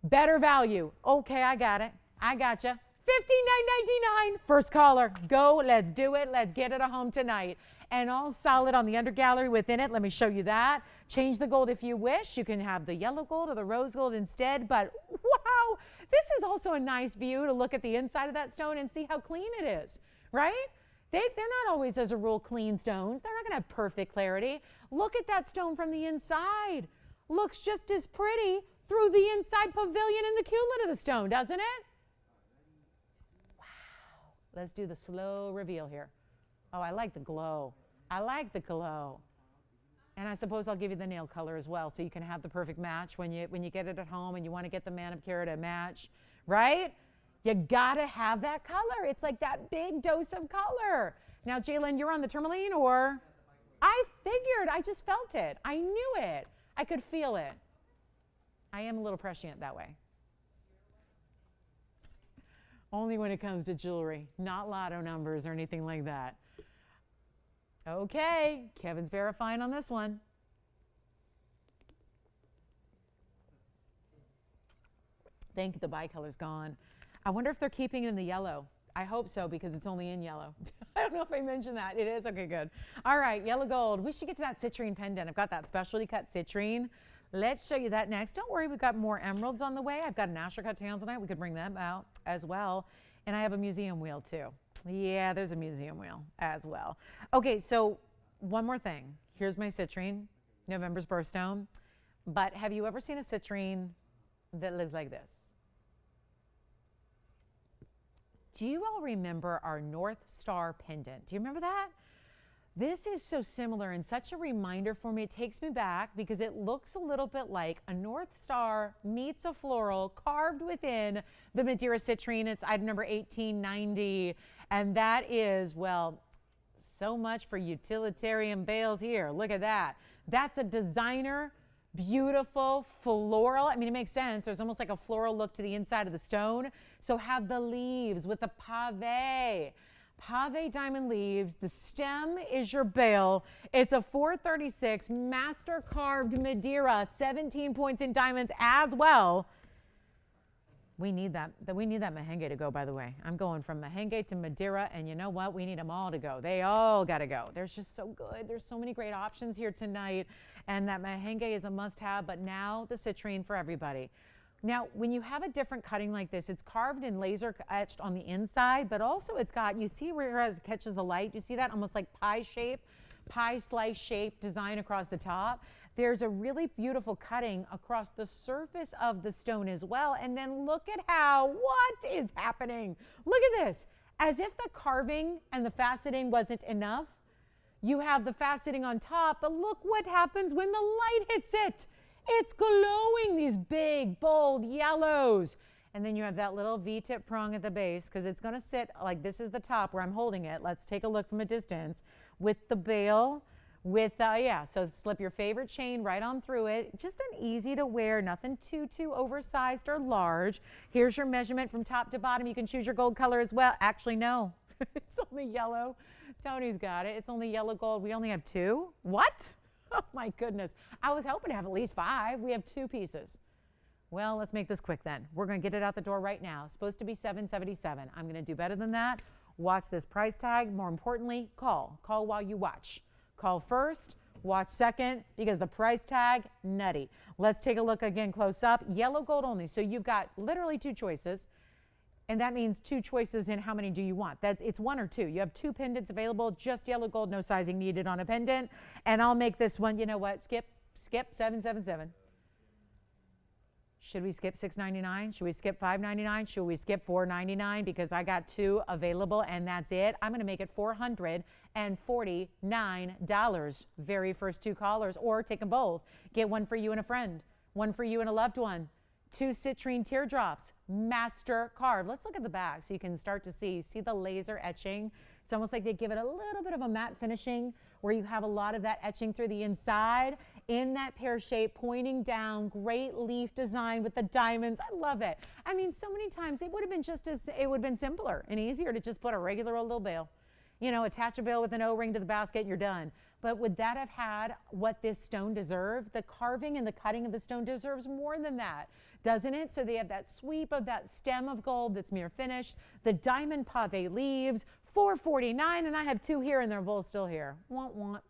Better value. Okay, I got it. I got you. $59.99. First caller. Go, let's do it. Let's get it a home tonight. And all solid on the under gallery within it. Let me show you that. Change the gold if you wish. You can have the yellow gold or the rose gold instead, but wow, this is also a nice view to look at the inside of that stone and see how clean it is, right? They're not always, as a rule, clean stones. They're not going to have perfect clarity. Look at that stone from the inside. Looks just as pretty through the inside pavilion and the culet of the stone, doesn't it? Wow. Let's do the slow reveal here. Oh, I like the glow. I like the glow. And I suppose I'll give you the nail color as well, so you can have the perfect match when you get it at home and you want to get the manicure to match, right? You gotta have that color. It's like that big dose of color. Now, Jalen, you're on the Tourmaline, or? I figured. I just felt it. I knew it. I could feel it. I am a little prescient that way. Only when it comes to jewelry, not lotto numbers or anything like that. Okay, Kevin's verifying on this one. Think the bicolor's gone. I wonder if they're keeping it in the yellow. I hope so, because it's only in yellow. I don't know if I mentioned that. It is? Okay, good. All right, yellow gold. We should get to that citrine pendant. I've got that specialty cut citrine. Let's show you that next. Don't worry, we've got more emeralds on the way. I've got an Astro-cut Tanzanite. We could bring them out as well. And I have a museum wheel too. Yeah, there's a museum wheel as well. Okay, so one more thing. Here's my citrine, November's birthstone. But have you ever seen a citrine that looks like this? Do you all remember our North Star pendant? Do you remember that? This is so similar and such a reminder for me. It takes me back because it looks a little bit like a North Star meets a floral carved within the Madeira citrine. It's item number 1890. And that is, well, so much for utilitarian bales here. Look at that. That's a designer, beautiful floral. I mean, it makes sense. There's almost like a floral look to the inside of the stone. So have the leaves with the pave. Pave diamond leaves. The stem is your bale. It's a 436 master carved Madeira, 17 points in diamonds as well. We need that Mahenge to go, by the way. I'm going from Mahenge to Madeira, and you know what? We need them all to go. They all got to go. They're just so good. There's so many great options here tonight, and that Mahenge is a must-have, but now the citrine for everybody. Now, when you have a different cutting like this, it's carved and laser etched on the inside, but also it's got, you see where it catches the light? You see that almost like pie slice shape design across the top? There's a really beautiful cutting across the surface of the stone as well. And then look at what is happening? Look at this. As if the carving and the faceting wasn't enough, you have the faceting on top, but look what happens when the light hits it. It's glowing, these big, bold yellows. And then you have that little V-tip prong at the base, because it's going to sit like this is the top where I'm holding it. Let's take a look from a distance with the bale, With, yeah, so slip your favorite chain right on through it. Just an easy to wear, nothing too oversized or large. Here's your measurement from top to bottom. You can choose your gold color as well. Actually, no, it's only yellow. Tony's got it. It's only yellow gold. We only have 2. What? Oh my goodness. I was hoping to have at least 5. We have 2 pieces. Well, let's make this quick then. We're going to get it out the door right now. It's supposed to be $777. I'm going to do better than that. Watch this price tag. More importantly, call. Call while you watch. Call first, watch second, because the price tag, nutty. Let's take a look again close up. Yellow gold only. So you've got literally 2 choices. And that means 2 choices in how many do you want. It's 1 or 2. You have 2 pendants available, just yellow gold, no sizing needed on a pendant. And I'll make this one, you know what, skip $777. Should we skip $699? Should we skip $599? Should we skip $499? Because I got 2 available and that's it. I'm going to make it $449. Very first 2 callers, or take them both. Get one for you and a friend, one for you and a loved one. 2 citrine teardrops, master carve. Let's look at the back so you can start to see the laser etching. It's almost like they give it a little bit of a matte finishing where you have a lot of that etching through the inside in that pear shape pointing down. Great leaf design with the diamonds. I love it. I mean, so many times it would have been simpler and easier to just put a regular old little bail. You know, attach a bail with an O-ring to the basket and you're done. But would that have had what this stone deserved? The carving and the cutting of the stone deserves more than that, doesn't it? So they have that sweep of that stem of gold that's mirror finished, the diamond pave leaves, $449, and I have 2 here and they're both still here. Want.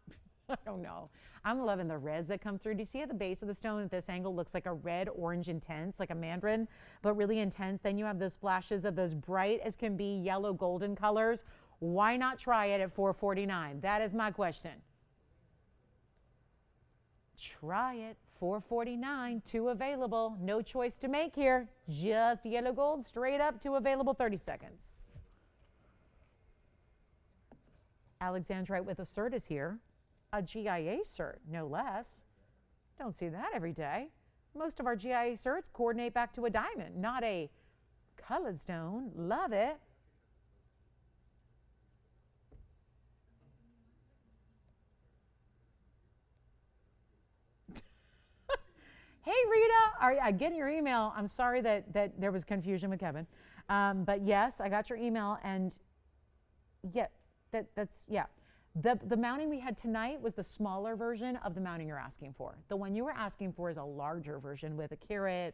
I don't know. I'm loving the res that come through. Do you see at the base of the stone at this angle looks like a red, orange intense, like a Mandarin, but really intense. Then you have those flashes of those bright as can be yellow golden colors. Why not try it at $449? That is my question. Try it. $449, 2 available. No choice to make here. Just yellow gold, straight up, 2 available, 30 seconds. Alexandrite with a cert is here. A GIA cert, no less. Don't see that every day. Most of our GIA certs coordinate back to a diamond, not a colored stone. Love it. Hey, Rita, I'm getting your email. I'm sorry that there was confusion with Kevin. But yes, I got your email, and yeah, yeah. The mounting we had tonight was the smaller version of the mounting you're asking for. The one you were asking for is a larger version with a carat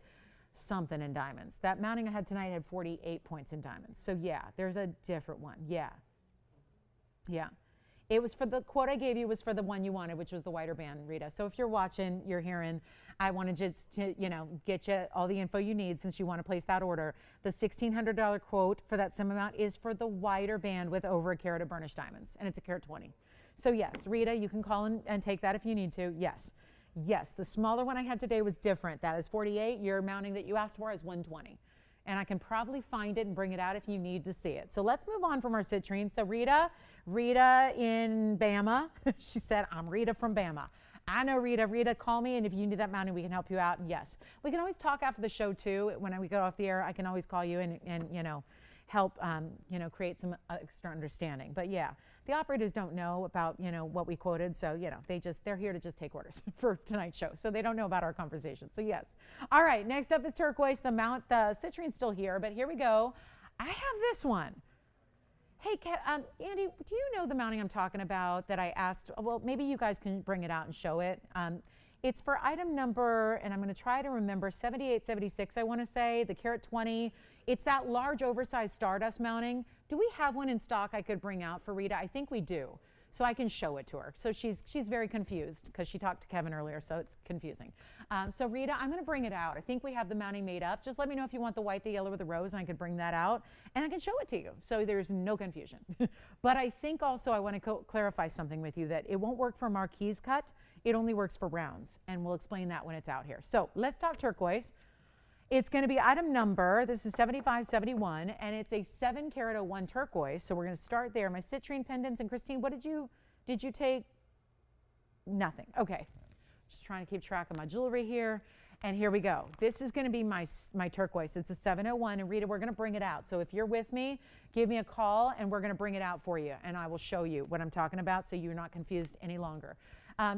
something in diamonds. That mounting I had tonight had 48 points in diamonds. So yeah, there's a different one. Yeah. It was for the quote I gave you was for the one you wanted, which was the wider band, Rita. So if you're watching, you're hearing, I want to just get you all the info you need since you want to place that order. The $1,600 quote for that same amount is for the wider band with over a carat of burnished diamonds, and it's a carat 20. So yes, Rita, you can call and take that if you need to. Yes, the smaller one I had today was different. That is 48. Your mounting that you asked for is 120. And I can probably find it and bring it out if you need to see it. So let's move on from our citrine. So Rita in Bama, she said, I'm Rita from Bama. I know Rita. Rita, call me, and if you need that mounting, we can help you out. And yes, we can always talk after the show too. When we go off the air, I can always call you and help create some extra understanding. But yeah, the operators don't know about what we quoted, so they're here to just take orders for tonight's show, so they don't know about our conversation. So yes, all right. Next up is turquoise. The citrine's still here, but here we go. I have this one. Hey, Andy, do you know the mounting I'm talking about that I asked? Well, maybe you guys can bring it out and show it. It's for item number, and I'm going to try to remember, 7876, I want to say, the carat 20. It's that large oversized Stardust mounting. Do we have one in stock I could bring out for Rita? I think we do. So I can show it to her. So she's very confused because she talked to Kevin earlier, so it's confusing. So Rita, I'm going to bring it out. I think we have the mounting made up. Just let me know if you want the white, the yellow, or the rose, and I can bring that out, and I can show it to you. So there's no confusion. But I think also I want to clarify something with you, that it won't work for marquise cut. It only works for rounds, and we'll explain that when it's out here. So let's talk turquoise. It's going to be item number, this is 7571, and it's a 7 carat 01 turquoise. So we're going to start there. My citrine pendants, and Christine, what did you take? Nothing. Okay. Just trying to keep track of my jewelry here. And here we go. This is going to be my turquoise. It's a 701. And Rita, we're going to bring it out. So if you're with me, give me a call and we're going to bring it out for you. And I will show you what I'm talking about so you're not confused any longer.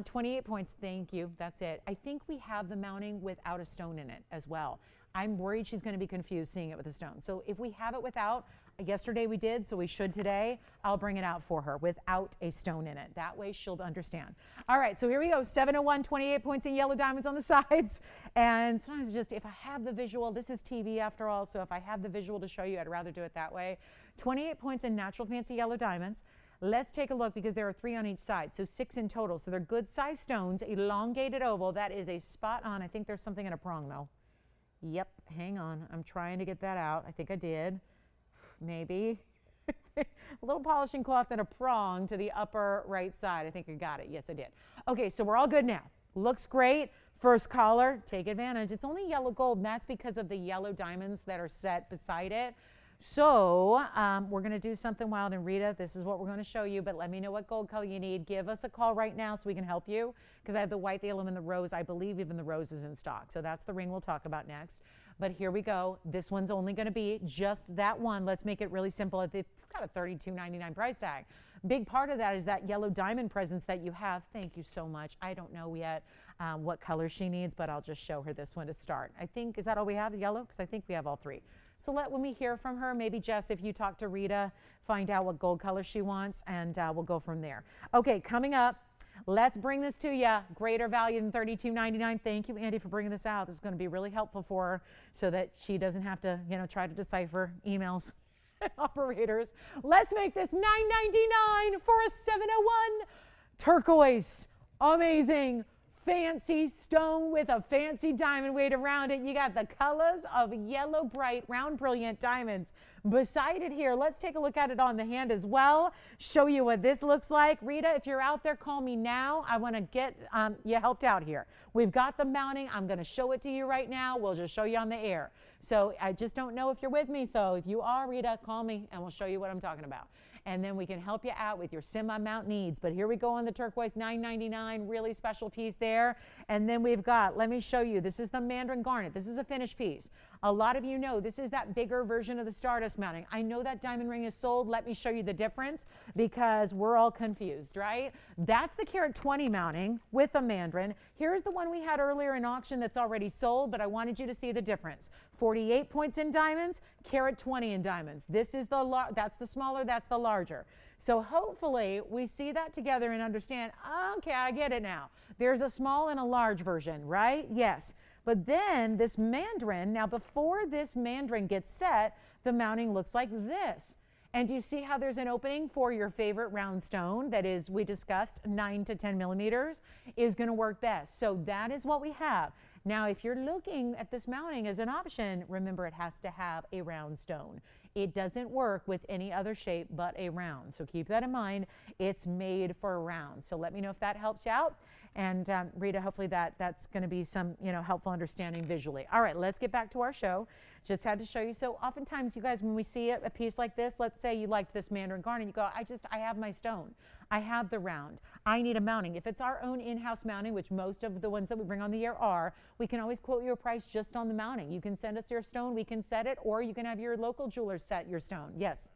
28 points. Thank you. That's it. I think we have the mounting without a stone in it as well. I'm worried she's going to be confused seeing it with a stone. So if we have it without, yesterday we did, so we should today, I'll bring it out for her without a stone in it. That way she'll understand. All right, so here we go. 701, 28 points in yellow diamonds on the sides. And sometimes just, if I have the visual, this is TV after all, so if I have the visual to show you, I'd rather do it that way. 28 points in natural fancy yellow diamonds. Let's take a look because there are 3 on each side, so 6 in total. So they're good size stones, elongated oval. That is a spot on. I think there's something in a prong though. Yep, hang on. I'm trying to get that out. I think I did. Maybe. A little polishing cloth and a prong to the upper right side. I think I got it. Yes, I did. Okay, so we're all good now. Looks great. First collar, take advantage. It's only yellow gold, and that's because of the yellow diamonds that are set beside it. So we're going to do something wild. And Rita, this is what we're going to show you, but let me know what gold color you need. Give us a call right now so we can help you, because I have the white, the yellow, and the rose. I believe even the rose is in stock. So that's the ring we'll talk about next. But here we go. This one's only going to be just that one. Let's make it really simple. It's got a $32.99 price tag. Big part of that is that yellow diamond presence that you have. Thank you so much. I don't know yet what color she needs, but I'll just show her this one to start. I think, is that all we have, the yellow? Because I think we have all 3. So when we hear from her, maybe Jess, if you talk to Rita, find out what gold color she wants, and we'll go from there. Okay, coming up, let's bring this to you. Greater value than $32.99. Thank you, Andy, for bringing this out. This is going to be really helpful for her so that she doesn't have to, try to decipher emails and operators. Let's make this $9.99 for a 701 turquoise. Amazing. Fancy stone with a fancy diamond weight around it. You got the colors of yellow, bright, round, brilliant diamonds beside it here. Let's take a look at it on the hand as well. Show you what this looks like. Rita, if you're out there, call me now. I want to get you helped out here. We've got the mounting. I'm going to show it to you right now. We'll just show you on the air. So I just don't know if you're with me. So if you are, Rita, call me and we'll show you what I'm talking about. And then we can help you out with your semi-mount needs. But here we go on the turquoise, $9.99, really special piece there. And then we've got, let me show you, this is the Mandarin garnet. This is a finished piece. A lot of you know this is that bigger version of the Stardust mounting. I know that diamond ring is sold. Let me show you the difference because we're all confused, right? That's the carat 20 mounting with the Mandarin. Here's the one we had earlier in auction that's already sold, but I wanted you to see the difference. 48 points in diamonds, carat 20 in diamonds. This is that's the smaller, that's the larger. So hopefully we see that together and understand, okay, I get it now. There's a small and a large version, right? Yes. But then this Mandarin, now before this Mandarin gets set, the mounting looks like this. And do you see how there's an opening for your favorite round stone that is, we discussed, 9 to 10 millimeters is going to work best. So that is what we have. Now, if you're looking at this mounting as an option, remember it has to have a round stone. It doesn't work with any other shape but a round. So keep that in mind. It's made for a round. So let me know if that helps you out. And Rita, hopefully that's going to be some helpful understanding visually. All right, let's get back to our show. Just had to show you. So oftentimes, you guys, when we see a piece like this, let's say you liked this Mandarin garnet, you go, I have my stone. I have the round. I need a mounting. If it's our own in-house mounting, which most of the ones that we bring on the air are, we can always quote you a price just on the mounting. You can send us your stone, we can set it, or you can have your local jeweler set your stone. Yes?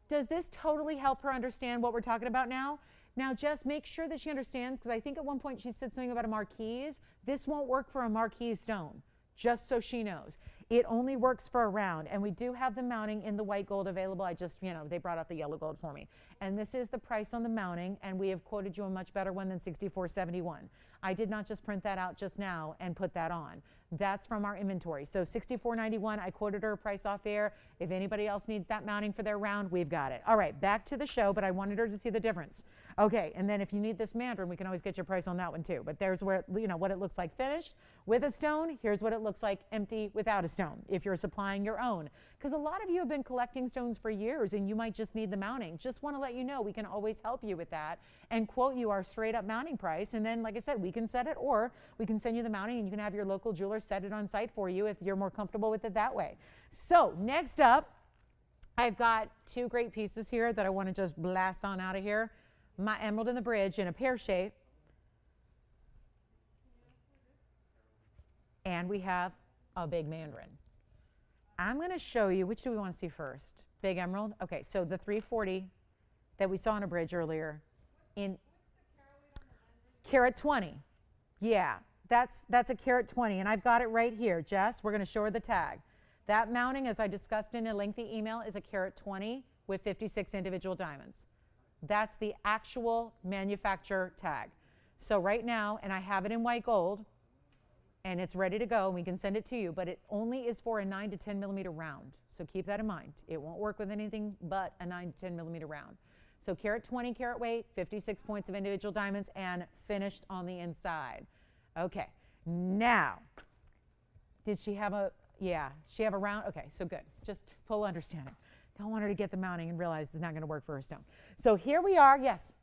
Does this totally help her understand what we're talking about now? Now, just make sure that she understands, because I think at one point she said something about a marquise. This won't work for a marquise stone, just so she knows. It only works for a round, and we do have the mounting in the white gold available. I just, they brought out the yellow gold for me. And this is the price on the mounting, and we have quoted you a much better one than $64.71. I did not just print that out just now and put that on. That's from our inventory. So $64.91, I quoted her a price off air. If anybody else needs that mounting for their round, we've got it. All right, back to the show, but I wanted her to see the difference. Okay, and then if you need this Mandarin, we can always get your price on that one too. But there's where, what it looks like finished with a stone. Here's what it looks like empty without a stone if you're supplying your own. Because a lot of you have been collecting stones for years and you might just need the mounting. Just want to let you know we can always help you with that and quote you our straight up mounting price. And then, like I said, we can set it, or we can send you the mounting and you can have your local jeweler set it on site for you if you're more comfortable with it that way. So next up, I've got 2 great pieces here that I want to just blast on out of here. My emerald in the bridge in a pear shape. and we have a big Mandarin. I'm going to show you, which do we want to see first? Big emerald? Okay, so the 340 that we saw on a bridge earlier in carat 20. Yeah, that's a carat 20, and I've got it right here. Jess, we're going to show her the tag. That mounting, as I discussed in a lengthy email, is a carat 20 with 56 individual diamonds. That's the actual manufacturer tag. So right now, and I have it in white gold, and it's ready to go, and we can send it to you, but it only is for a 9 to 10 millimeter round. So keep that in mind. It won't work with anything but a 9 to 10 millimeter round. So carat 20 carat weight, 56 points of individual diamonds, and finished on the inside. Okay, now, did she have a, yeah, she have a round? Okay, so good, just full understanding. Don't want her to get the mounting and realize it's not gonna work for her stone. So here we are, yes.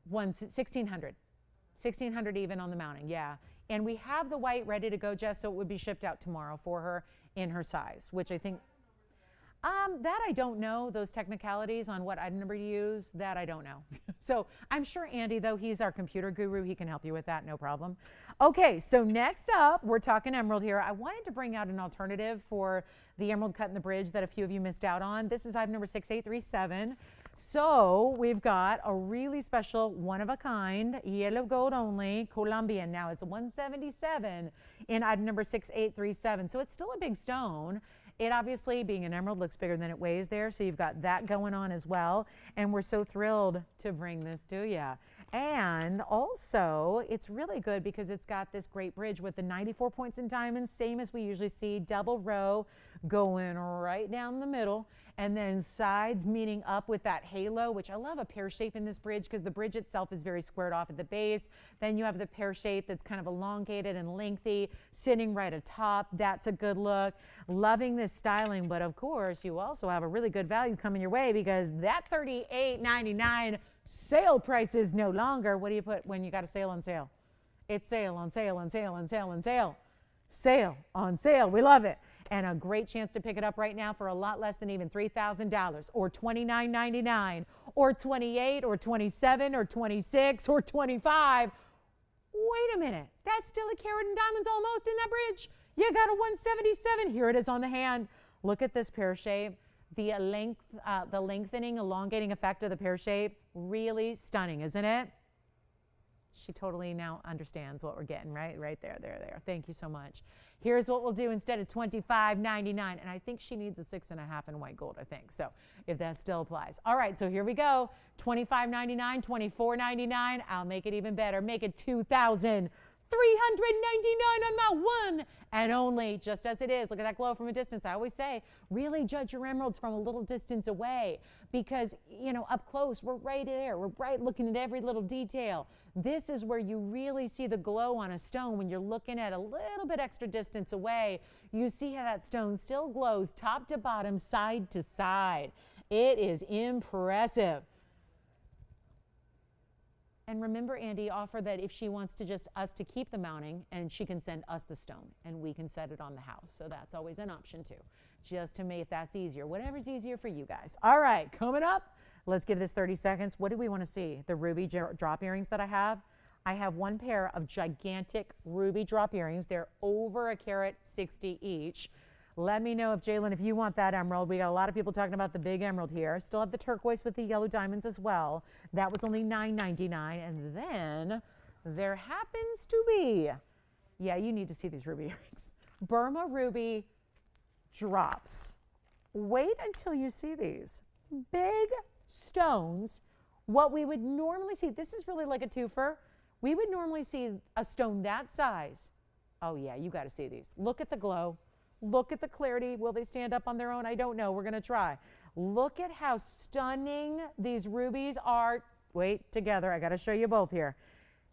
1,600. 1,600 even on the mounting, yeah. And we have the white ready to go, Jess, so it would be shipped out tomorrow for her in her size, which I think, that I don't know, those technicalities on what item number to use, that I don't know. So I'm sure Andy, though, he's our computer guru, he can help you with that, no problem. Okay, so next up, we're talking emerald here. I wanted to bring out an alternative for the emerald cut in the bridge that a few of you missed out on. This is item number 6837. So we've got a really special, one-of-a-kind, yellow gold only, Colombian. Now it's 177 in item number 6837. So it's still a big stone. It obviously, being an emerald, looks bigger than it weighs there, so you've got that going on as well. And we're so thrilled to bring this to you. And also, it's really good because it's got this great bridge with the 94 points in diamonds, same as we usually see, double row going right down the middle, and then sides meeting up with that halo, which I love a pear shape in this bridge because the bridge itself is very squared off at the base. Then you have the pear shape that's kind of elongated and lengthy sitting right atop. That's a good look. Loving this styling, but of course you also have a really good value coming your way because that $38.99 sale price is no longer. What do you put when you got a sale on sale? It's sale on sale on sale on sale on sale. Sale on sale. We love it. And a great chance to pick it up right now for a lot less than even $3,000 or $29.99 or $28 or $27 or $26 or $25. Wait a minute. That's still a carat in diamonds almost in that bridge. You got a 177. Here it is on the hand. Look at this pear shape. The lengthening, elongating effect of the pear shape, really stunning, isn't it? She totally now understands what we're getting, right? Right there, there. Thank you so much. Here's what we'll do instead of $25.99, and I think she needs a 6.5 in white gold, I think, so if that still applies. All right, so here we go. $25.99, $24.99. I'll make it even better. Make it $2,399 on my one and only, just as it is. Look at that glow from a distance. I always say, really judge your emeralds from a little distance away because, you know, up close, we're right there. We're right looking at every little detail. This is where you really see the glow on a stone when you're looking at a little bit extra distance away. You see how that stone still glows top to bottom, side to side. It is impressive. And remember, Andy offered that if she wants to just us to keep the mounting, and she can send us the stone, and we can set it on the house. So that's always an option too, just to make that's easier. Whatever's easier for you guys. All right, coming up, let's give this 30 seconds. What do we want to see? The ruby drop earrings that I have. I have one pair of gigantic ruby drop earrings. They're over a carat 60 each. Let me know if, Jalen, if you want that emerald. We got a lot of people talking about the big emerald here. Still have the turquoise with the yellow diamonds as well. That was only $9.99. And then there happens to be, yeah, you need to see these ruby earrings. Burma ruby drops. Wait until you see these. Big stones, what we would normally see, this is really like a twofer. We would normally see a stone that size. Oh yeah, you got to see these. Look at the glow. Look at the clarity. Will they stand up on their own? I don't know. We're going to try. Look at how stunning these rubies are. Wait, together. I got to show you both here.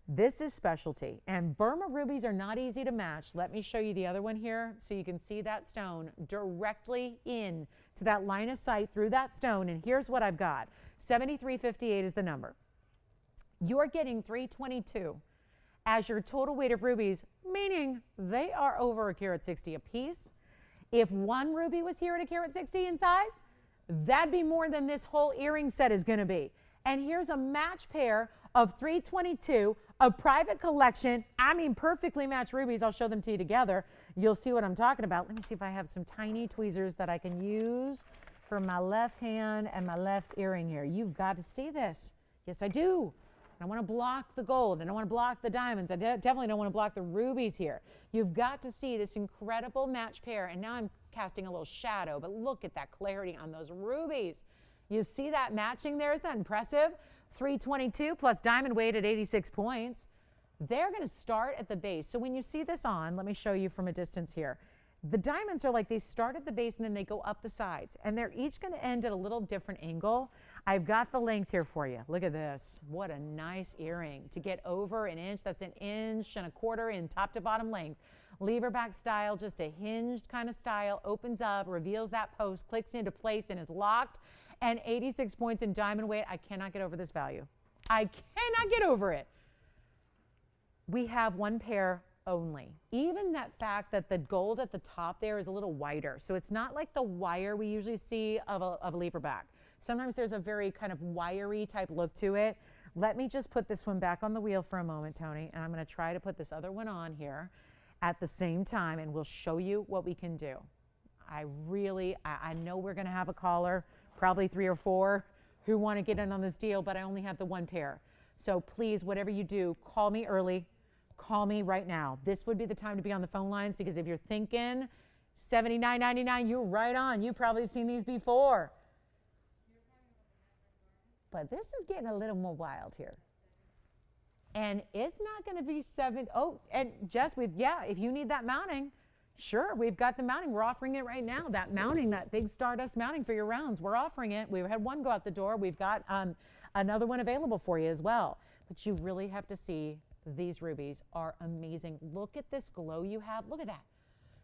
This is specialty. And Burma rubies are not easy to match. Let me show you the other one here so you can see that stone directly in to that line of sight through that stone. And here's what I've got. 7358 is the number. You're getting 322 as your total weight of rubies, meaning they are over a carat 60 a piece. If one ruby was here at a carat 60 in size, that'd be more than this whole earring set is going to be. And here's a match pair of 322 a private collection. I mean, perfectly matched rubies. I'll show them to you together. You'll see what I'm talking about. Let me see if I have some tiny tweezers that I can use for my left hand and my left earring here. You've got to see this. Yes, I do. I want to block the gold. I don't want to block the diamonds. I definitely don't want to block the rubies here. You've got to see this incredible match pair. And now I'm casting a little shadow, but look at that clarity on those rubies. You see that matching there? Isn't that impressive? 322 plus diamond weight at 86 points. They're going to start at the base. So when you see this on, let me show you from a distance here. The diamonds are like they start at the base and then they go up the sides. And they're each going to end at a little different angle. I've got the length here for you. Look at this. What a nice earring. To get over an inch, that's 1.25 inches in top to bottom length. Lever back style, just a hinged kind of style, opens up, reveals that post, clicks into place and is locked. And 86 points in diamond weight. I cannot get over this value. I cannot get over it. We have one pair only. Even that fact that the gold at the top there is a little whiter. So it's not like the wire we usually see of a lever back. Sometimes there's a very kind of wiry type look to it. Let me just put this one back on the wheel for a moment, Tony, and I'm going to try to put this other one on here at the same time, and we'll show you what we can do. I know we're going to have a caller, probably 3 or 4, who want to get in on this deal, but I only have the one pair. So please, whatever you do, call me early. Call me right now. This would be the time to be on the phone lines, because if you're thinking $79.99, you're right on. You probably have seen these before. But this is getting a little more wild here. And it's not going to be and Jess, if you need that mounting, sure, we've got the mounting. We're offering it right now. That mounting, that big Stardust mounting for your rounds, we're offering it. We had one go out the door. We've got another one available for you as well. But you really have to see these rubies are amazing. Look at this glow you have. Look at that.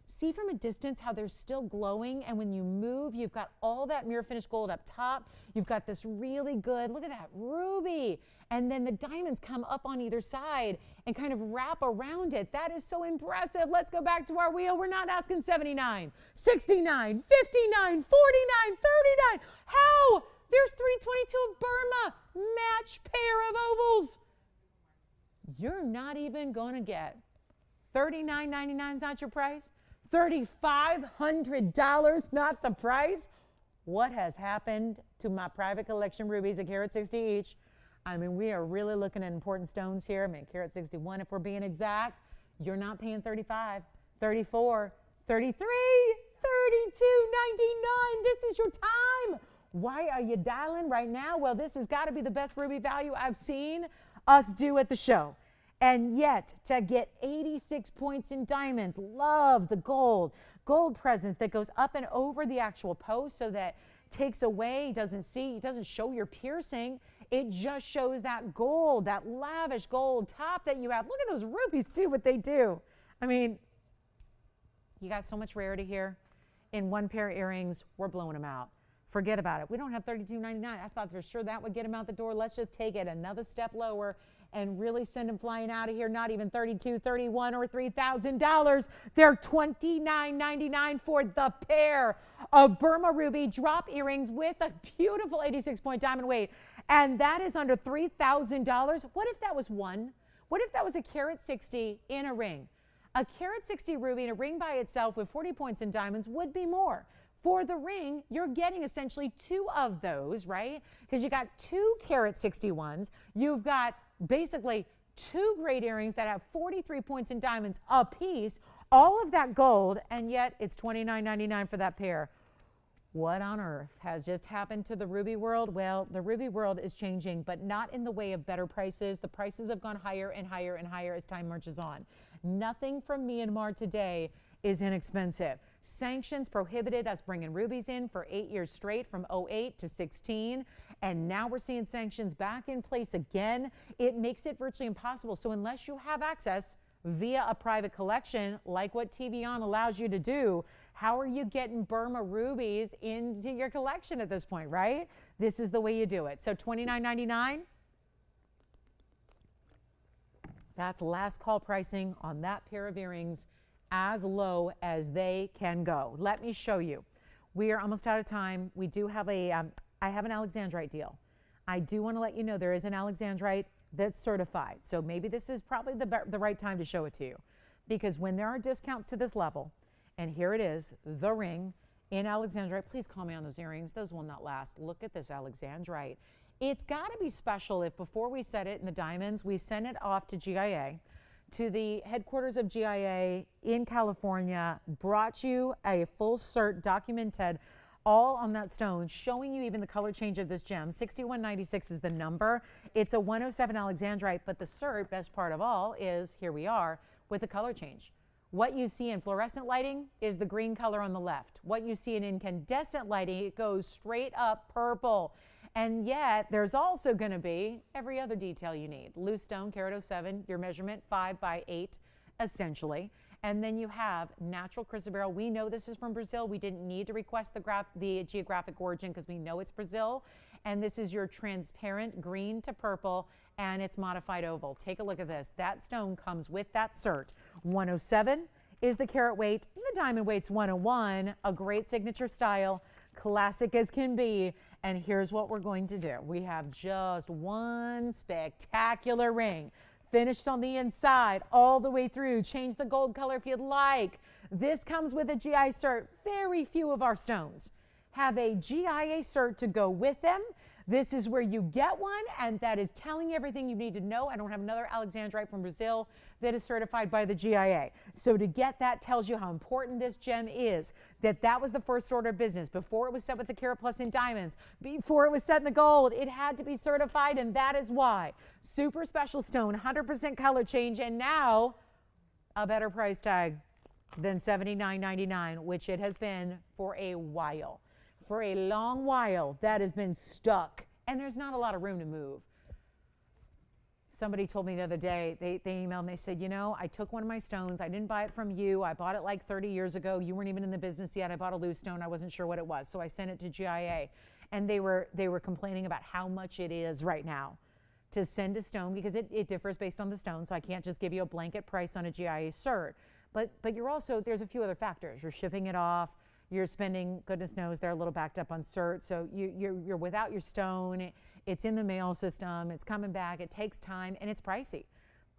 See from a distance how they're still glowing, and when you move, you've got all that mirror finish gold up top. You've got this really good, look at that ruby, and then the diamonds come up on either side and kind of wrap around it. That is so impressive. Let's go back to our wheel. We're not asking 79, 69, 59, 49, 39. How? There's 322 of Burma, match pair of ovals. You're not even going to get $39.99 is not your price. $3,500 not the price. What has happened to my private collection rubies at carat 60 each? I mean, we are really looking at important stones here. I mean, carat 61 if we're being exact. You're not paying 35, 34, 33, 32.99. This is your time. Why are you dialing right now? Well, this has got to be the best ruby value I've seen us do at the show. And yet, to get 86 points in diamonds, love the gold presence that goes up and over the actual post, so that takes away, doesn't show your piercing. It just shows that gold, that lavish gold top that you have. Look at those rubies do what they do. I mean, you got so much rarity here. In one pair of earrings, we're blowing them out. Forget about it. We don't have $32.99. I thought for sure that would get them out the door. Let's just take it another step lower and really send them flying out of here. Not even $32, $31, or $3,000. They're $29.99 for the pair of Burma ruby drop earrings with a beautiful 86-point diamond weight. And that is under $3,000. What if that was one? What if that was a carat 60 in a ring? A carat 60 ruby in a ring by itself with 40 points in diamonds would be more. For the ring, you're getting essentially 2 of those, right? Because you got 2 carat 61s. You've got basically 2 great earrings that have 43 points in diamonds a piece, all of that gold, and yet it's $29.99 for that pair. What on earth has just happened to the ruby world? Well, the ruby world is changing, but not in the way of better prices. The prices have gone higher and higher and higher as time marches on. Nothing from Myanmar today is inexpensive. Sanctions prohibited us bringing rubies in for 8 years straight, from 08 to 16. And now we're seeing sanctions back in place again. It makes it virtually impossible. So unless you have access via a private collection, like what TVON allows you to do, how are you getting Burma rubies into your collection at this point, right? This is the way you do it. So $29.99. That's last call pricing on that pair of earrings, as low as they can go. Let me show you. We are almost out of time. We do have I have an Alexandrite deal. I do want to let you know there is an Alexandrite that's certified. So maybe this is probably the right time to show it to you, because when there are discounts to this level, and here it is, the ring in Alexandrite. Please call me on those earrings. Those will not last. Look at this Alexandrite. It's got to be special if before we set it in the diamonds, we send it off to GIA, to the headquarters of GIA in California, brought you a full cert documented all on that stone, showing you even the color change of this gem. 6196 is the number. It's a 107 Alexandrite, but the cert, best part of all, is here we are with the color change. What you see in fluorescent lighting is the green color on the left. What you see in incandescent lighting, it goes straight up purple. And yet there's also going to be every other detail you need. Loose stone, carat 07, your measurement 5 by 8, essentially. And then you have natural chrysoberyl. We know this is from Brazil. We didn't need to request the geographic origin because we know it's Brazil. And this is your transparent green to purple, and it's modified oval. Take a look at this. That stone comes with that cert. 107 is the carat weight. The diamond weight's 101, a great signature style, classic as can be. And here's what we're going to do. We have just one spectacular ring, finished on the inside all the way through. Change the gold color if you'd like. This comes with a GIA cert. Very few of our stones have a GIA cert to go with them. This is where you get one, and that is telling you everything you need to know. I don't have another Alexandrite from Brazil that is certified by the GIA. So to get that tells you how important this gem is, that was the first order of business. Before it was set with the Carat Plus in diamonds, before it was set in the gold, it had to be certified, and that is why. Super special stone, 100% color change, and now a better price tag than $79.99, which it has been for a while. For a long while, that has been stuck, and there's not a lot of room to move. Somebody told me the other day, they emailed and they said, you know, I took one of my stones. I didn't buy it from you. I bought it like 30 years ago. You weren't even in the business yet. I bought a loose stone. I wasn't sure what it was. So I sent it to GIA, and they were complaining about how much it is right now to send a stone, because it differs based on the stone. So I can't just give you a blanket price on a GIA cert. But you're also, there's a few other factors. You're shipping it off. You're spending, goodness knows, they're a little backed up on cert. So you're without your stone. It's in the mail system. It's coming back. It takes time, and it's pricey.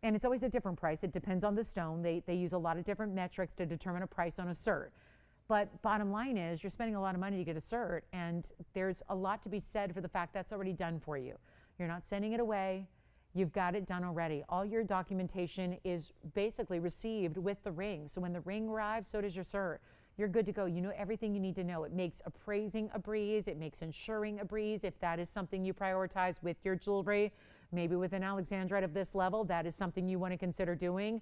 And it's always a different price. It depends on the stone. They use a lot of different metrics to determine a price on a cert. But bottom line is, you're spending a lot of money to get a cert, and there's a lot to be said for the fact that's already done for you. You're not sending it away. You've got it done already. All your documentation is basically received with the ring. So when the ring arrives, so does your cert. You're good to go. You know everything you need to know. It makes appraising a breeze. It makes insuring a breeze. If that is something you prioritize with your jewelry, maybe with an Alexandrite of this level, that is something you want to consider doing.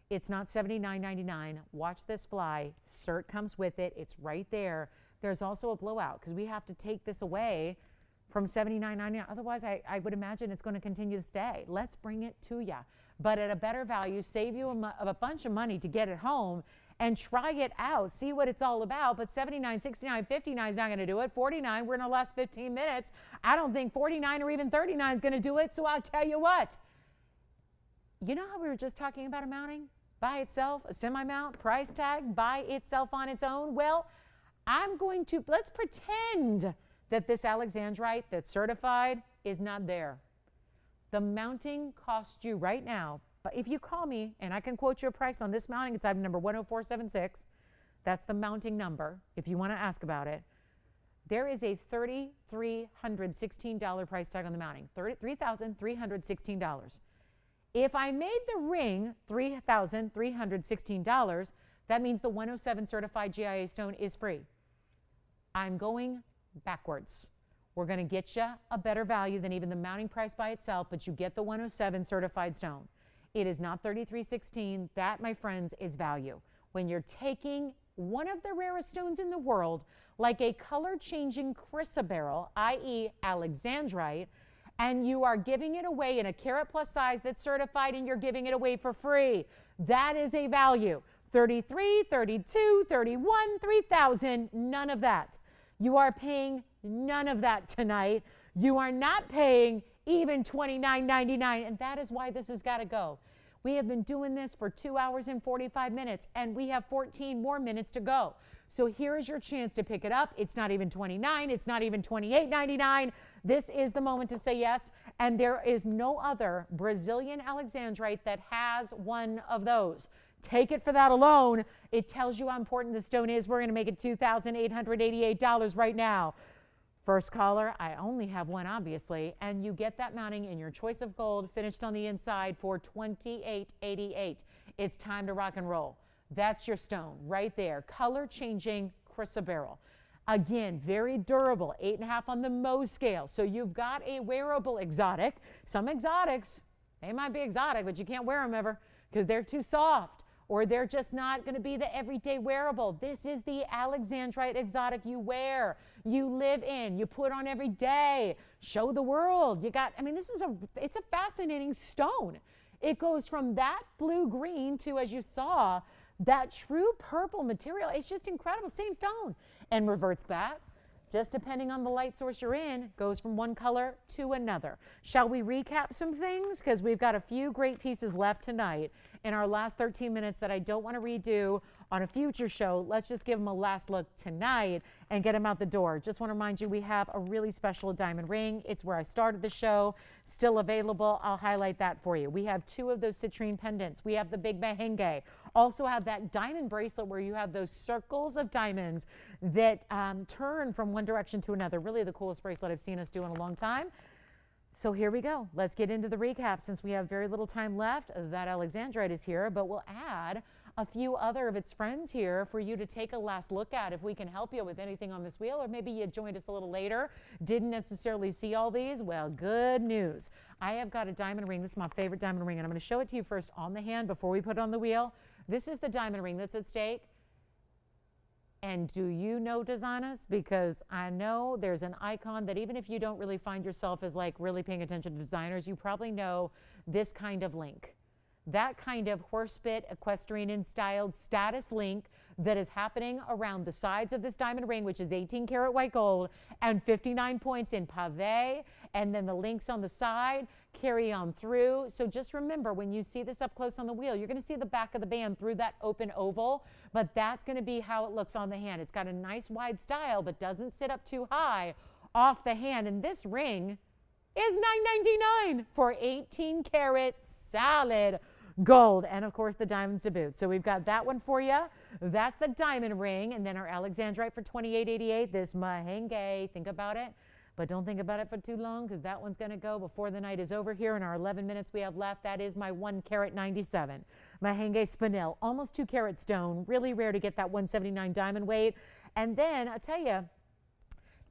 It's not $79.99. Watch this fly. Cert comes with it. It's right there. There's also a blowout, because we have to take this away from $79.99. Otherwise, I would imagine it's going to continue to stay. Let's bring it to you, but at a better value, save you a bunch of money to get it home and try it out, see what it's all about. But $79, $69, $59 is not going to do it. $49, we're in the last 15 minutes. I don't think $49 or even $39 is going to do it. So I'll tell you what. You know how we were just talking about a mounting by itself, a semi-mount, price tag by itself on its own? Well, let's pretend that this Alexandrite that's certified is not there. The mounting costs you right now, but if you call me and I can quote you a price on this mounting, it's item number 10476. That's the mounting number if you want to ask about it. There is a $3,316 price tag on the mounting, $3,316. If I made the ring $3,316, that means the 107 certified GIA stone is free. I'm going backwards. We're going to get you a better value than even the mounting price by itself, but you get the 107 certified stone. It is not $3,316. That, my friends, is value. When you're taking one of the rarest stones in the world, like a color-changing chrysoberyl, i.e. Alexandrite, and you are giving it away in a carat plus size that's certified, and you're giving it away for free. That is a value. 33, 32, 31, 3,000, none of that. You are paying none of that tonight. You are not paying even $29.99, and that is why this has got to go. We have been doing this for 2 hours and 45 minutes, and we have 14 more minutes to go. So here is your chance to pick it up. It's not even $29. It's not even $28.99. This is the moment to say yes. And there is no other Brazilian Alexandrite that has one of those. Take it for that alone. It tells you how important the stone is. We're going to make it $2,888 right now. First caller, I only have one, obviously, and you get that mounting in your choice of gold, finished on the inside for $28.88. It's time to rock and roll. That's your stone right there. Color changing chrysoberyl. Again, very durable, 8.5 on the Mohs scale. So you've got a wearable exotic. Some exotics, they might be exotic, but you can't wear them ever because they're too soft, or they're just not going to be the everyday wearable. This is the Alexandrite exotic you wear, you live in, you put on every day, show the world. You got, I mean, it's a fascinating stone. It goes from that blue-green to, as you saw, that true purple material. It's just incredible, same stone, and reverts back. Just depending on the light source you're in, goes from one color to another. Shall we recap some things? Because we've got a few great pieces left tonight in our last 13 minutes that I don't want to redo on a future show. Let's just give them a last look tonight and get them out the door. Just want to remind you, we have a really special diamond ring. It's where I started the show, still available. I'll highlight that for you. We have 2 of those citrine pendants. We have the big mahenge. Also have that diamond bracelet where you have those circles of diamonds that turn from one direction to another. Really the coolest bracelet I've seen us do in a long time. So here we go. Let's get into the recap. Since we have very little time left, that Alexandrite is here, but we'll add a few other of its friends here for you to take a last look at if we can help you with anything on this wheel, or maybe you joined us a little later, didn't necessarily see all these. Well, good news. I have got a diamond ring. This is my favorite diamond ring, and I'm going to show it to you first on the hand before we put it on the wheel. This is the diamond ring that's at stake. And do you know, designers? Because I know there's an icon that even if you don't really find yourself as like really paying attention to designers, you probably know this kind of link. That kind of horsebit, equestrian styled status link that is happening around the sides of this diamond ring, which is 18 karat white gold and 59 points in pave, and then the links on the side carry on through. So just remember, when you see this up close on the wheel, you're going to see the back of the band through that open oval, but that's going to be how it looks on the hand. It's got a nice wide style, but doesn't sit up too high off the hand. And this ring is $9.99 for 18 karat solid gold, and of course the diamonds to boot. So we've got that one for you. That's the diamond ring, and then our Alexandrite for $28.88. This mahenge, think about it, but don't think about it for too long, because that one's going to go before the night is over here in our 11 minutes we have left. That is my 1 carat 97 mahenge spinel, almost 2 carat stone. Really rare to get that 179 diamond weight. And then I'll tell you,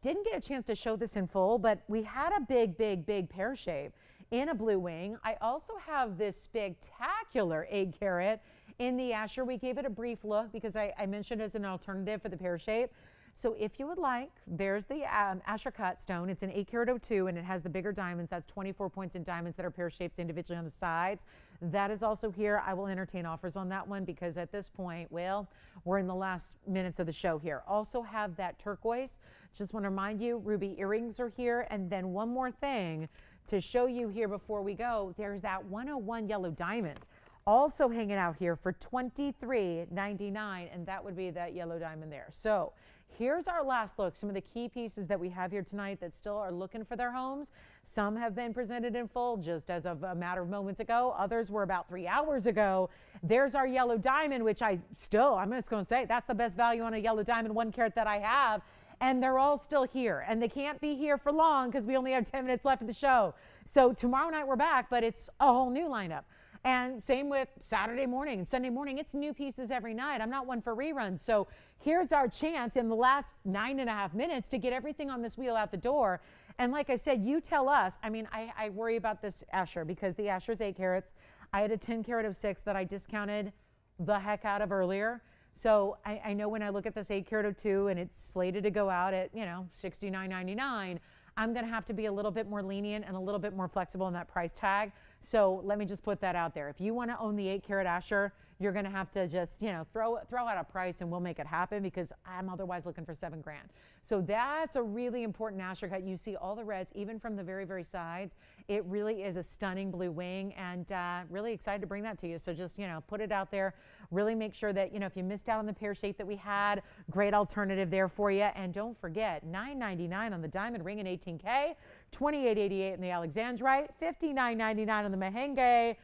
didn't get a chance to show this in full, but we had a big pear shape in a blue wing. I also have this spectacular 8 carat in the Asher. We gave it a brief look because I mentioned it as an alternative for the pear shape. So if you would like, there's the Asher cut stone. It's an 8 carat 02 and it has the bigger diamonds. That's 24 points in diamonds that are pear shapes individually on the sides. That is also here. I will entertain offers on that one because at this point, well, we're in the last minutes of the show here. Also have that turquoise. Just want to remind you, ruby earrings are here. And then one more thing to show you here before we go, there's that 101 yellow diamond also hanging out here for $23.99, and that would be that yellow diamond there. So here's our last look, some of the key pieces that we have here tonight that still are looking for their homes. Some have been presented in full just as of a matter of moments ago. Others were about 3 hours ago. There's our yellow diamond, which I'm just going to say that's the best value on a yellow diamond 1 carat that I have. And they're all still here, and they can't be here for long because we only have 10 minutes left of the show. So tomorrow night we're back, but it's a whole new lineup. And same with Saturday morning and Sunday morning. It's new pieces every night. I'm not one for reruns. So here's our chance in the last 9.5 minutes to get everything on this wheel out the door. And like I said, you tell us. I mean, I worry about this Asher because the Asher's 8 carats. I had a 10 carat 06 that I discounted the heck out of earlier. So I know when I look at this 8 carat 02 and it's slated to go out at, $69.99, I'm going to have to be a little bit more lenient and a little bit more flexible in that price tag. So let me just put that out there. If you want to own the 8 carat Asher, you're going to have to just, you know, throw out a price and we'll make it happen, because I'm otherwise looking for $7 grand. So that's a really important Asher cut. You see all the reds, even from the very, very sides. It really is a stunning blue wing, and really excited to bring that to you. So just, you know, put it out there. Really make sure that, you know, if you missed out on the pear shape that we had, great alternative there for you. And don't forget, $9.99 on the diamond ring in 18K, $28.88 in the Alexandrite, $59.99 on the Mahenge,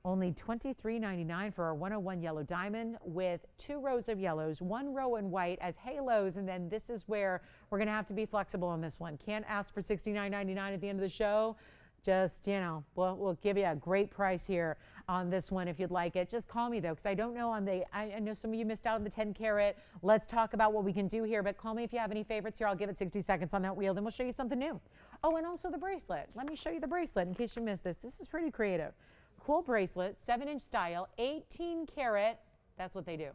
only $23.99 for our 101 yellow diamond with 2 rows of yellows, 1 row in white as halos. And then this is where we're going to have to be flexible on this one. Can't ask for $69.99 at the end of the show. Just, you know, we'll give you a great price here on this one if you'd like it. Just call me, though, because I don't know on the, I know some of you missed out on the 10 carat. Let's talk about what we can do here. But call me if you have any favorites here. I'll give it 60 seconds on that wheel. Then we'll show you something new. Oh, and also the bracelet. Let me show you the bracelet in case you missed this. This is pretty creative. Cool bracelet, 7-inch style, 18 karat. That's what they do.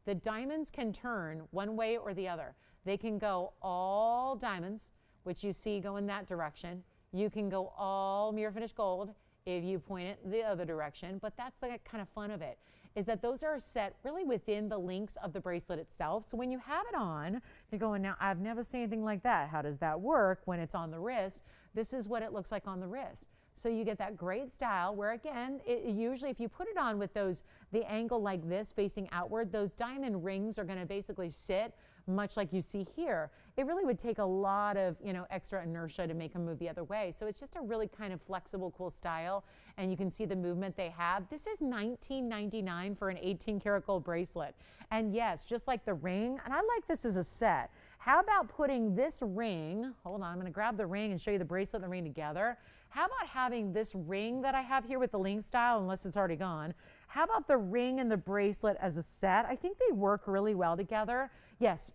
The diamonds can turn one way or the other. They can go all diamonds, which you see go in that direction. You can go all mirror finished gold if you point it the other direction. But that's the kind of fun of it, is that those are set really within the links of the bracelet itself. So when you have it on, you're going, now I've never seen anything like that. How does that work when it's on the wrist? This is what it looks like on the wrist. So you get that great style where, again, usually if you put it on with the angle like this facing outward, those diamond rings are going to basically sit much like you see here. It really would take a lot of, you know, extra inertia to make them move the other way. So it's just a really kind of flexible, cool style. And you can see the movement they have. This is $19.99 for an 18 karat gold bracelet. And yes, just like the ring, and I like this as a set. How about putting this ring, hold on, I'm going to grab the ring and show you the bracelet and the ring together. How about having this ring that I have here with the link style, unless it's already gone? How about the ring and the bracelet as a set? I think they work really well together. Yes.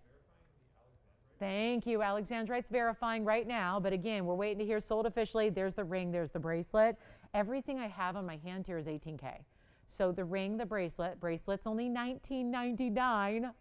Thank you. Alexandrite's verifying right now, but again, we're waiting to hear sold officially. There's the ring, there's the bracelet. Everything I have on my hand here is 18K. So the ring, the bracelet's only $19.99.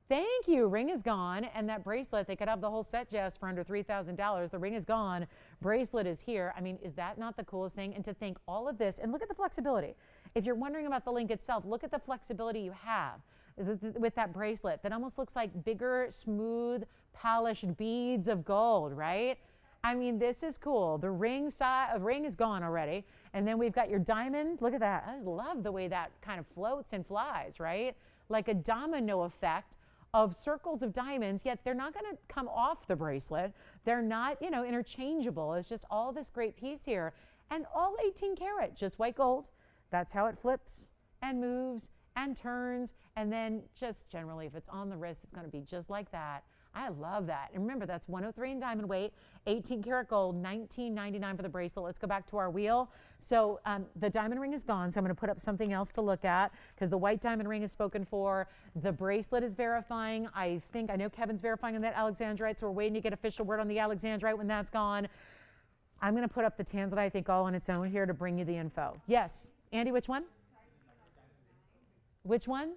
Thank you. Ring is gone. And that bracelet, they could have the whole set, Jess, for under $3,000. The ring is gone. Bracelet is here. I mean, is that not the coolest thing? And to think all of this, and look at the flexibility. If you're wondering about the link itself, look at the flexibility you have with that bracelet that almost looks like bigger, smooth, polished beads of gold, right? I mean, this is cool. The ring is gone already. And then we've got your diamond. Look at that. I just love the way that kind of floats and flies, right? Like a domino effect of circles of diamonds, yet they're not going to come off the bracelet. They're not, you know, interchangeable. It's just all this great piece here. And all 18 karat, just white gold. That's how it flips and moves and turns. And then just generally, if it's on the wrist, it's going to be just like that. I love that. And remember, that's 103 in diamond weight, 18 karat gold, $19.99 for the bracelet. Let's go back to our wheel. So the diamond ring is gone, so I'm going to put up something else to look at because the white diamond ring is spoken for. The bracelet is verifying. I know Kevin's verifying on that Alexandrite, so we're waiting to get official word on the Alexandrite when that's gone. I'm going to put up the Tanzanite, I think, all on its own here to bring you the info. Yes. Andy, which one? Which one?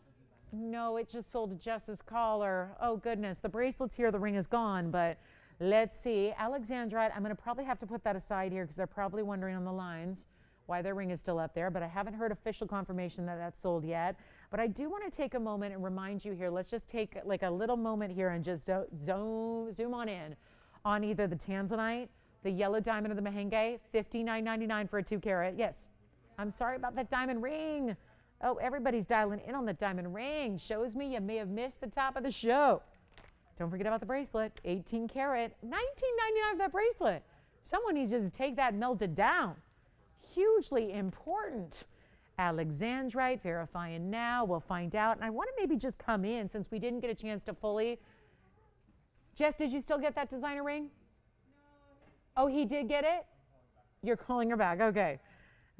No, it just sold to Jess's caller. Oh, goodness. The bracelet's here. The ring is gone, but let's see. Alexandrite, I'm going to probably have to put that aside here because they're probably wondering on the lines why their ring is still up there, but I haven't heard official confirmation that that's sold yet. But I do want to take a moment and remind you here. Let's just take like a little moment here and just zoom on in on either the Tanzanite, the yellow diamond, or the Mahenge. $59.99 for a 2 carat. Yes. I'm sorry about that diamond ring. Oh, everybody's dialing in on the diamond ring. Shows me you may have missed the top of the show. Don't forget about the bracelet. 18 karat, $19.99 for that bracelet. Someone needs to just take that and melt it down. Hugely important. Alexandrite, verifying now. We'll find out. And I want to maybe just come in since we didn't get a chance to fully. Jess, did you still get that designer ring? No. Oh, he did get it? You're calling her back. Okay.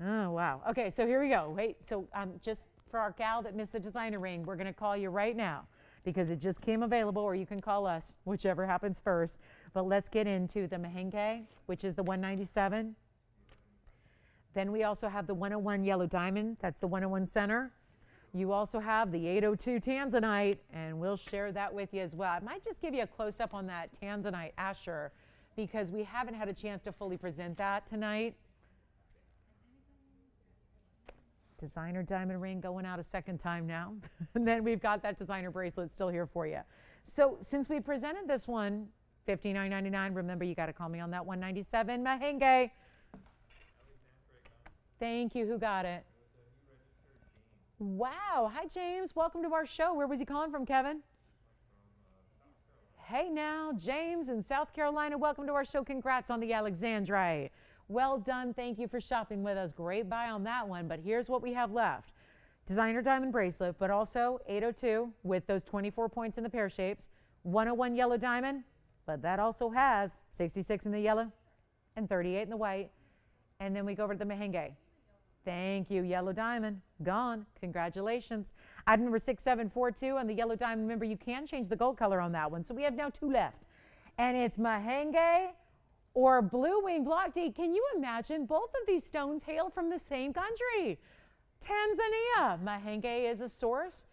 Oh, wow. Okay, so here we go. Wait, so just for our gal that missed the designer ring, we're going to call you right now because it just came available, or you can call us, whichever happens first. But let's get into the Mahenge, which is the 197. Then we also have the 101 yellow diamond. That's the 101 center. You also have the 802 Tanzanite, and we'll share that with you as well. I might just give you a close-up on that Tanzanite Asher because we haven't had a chance to fully present that tonight. Designer diamond ring going out a second time now. And then we've got that designer bracelet still here for you. So since we presented this one, $59.99, remember you got to call me on that $197 Mahenge. Thank you. Who got it? Wow. Hi, James. Welcome to our show. Where was he calling from, Kevin? Hey now, James in South Carolina. Welcome to our show. Congrats on the Alexandrite. Well done. Thank you for shopping with us. Great buy on that one. But here's what we have left. Designer diamond bracelet, but also 802 with those 24 points in the pear shapes. 101 yellow diamond, but that also has 66 in the yellow and 38 in the white. And then we go over to the Mahenge. Thank you, yellow diamond. Gone. Congratulations. Item number 6742 on the yellow diamond. Remember, you can change the gold color on that one. So we have now 2 left. And it's Mahenge or Blue Wing Block D. Can you imagine? Both of these stones hail from the same country. Tanzania. Mahenge is a source.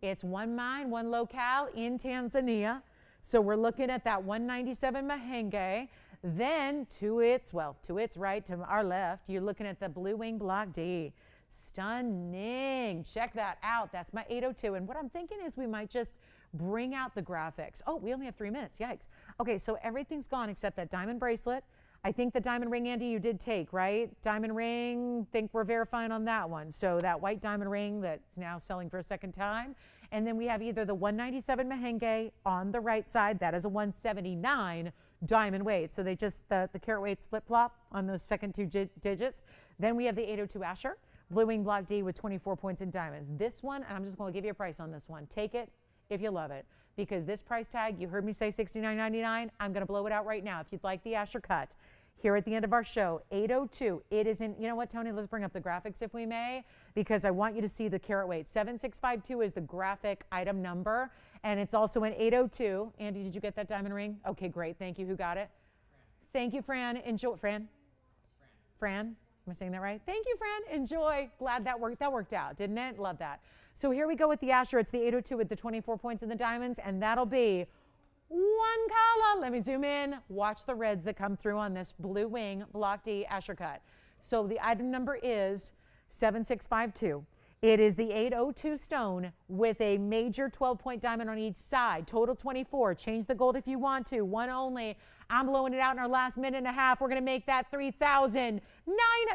It's one mine, one locale in Tanzania. So we're looking at that 197 Mahenge. Then to its right, to our left, you're looking at the Blue Wing Block D. Stunning. Check that out. That's my 802. And what I'm thinking is we might just bring out the graphics. Oh, we only have 3 minutes. Yikes. Okay, so everything's gone except that diamond bracelet. I think the diamond ring, Andy, you did take, right? Diamond ring, think we're verifying on that one. So that white diamond ring that's now selling for a second time. And then we have either the 197 Mahenge on the right side. That is a 179 diamond weight. So they just, the carat weights flip-flop on those second 2 digits. Then we have the 802 Asher, Blue Wing Block D with 24 points in diamonds. This one, and I'm just going to give you a price on this one. Take it if you love it. Because this price tag, you heard me say $69.99. I'm going to blow it out right now. If you'd like the Asher cut, here at the end of our show, 802. It is in, you know what, Tony, let's bring up the graphics if we may, because I want you to see the carat weight. 7652 is the graphic item number, and it's also an 802. Andy, did you get that diamond ring? Okay, great. Thank you. Who got it? Fran. Thank you, Fran. Enjoy. Fran? Fran? Am I saying that right? Thank you, Fran. Enjoy. Glad that worked out, didn't it? Love that. So here we go with the Asher. It's the 802 with the 24 points in the diamonds, and that'll be one color. Let me zoom in. Watch the reds that come through on this Blue Wing Block D Asher cut. So the item number is 7652. It is the 802 stone with a major 12-point diamond on each side. Total 24. Change the gold if you want to. One only. I'm blowing it out in our last minute and a half. We're going to make that 3,009.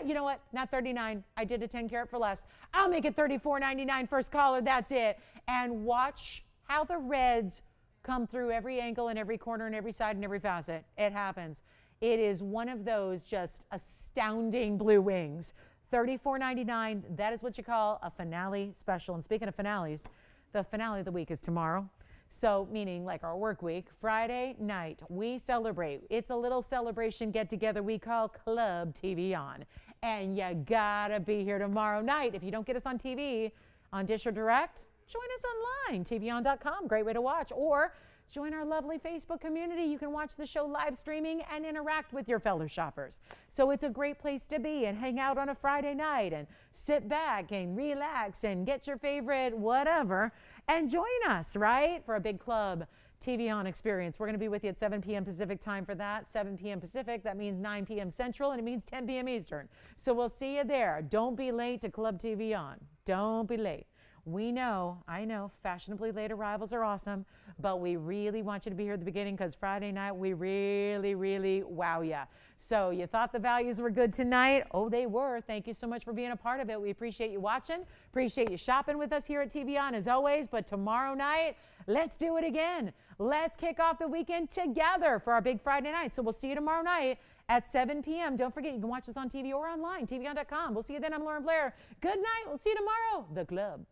You know what? Not 39. I did a 10 carat for less. I'll make it 34.99 first caller. That's it. And watch how the reds come through every angle and every corner and every side and every facet. It happens. It is one of those just astounding blue wings. $34.99. That is what you call a finale special. And speaking of finales, the finale of the week is tomorrow. So meaning like our work week, Friday night, we celebrate. It's a little celebration get together we call Club TVON. And you gotta be here tomorrow night. If you don't get us on TV, on Dish or Direct, join us online, tvon.com, great way to watch. Or join our lovely Facebook community. You can watch the show live streaming and interact with your fellow shoppers. So it's a great place to be and hang out on a Friday night and sit back and relax and get your favorite whatever and join us, right? For a big Club TVON experience. We're going to be with you at 7 p.m. Pacific time for that. 7 p.m. Pacific, that means 9 p.m. Central, and it means 10 p.m. Eastern. So we'll see you there. Don't be late to Club TVON. Don't be late. We know, I know, fashionably late arrivals are awesome, but we really want you to be here at the beginning because Friday night we really, really wow ya. So you thought the values were good tonight? Oh, they were. Thank you so much for being a part of it. We appreciate you watching, appreciate you shopping with us here at TVON as always, but tomorrow night, let's do it again. Let's kick off the weekend together for our big Friday night. So we'll see you tomorrow night at 7 p.m. Don't forget, you can watch us on TV or online, tvon.com. We'll see you then. I'm Lauren Blair. Good night. We'll see you tomorrow. The Club.